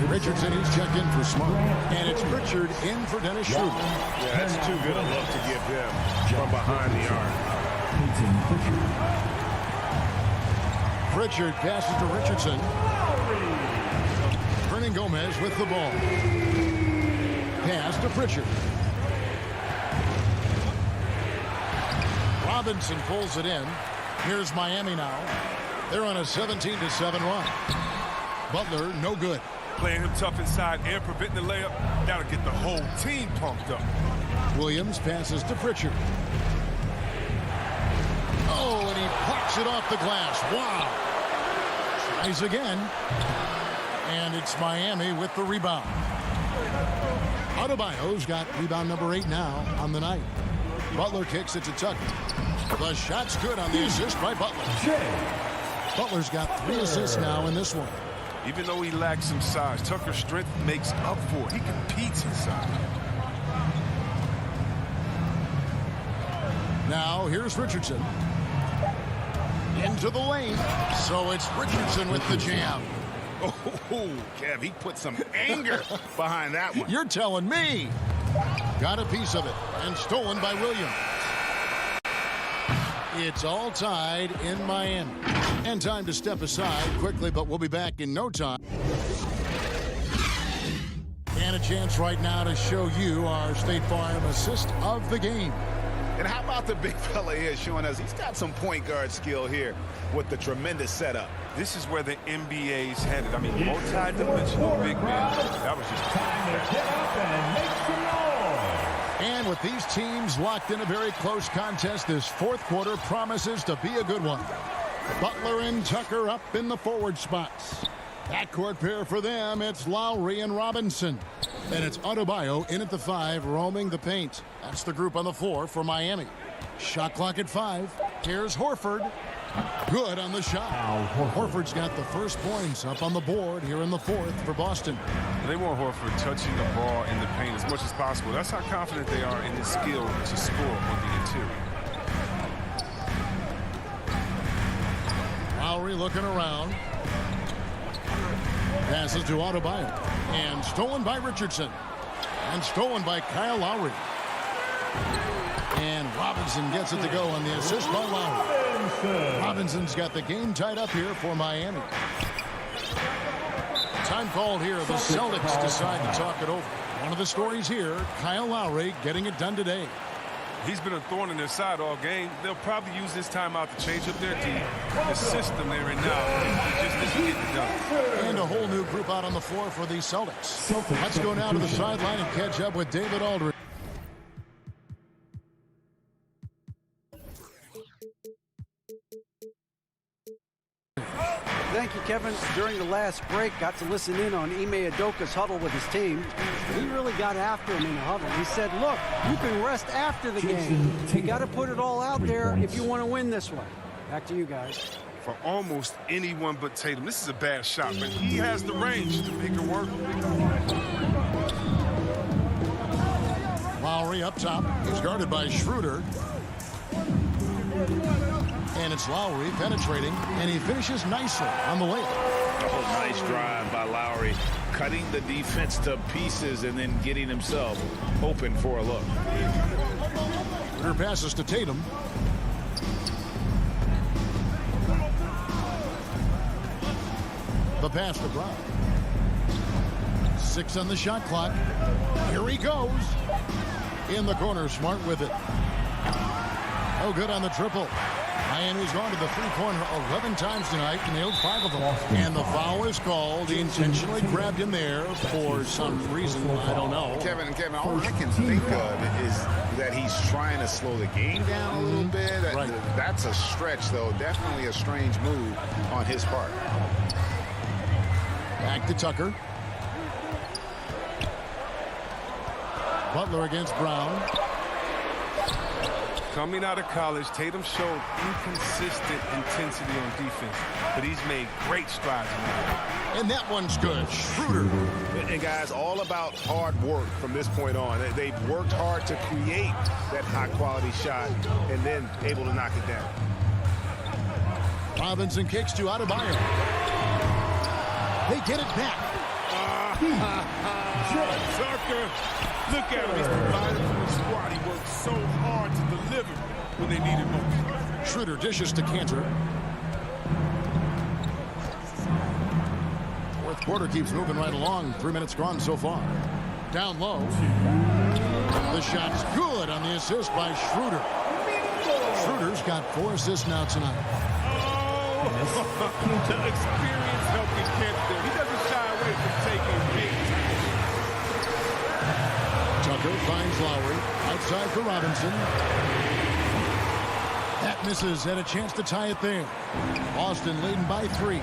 Richardson, he's checked in for Smart. And it's Pritchard in for Dennis Schroeder. Yeah, that's too good a look to give him from behind the arc. Pritchard passes to Richardson. Hernan Gomez with the ball. Pass to Pritchard. Robinson pulls it in. Here's Miami now. They're on a 17-7 run. Butler, no good. Playing him tough inside and preventing the layup. That'll get the whole team pumped up. Williams passes to Pritchard. Oh, and he plucks it off the glass. Wow. Tries again. And it's Miami with the rebound. Adebayo's got rebound number 8 now on the night. Butler kicks it to Tucker. The shot's good on the assist by Butler. Butler's got 3 assists now in this one. Even though he lacks some size, Tucker's strength makes up for it. He competes inside. Now here's Richardson. Into the lane. So it's Richardson with the jam. Oh, Kev, he put some anger behind that one. You're telling me. Got a piece of it and stolen by Williams. It's all tied in Miami. And time to step aside quickly, but we'll be back in no time. And a chance right now to show you our State Farm assist of the game. And how about the big fella here showing us he's got some point guard skill here with the tremendous setup. This is where the NBA's headed. I mean, multi-dimensional big man. That was just time to get up and make some noise. And with these teams locked in a very close contest, this 4th quarter promises to be a good one. Butler and Tucker up in the forward spots. Backcourt pair for them, it's Lowry and Robinson. And it's Adebayo in at the 5, roaming the paint. That's the group on the floor for Miami. Shot clock at 5. Here's Horford. Good on the shot. Horford's got the first points up on the board here in the 4th for Boston. They want Horford touching the ball in the paint as much as possible. That's how confident they are in his skill to score on the interior. Lowry looking around. Passes to Adebayo. And stolen by Richardson. And stolen by Kyle Lowry. And Robinson gets it to go on the assist by Lowry. Robinson's got the game tied up here for Miami. Time called here. The Celtics decide to talk it over. One of the stories here, Kyle Lowry getting it done today. He's been a thorn in their side all game. They'll probably use this timeout to change up their team. The system they're in now just isn't getting it done. And a whole new group out on the floor for the Celtics. Let's go now to the sideline and catch up with David Aldridge. Thank you, Kevin. During the last break, got to listen in on Ime Udoka's huddle with his team. He really got after him in the huddle. He said, look, you can rest after the game. You got to put it all out there if you want to win this one. Back to you guys. For almost anyone but Tatum, this is a bad shot, but he has the range to make it work. Lowry up top. He's guarded by Schroeder. And it's Lowry penetrating, and he finishes nicely on the layup. Oh, nice drive by Lowry, cutting the defense to pieces and then getting himself open for a look. Schroeder passes to Tatum. The pass to Brown. 6 on the shot clock. Here he goes. In the corner, Smart with it. No good on the triple. Miami's gone to the three-pointer 11 times tonight, nailed 5 of them. And the foul is called. He intentionally grabbed him there for some reason. I don't know. Kevin, all I can think of is that he's trying to slow the game down a little bit. Right. That's a stretch, though. Definitely a strange move on his part. Back to Tucker. Butler against Brown. Coming out of college, Tatum showed inconsistent intensity on defense, but he's made great strides in that. And that one's good. Schroeder. And guys, all about hard work from this point on. They've worked hard to create that high-quality shot and then able to knock it down. Robinson kicks to Adebayo. They get it back. Tucker, look at him. He's providing for the squad. He worked so hard to deliver when they needed most. Schroeder dishes to Cantor. Fourth quarter keeps moving right along. 3 minutes gone so far. Down low. The shot's good on the assist by Schroeder. Schroeder's got 4 assists now tonight. Oh, the experience helping Cantor. He doesn't shy away from taking big time. Tucker finds Lowry. Outside for Robinson. That misses, and a chance to tie it there. Boston leading by 3.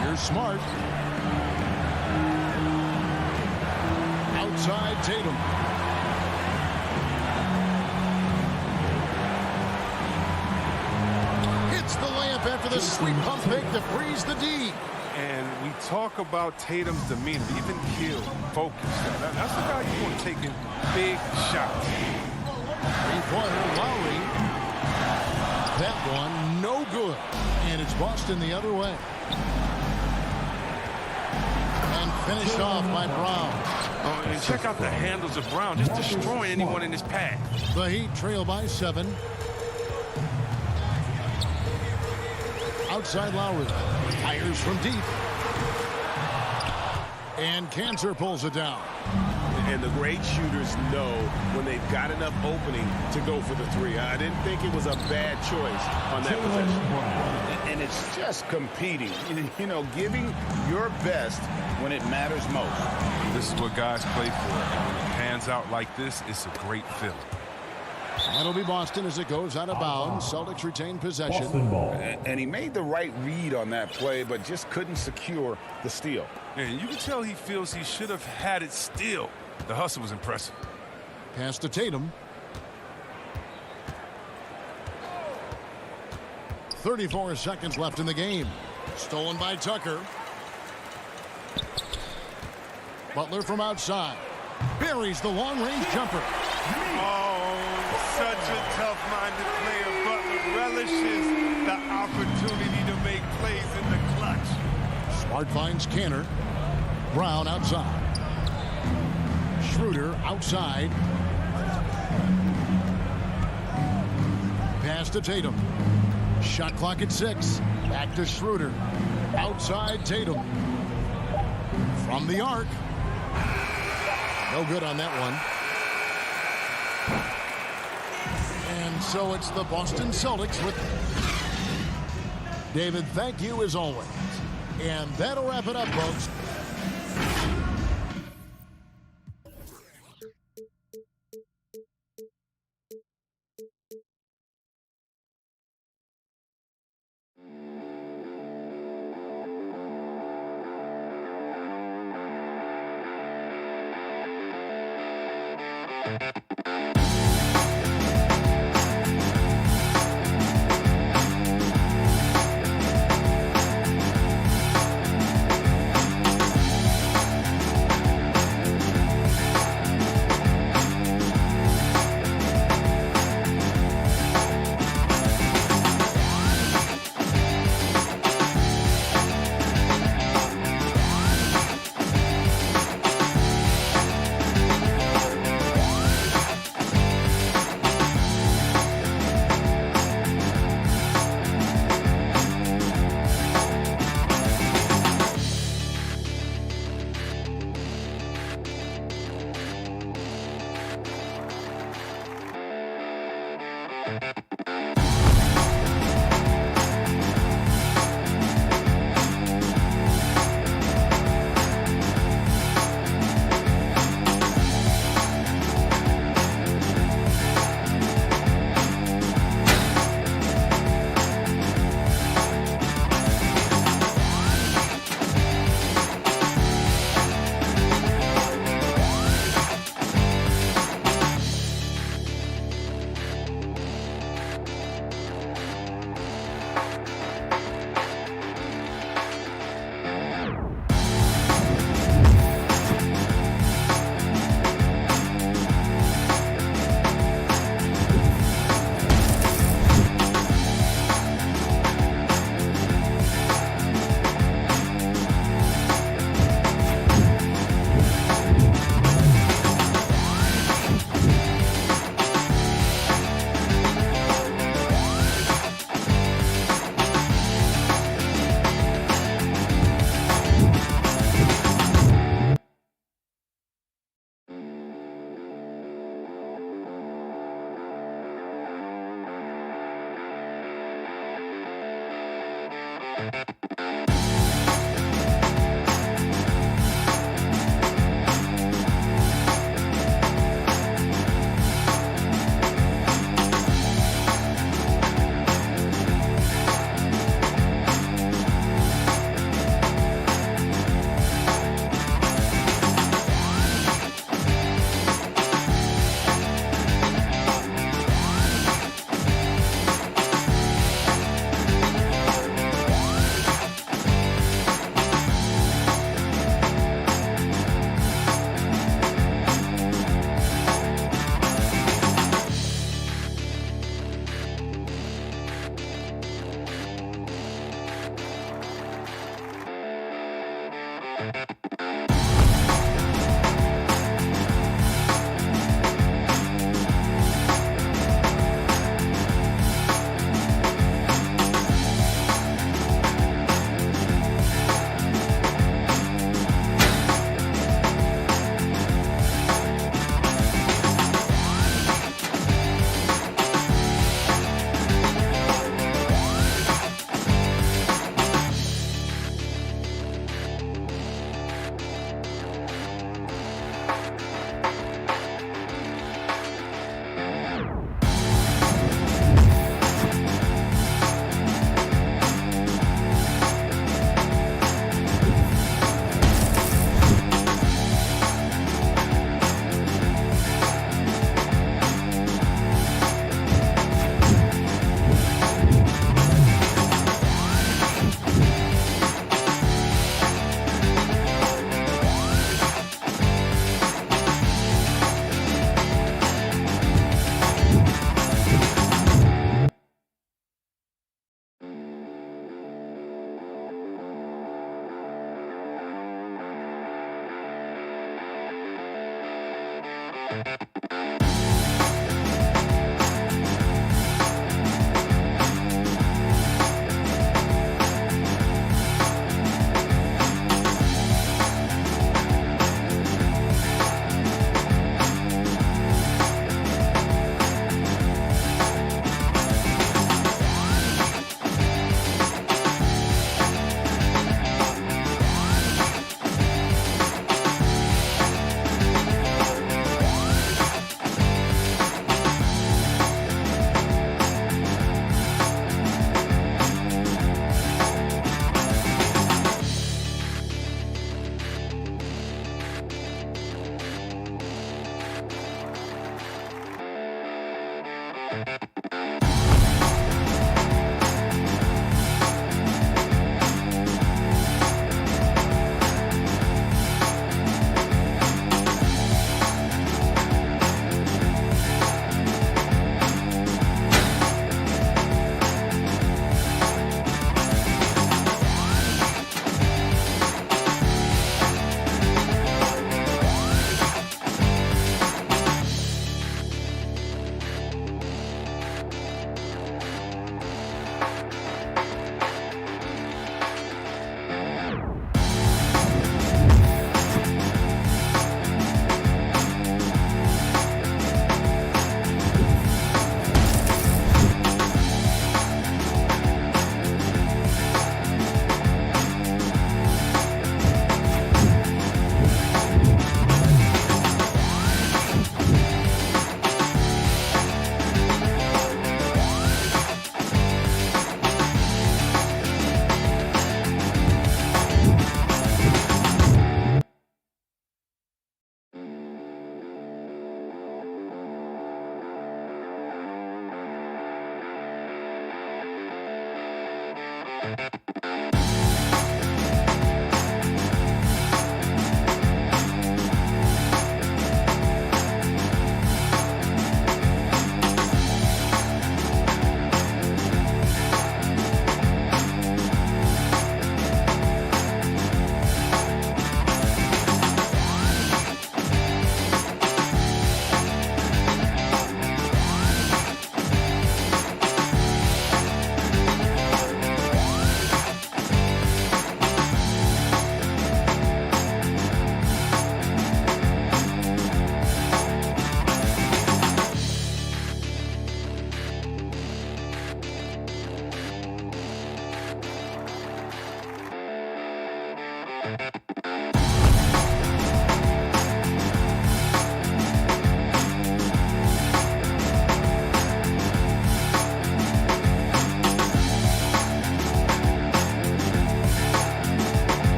Here's Smart. Outside Tatum. Hits the layup after the sweep pump fake to freeze the D. And we talk about Tatum's demeanor, even kill, focus. That's the guy you want taking big shots. Three-pointer, Lowry. That one, no good. And it's Boston the other way. And finished off by Brown. Oh, and check out the handles of Brown, just destroying anyone in his path. The Heat trail by 7. Outside Lowry. Fires from deep. And Cantor pulls it down. And the great shooters know when they've got enough opening to go for the 3. I didn't think it was a bad choice on that possession. And it's just competing. You know, giving your best when it matters most. This is what guys play for. And when it pans out like this, it's a great feeling. That'll be Boston as it goes out of bounds. Celtics retain possession. And he made the right read on that play, but just couldn't secure the steal. And you can tell he feels he should have had it still. The hustle was impressive. Pass to Tatum. 34 seconds left in the game. Stolen by Tucker. Butler from outside. Buries the long-range jumper. Oh, such a tough-minded player. Butler relishes the opportunity to make plays in the clutch. Smart finds Cantor. Brown outside. Schroeder outside. Pass to Tatum. Shot clock at 6. Back to Schroeder. Outside Tatum. From the arc. No good on that one. And so it's the Boston Celtics with David, thank you as always. And that'll wrap it up, folks.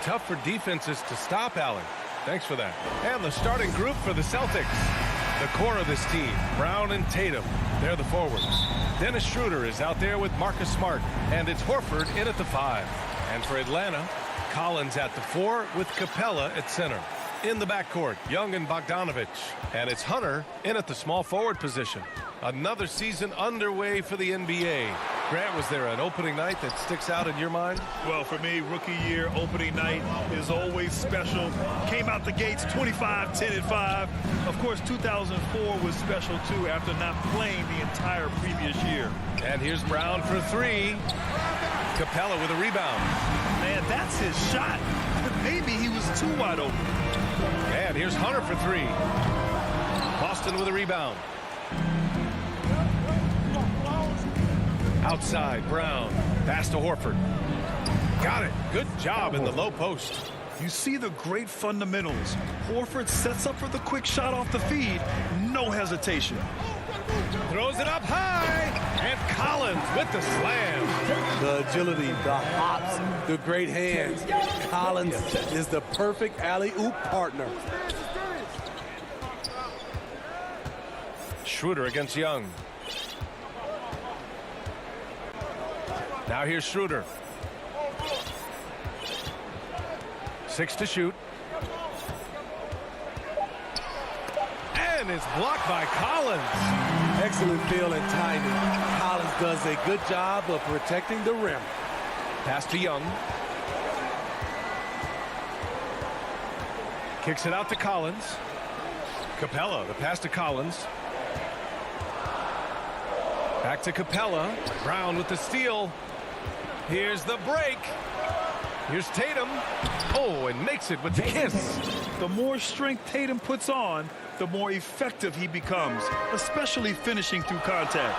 Tough for defenses to stop Allen. Thanks for that. And the starting group for the Celtics. The core of this team, Brown and Tatum. They're the forwards. Dennis Schroeder is out there with Marcus Smart. And it's Horford in at the 5. And for Atlanta, Collins at the 4 with Capella at center. In the backcourt, Young and Bogdanovich. And it's Hunter in at the small forward position. Another season underway for the NBA. Grant, was there an opening night that sticks out in your mind? Well, for me, rookie year opening night is always special. Came out the gates 25, 10, and 5. Of course, 2004 was special, too, after not playing the entire previous year. And here's Brown for 3. Capella with a rebound. Man, that's his shot. Maybe he was too wide open. And here's Hunter for 3. Boston with a rebound. Outside, Brown. Pass to Horford. Got it. Good job in the low post. You see the great fundamentals. Horford sets up for the quick shot off the feed. No hesitation. Throws it up high. And Collins with the slam. The agility, the hops, the great hands. Collins is the perfect alley-oop partner. Schroeder against Young. Now here's Schroeder. 6 to shoot. And it's blocked by Collins. Excellent feel and timing. Collins does a good job of protecting the rim. Pass to Young. Kicks it out to Collins. Capella, the pass to Collins. Back to Capella. Brown with the steal. Here's the break. Here's Tatum. Oh, and makes it with the kiss. The more strength Tatum puts on, the more effective he becomes, especially finishing through contact.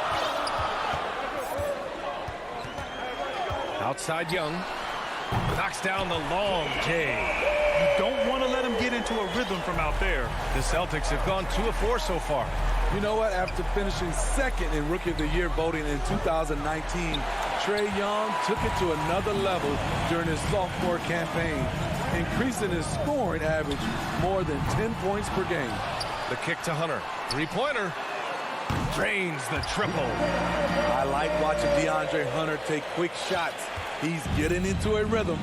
Outside Young. Knocks down the long J. You don't want to let him get into a rhythm from out there. The Celtics have gone 2 of 4 so far. You know what? After finishing second in Rookie of the Year voting in 2019, Trae Young took it to another level during his sophomore campaign, increasing his scoring average more than 10 points per game. The kick to Hunter. 3-pointer. Drains the triple. I like watching DeAndre Hunter take quick shots. He's getting into a rhythm.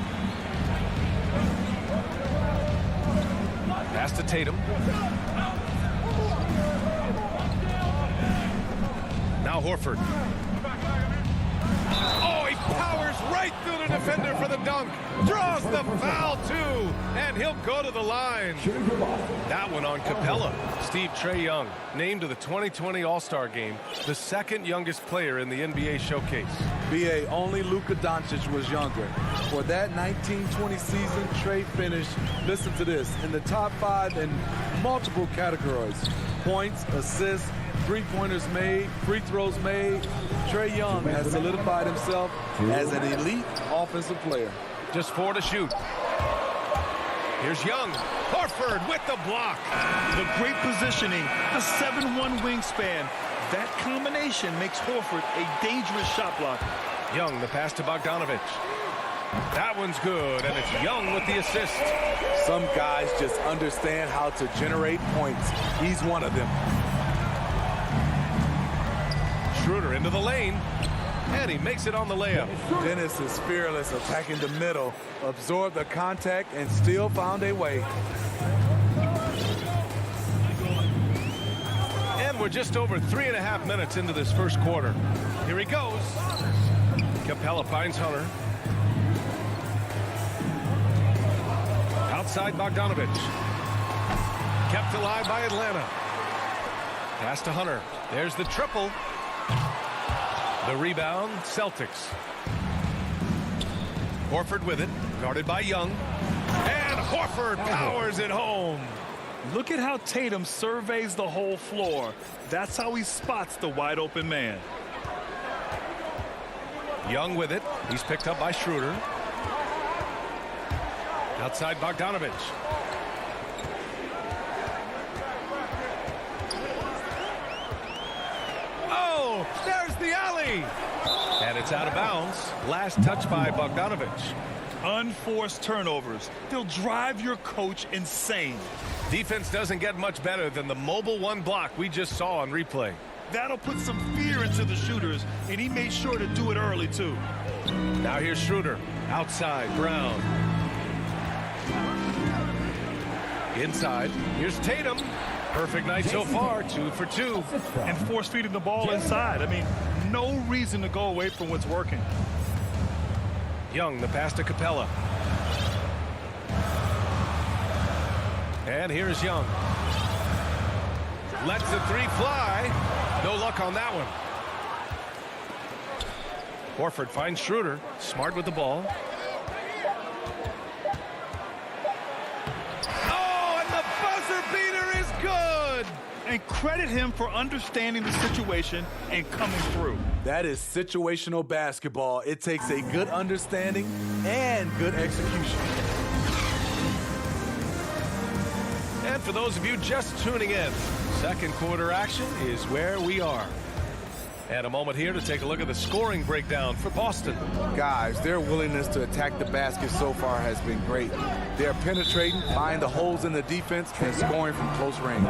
Pass to Tatum. Now Horford. Oh, he powers right through the defender for the dunk. Draws the foul, too. And he'll go to the line. That one on Capella. Steve, Trae Young, named to the 2020 All-Star Game, the second youngest player in the NBA showcase. B.A. only Luka Doncic was younger. For that 1920 season, Trae finished, listen to this, in the top 5 in multiple categories. Points, assists, three-pointers made, free throws made. Trae Young has solidified himself as an elite offensive player. Just 4 to shoot. Here's Young. Horford with the block. The great positioning, the 7'1" wingspan. That combination makes Horford a dangerous shot blocker. Young, the pass to Bogdanovic. That one's good, and it's Young with the assist. Some guys just understand how to generate points. He's one of them. Schroeder into the lane, and he makes it on the layup. Dennis is fearless, attacking the middle, absorbed the contact, and still found a way. And we're just over 3.5 minutes into this first quarter. Here he goes. Capella finds Hunter. Outside Bogdanovic. Kept alive by Atlanta. Pass to Hunter. There's the triple. The rebound, Celtics. Horford with it, guarded by Young. And Horford powers it home. Look at how Tatum surveys the whole floor. That's how he spots the wide open man. Young with it. He's picked up by Schroeder. Outside Bogdanovic. Oh, there's the alley. And it's out of bounds. Last touch by Bogdanovic. Unforced turnovers. They'll drive your coach insane. Defense doesn't get much better than the mobile one block we just saw on replay. That'll put some fear into the shooters, and he made sure to do it early, too. Now here's Schroeder. Outside, Brown. Inside, here's Tatum. Perfect night so far, 2 for 2. And force-feeding the ball inside. I mean, no reason to go away from what's working. Young, the pass to Capella. And here's Young. Lets the three fly. No luck on that one. Horford finds Schroeder. Smart with the ball. Oh, and the buzzer beater is good. And credit him for understanding the situation and coming through. That is situational basketball. It takes a good understanding and good execution. And for those of you just tuning in, second quarter action is where we are. And a moment here to take a look at the scoring breakdown for Boston. Guys, their willingness to attack the basket so far has been great. They're penetrating, finding the holes in the defense, and scoring from close range.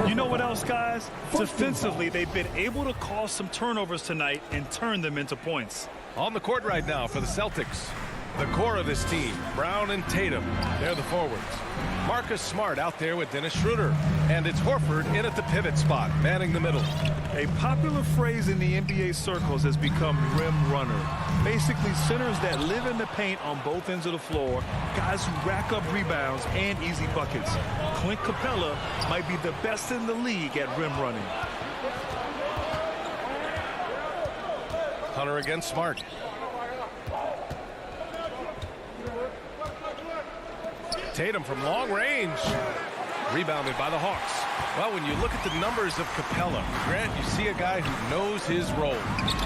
You know what else, guys? Defensively, they've been able to cause some turnovers tonight and turn them into points. On the court right now for the Celtics. The core of this team, Brown and Tatum, they're the forwards. Marcus Smart out there with Dennis Schroeder. And it's Horford in at the pivot spot, manning the middle. A popular phrase in the NBA circles has become rim runner. Basically, centers that live in the paint on both ends of the floor, guys who rack up rebounds and easy buckets. Clint Capella might be the best in the league at rim running. Hunter against Smart. Tatum from long range. Rebounded by the Hawks. Well, when you look at the numbers of Capella, Grant, you see a guy who knows his role.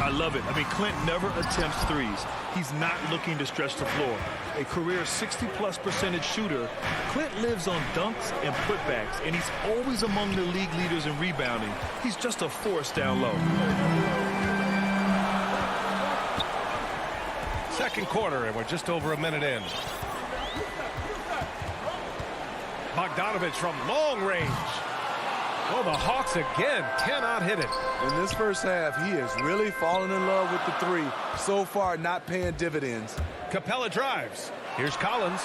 I love it. I mean, Clint never attempts threes. He's not looking to stretch the floor. A career 60+% shooter, Clint lives on dunks and putbacks, and he's always among the league leaders in rebounding. He's just a force down low. Second quarter, and we're just over a minute in. Bogdanovic from long range. Oh, the Hawks again cannot hit it. In this first half, he is really falling in love with the three. So far, not paying dividends. Capella drives. Here's Collins.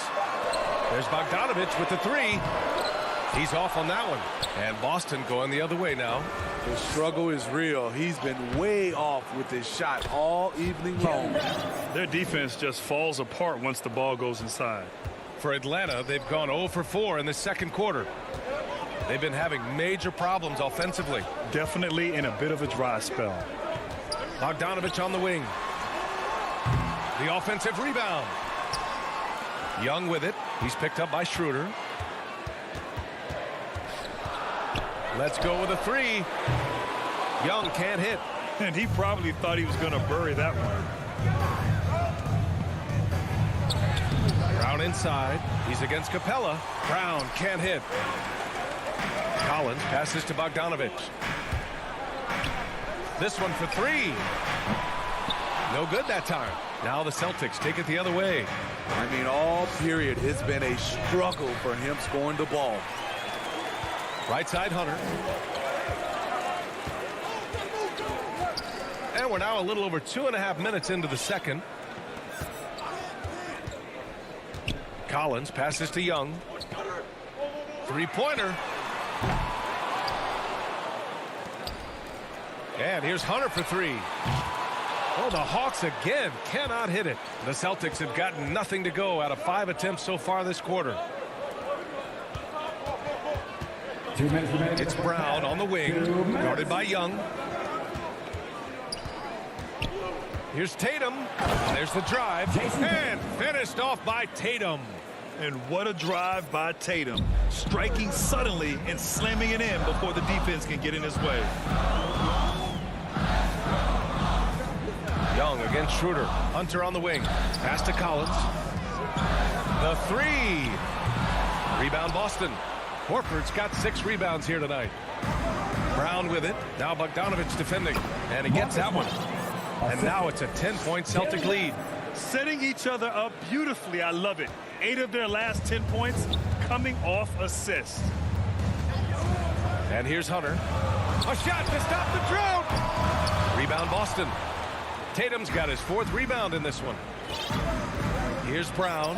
There's Bogdanovic with the three. He's off on that one. And Boston going the other way now. The struggle is real. He's been way off with his shot all evening long. Their defense just falls apart once the ball goes inside. For Atlanta, they've gone 0 for 4 in the second quarter. They've been having major problems offensively. Definitely in a bit of a dry spell. Bogdanovic on the wing. The offensive rebound. Young with it. He's picked up by Schroeder. Let's go with a three. Young can't hit. And he probably thought he was going to bury that one. Brown inside. He's against Capella. Brown can't hit. Collins passes to Bogdanovich. This one for three. No good that time. Now the Celtics take it the other way. I mean, all period, it's been a struggle for him scoring the ball. Right side, Hunter. And we're now a little over 2.5 minutes into the second. Collins passes to Young. Three-pointer. And here's Hunter for three. Oh, the Hawks again cannot hit it. The Celtics have gotten nothing to go out of 5 attempts so far this quarter. It's Brown on the wing, guarded by Young. Here's Tatum. There's the drive. And finished off by Tatum. And what a drive by Tatum. Striking suddenly and slamming it in before the defense can get in his way. Young against Schroeder. Hunter on the wing. Pass to Collins. The three. Rebound Boston. Horford's got 6 rebounds here tonight. Brown with it. Now Bogdanovich defending. And he gets that one. And now it's a 10-point Celtic lead. Setting each other up beautifully. I love it. 8 of their last 10 points coming off assists. And here's Hunter. A shot to stop the drought. Rebound Boston. Tatum's got his 4th rebound in this one. Here's Brown.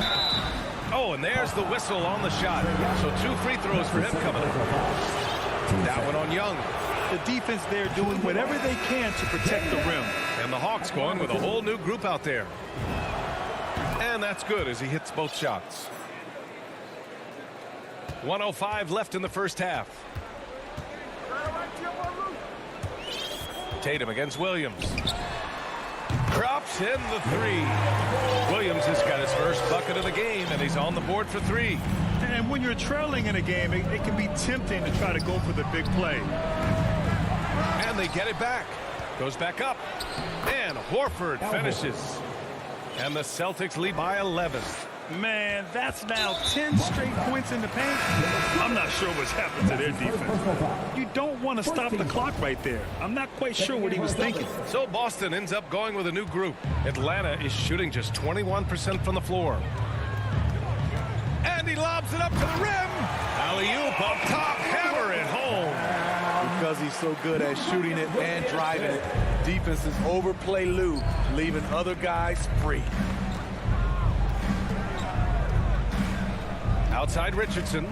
Oh, and there's the whistle on the shot. So 2 free throws for him coming up. That one on Young. The defense there doing whatever they can to protect the rim. And the Hawks going with a whole new group out there. And that's good as he hits both shots. 1:05 left in the first half. Tatum against Williams. Drops in the three. Williams has got his first bucket of the game, and he's on the board for 3. And when you're trailing in a game, it can be tempting to try to go for the big play. And they get it back. Goes back up. And Horford finishes. And the Celtics lead by 11. Man, that's now 10 straight points in the paint. I'm not sure what's happened to their defense. You don't want to stop the clock right there. I'm not quite sure what he was thinking. So Boston ends up going with a new group. Atlanta is shooting just 21% from the floor. And he lobs it up to the rim. Alley-oop up top, hammer it home. Because he's so good at shooting it and driving it, defenses overplay Lou, leaving other guys free. Outside Richardson.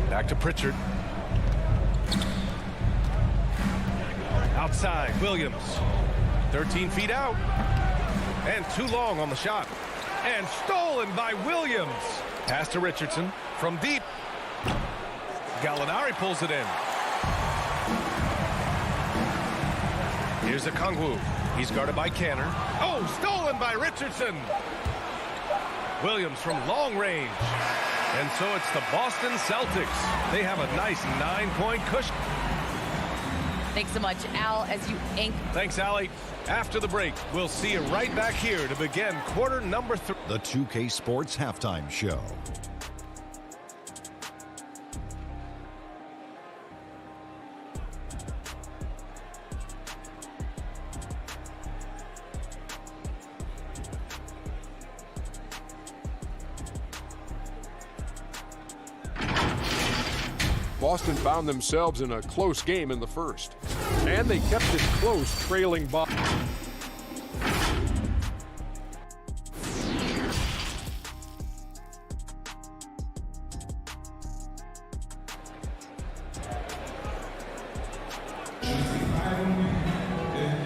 Back to Pritchard. Outside Williams. 13 feet out. And too long on the shot. And stolen by Williams. Pass to Richardson from deep. Gallinari pulls it in. Here's Okongwu. He's guarded by Canner. Oh, stolen by Richardson. Williams from long range. And so it's the Boston Celtics. They have a nice 9-point cushion. Thanks so much, Al, as you ink. Thanks, Allie. After the break, we'll see you right back here to begin quarter number 3. The 2K Sports Halftime Show. Boston found themselves in a close game in the first, and they kept it close, trailing by.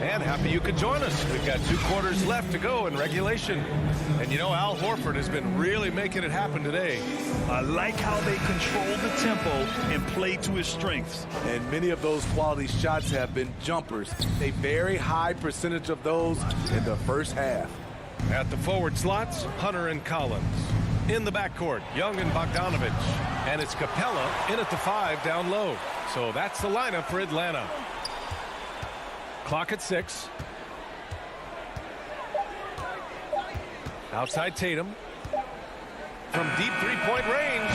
And happy you could join us. We've got 2 quarters left to go in regulation. And you know, Al Horford has been really making it happen today. I like how they control the tempo and play to his strengths. And many of those quality shots have been jumpers. A very high percentage of those in the first half. At the forward slots, Hunter and Collins. In the backcourt, Young and Bogdanovich. And it's Capella in at the 5 down low. So that's the lineup for Atlanta. Clock at 6. Outside Tatum. From deep three-point range.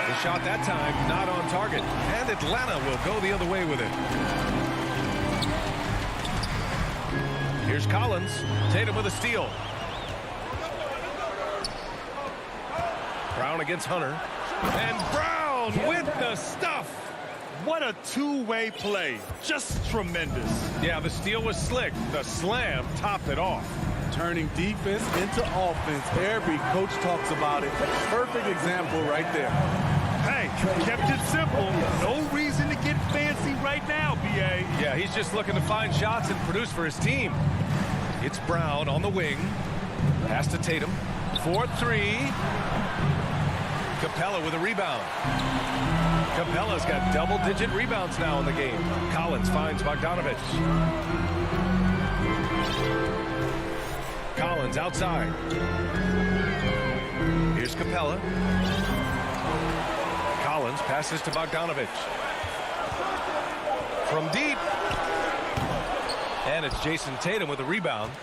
The shot that time not on target. And Atlanta will go the other way with it. Here's Collins. Tatum with a steal. Brown against Hunter. And Brown with the stuff. What a two-way play. Just tremendous. Yeah, the steal was slick. The slam topped it off. Turning defense into offense. Every coach talks about it. Perfect example right there. Hey, kept it simple. No reason to get fancy right now, B.A. Yeah, he's just looking to find shots and produce for his team. It's Brown on the wing. Pass to Tatum. 4-3. Capella with a rebound. Capella's got double-digit rebounds now in the game. Collins finds Bogdanovich. Collins outside. Here's Capella. Collins passes to Bogdanovich. From deep. And it's Jason Tatum with a rebound.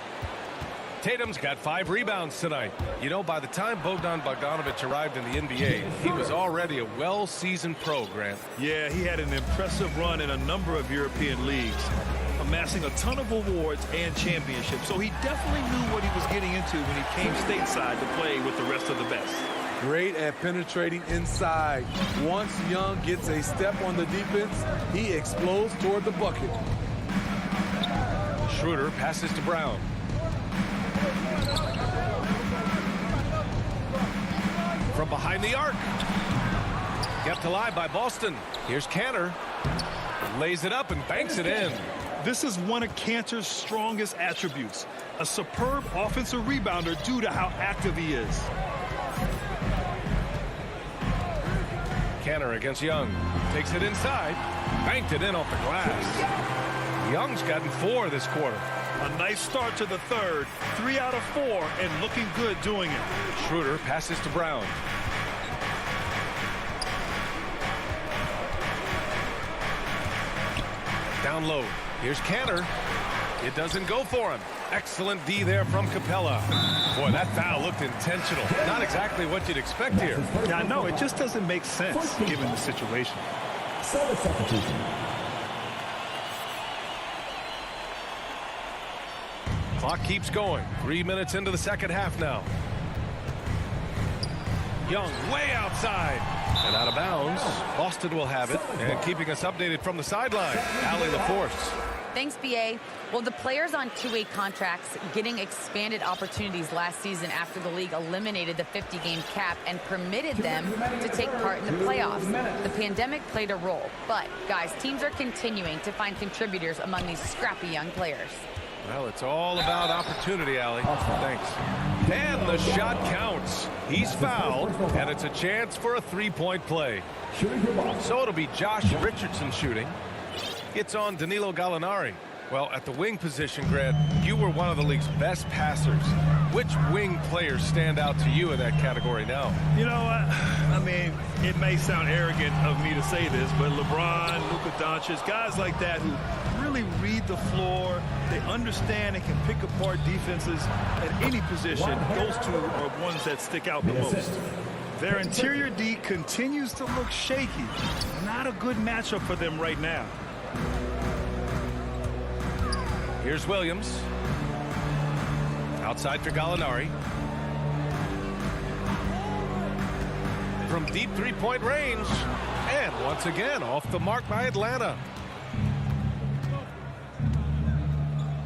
Tatum's got 5 rebounds tonight. You know, by the time Bogdan Bogdanovich arrived in the NBA, he was already a well-seasoned pro, Grant. Yeah, he had an impressive run in a number of European leagues, amassing a ton of awards and championships. So he definitely knew what he was getting into when he came stateside to play with the rest of the best. Great at penetrating inside. Once Young gets a step on the defense, he explodes toward the bucket. Schroeder passes to Brown. From behind the arc. Kept alive by Boston. Here's Cantor. Lays it up and banks it in. This is one of Cantor's strongest attributes. A superb offensive rebounder due to how active he is. Cantor against Young. Takes it inside. Banked it in off the glass. Young's gotten 4 this quarter. A nice start to the third. 3 out of 4 and looking good doing it. Schroeder passes to Brown. Down low. Here's Cantor. It doesn't go for him. Excellent D there from Capella. Boy, that foul looked intentional. Not exactly what you'd expect here. Yeah, I know. It just doesn't make sense given the situation. Clock keeps going. 3 minutes into the second half now. Young way outside and out of bounds. Boston will have it, and keeping us updated from the sideline, Allie LaForce. Thanks, B.A. Well, the players on two-way contracts getting expanded opportunities last season after the league eliminated the 50-game cap and permitted them to take part in the playoffs. The pandemic played a role, but, guys, teams are continuing to find contributors among these scrappy young players. Well, it's all about opportunity, Allie. Thanks. And the shot counts. He's fouled, and it's a chance for a three-point play. So it'll be Josh Richardson shooting. It's on Danilo Gallinari. Well, at the wing position, Grant, you were one of the league's best passers. Which wing players stand out to you in that category now? You know, I mean, it may sound arrogant of me to say this, but LeBron, Luka Doncic, guys like that who really read the floor, they understand and can pick apart defenses at any position. Those two are ones that stick out the most. Their interior D continues to look shaky. Not a good matchup for them right now. Here's Williams. Outside for Gallinari. From deep three-point range. And once again, off the mark by Atlanta.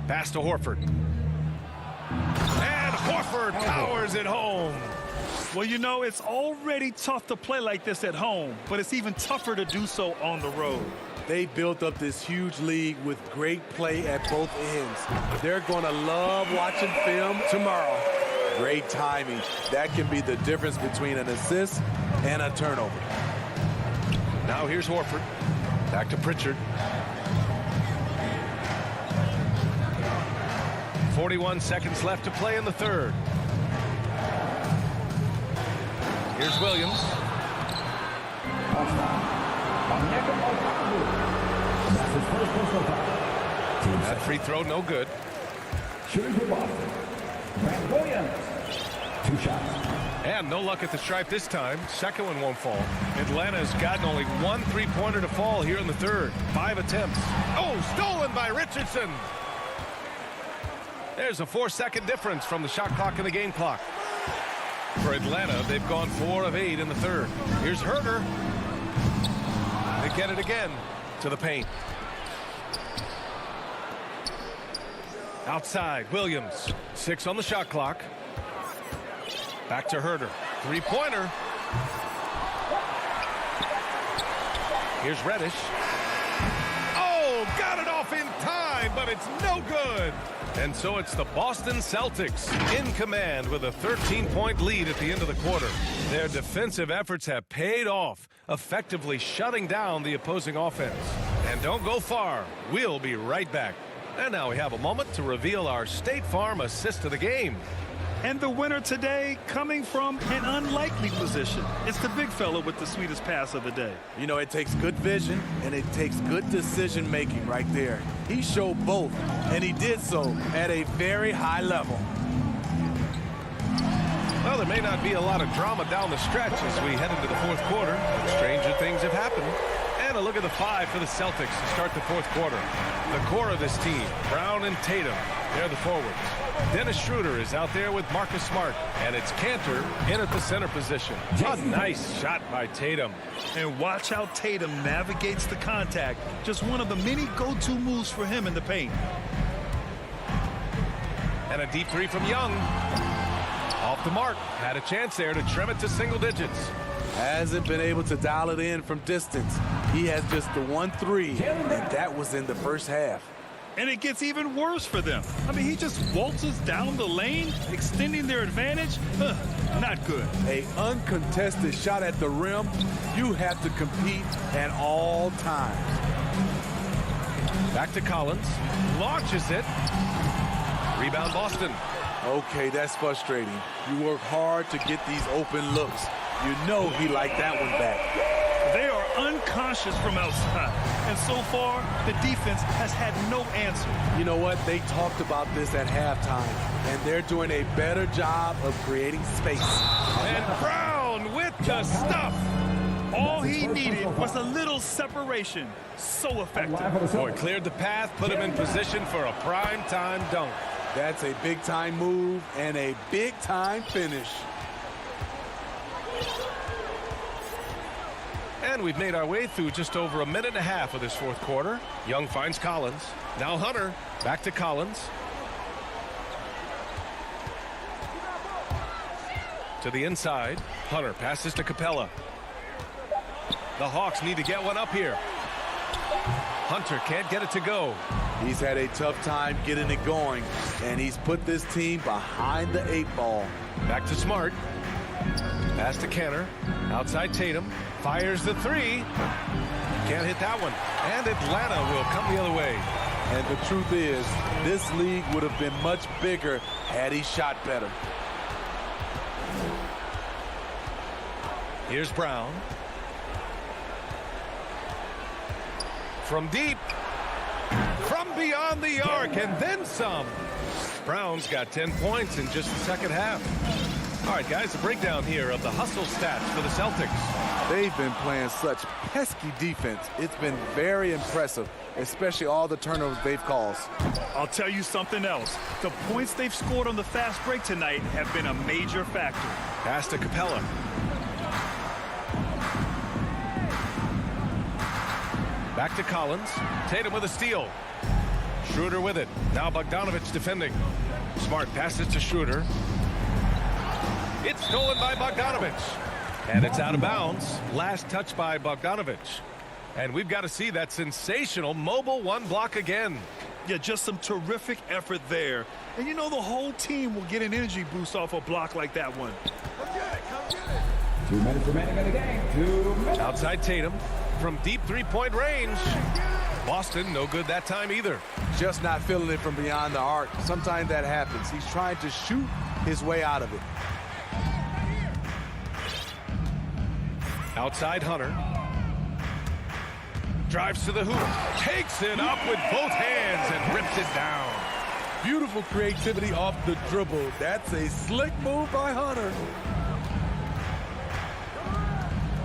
Pass to Horford. And Horford powers it home. Well, you know, it's already tough to play like this at home, but it's even tougher to do so on the road. They built up this huge league with great play at both ends. They're going to love watching film tomorrow. Great timing. That can be the difference between an assist and a turnover. Now here's Horford. Back to Pritchard. 41 seconds left to play in the third. Here's Williams. That free throw, no good. Shooting for Boston, Grant Williams. 2 shots. And no luck at the stripe this time. Second one won't fall. Atlanta's gotten only 1 3-pointer to fall here in the third. 5 attempts. Oh, stolen by Richardson. There's a 4-second difference from the shot clock and the game clock. For Atlanta, they've gone 4 of 8 in the third. Here's Herter. They get it again to the paint. Outside, Williams. 6 on the shot clock. Back to Herter. 3-pointer. Here's Reddish. Oh, got it off in time, but it's no good. And so it's the Boston Celtics in command with a 13-point lead at the end of the quarter. Their defensive efforts have paid off, effectively shutting down the opposing offense. And don't go far. We'll be right back. And now we have a moment to reveal our State Farm assist of the game. And the winner today coming from an unlikely position. It's the big fella with the sweetest pass of the day. You know, it takes good vision and it takes good decision making right there. He showed both, and he did so at a very high level. Well, there may not be a lot of drama down the stretch as we head into the fourth quarter, but stranger things have happened. And a look at the 5 for the Celtics to start the fourth quarter. The core of this team, Brown and Tatum, they're the forwards. Dennis Schroeder is out there with Marcus Smart, and it's Cantor in at the center position. A nice shot by Tatum. And watch how Tatum navigates the contact. Just one of the many go-to moves for him in the paint. And a deep 3 from Young. Off the mark. Had a chance there to trim it to single digits. Hasn't been able to dial it in from distance. He has just the 1-3, and that was in the first half. And it gets even worse for them. I mean, he just waltzes down the lane, extending their advantage. Not good. A uncontested shot at the rim, you have to compete at all times. Back to Collins. Launches it. Rebound Boston. Okay, that's frustrating. You work hard to get these open looks. You know he liked that one back. They are unconscious from outside. And so far, the defense has had no answer. You know what? They talked about this at halftime, and they're doing a better job of creating space. And Brown with the stuff. All he needed was a little separation. So effective. Boy, cleared the path, put him in position for a prime-time dunk. That's a big-time move and a big-time finish. And we've made our way through just over a minute and a half of this fourth quarter. Young finds Collins. Now Hunter. Back to Collins. To the inside. Hunter passes to Capella. The Hawks need to get one up here. Hunter can't get it to go. He's had a tough time getting it going, and he's put this team behind the 8 ball. Back to Smart. Pass to Cantor. Outside Tatum. Fires the 3. Can't hit that one. And Atlanta will come the other way. And the truth is, this league would have been much bigger had he shot better. Here's Brown. From deep. From beyond the arc, and then some. Brown's got 10 points in just the second half. All right, guys, a breakdown here of the hustle stats for the Celtics. They've been playing such pesky defense. It's been very impressive, especially all the turnovers they've caused. I'll tell you something else. The points they've scored on the fast break tonight have been a major factor. Pass to Capella. Back to Collins. Tatum with a steal. Schroeder with it. Now Bogdanovich defending. Smart passes to Schroeder. It's stolen by Bogdanovich. And it's out of bounds. Last touch by Bogdanovich. And we've got to see that sensational mobile 1 block again. Yeah, just some terrific effort there. And you know the whole team will get an energy boost off a block like that one. Come get it. 2 minutes remaining in the game. 2 minutes. Outside Tatum from deep 3-point range. Boston, no good that time either. Just not feeling it from beyond the arc. Sometimes that happens. He's trying to shoot his way out of it. Outside Hunter. Drives to the hoop. Takes it up with both hands and rips it down. Beautiful creativity off the dribble. That's a slick move by Hunter.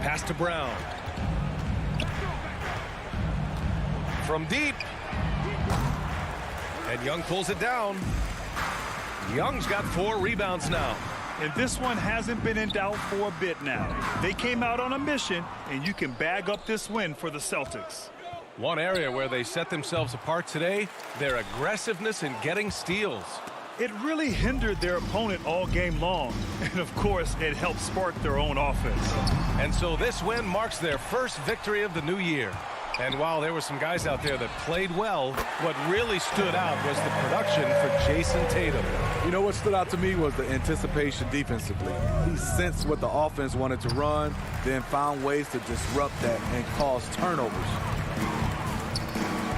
Pass to Brown. From deep. And Young pulls it down. Young's got 4 rebounds now. And this one hasn't been in doubt for a bit now. They came out on a mission, and you can bag up this win for the Celtics. One area where they set themselves apart today, their aggressiveness in getting steals. It really hindered their opponent all game long. And, of course, it helped spark their own offense. And so this win marks their first victory of the new year. And while there were some guys out there that played well, what really stood out was the production for Jason Tatum. You know what stood out to me was the anticipation defensively. He sensed what the offense wanted to run, then found ways to disrupt that and cause turnovers.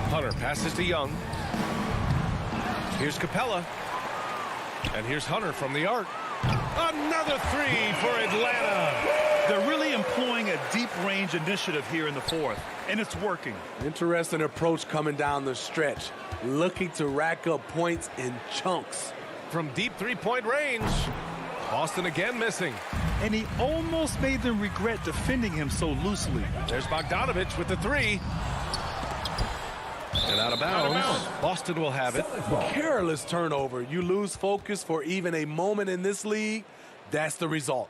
Hunter passes to Young. Here's Capella. And here's Hunter from the arc. Another 3 for Atlanta. They're really employing a deep range initiative here in the fourth, and it's working. Interesting approach coming down the stretch, looking to rack up points in chunks. From deep 3-point range, Boston again missing. And he almost made them regret defending him so loosely. There's Bogdanovich with the 3. And out of bounds. Boston will have it. Careless turnover. You lose focus for even a moment in this league. That's the result.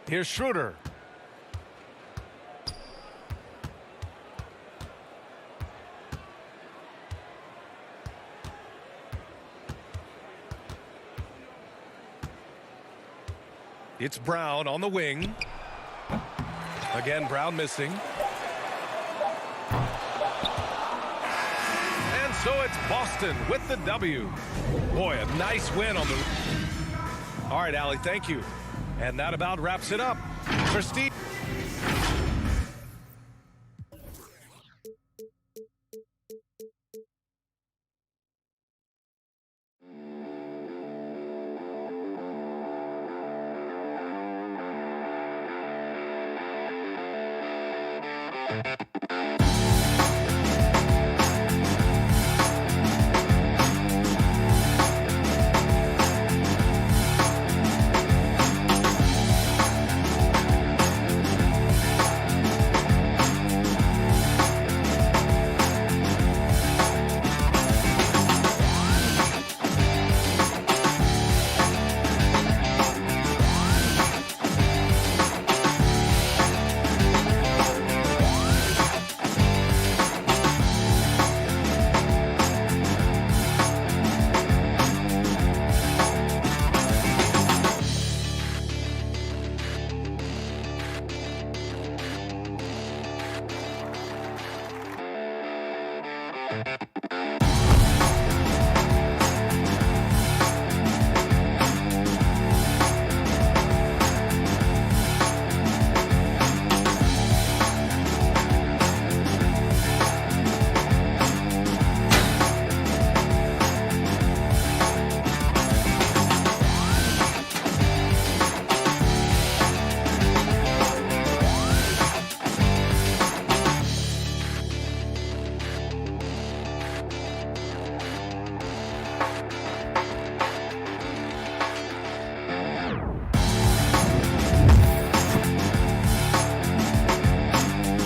Here's Schroeder. It's Brown on the wing. Again, Brown missing. And so it's Boston with the W. Boy, a nice win on the... All right, Allie, thank you. And that about wraps it up for Steve.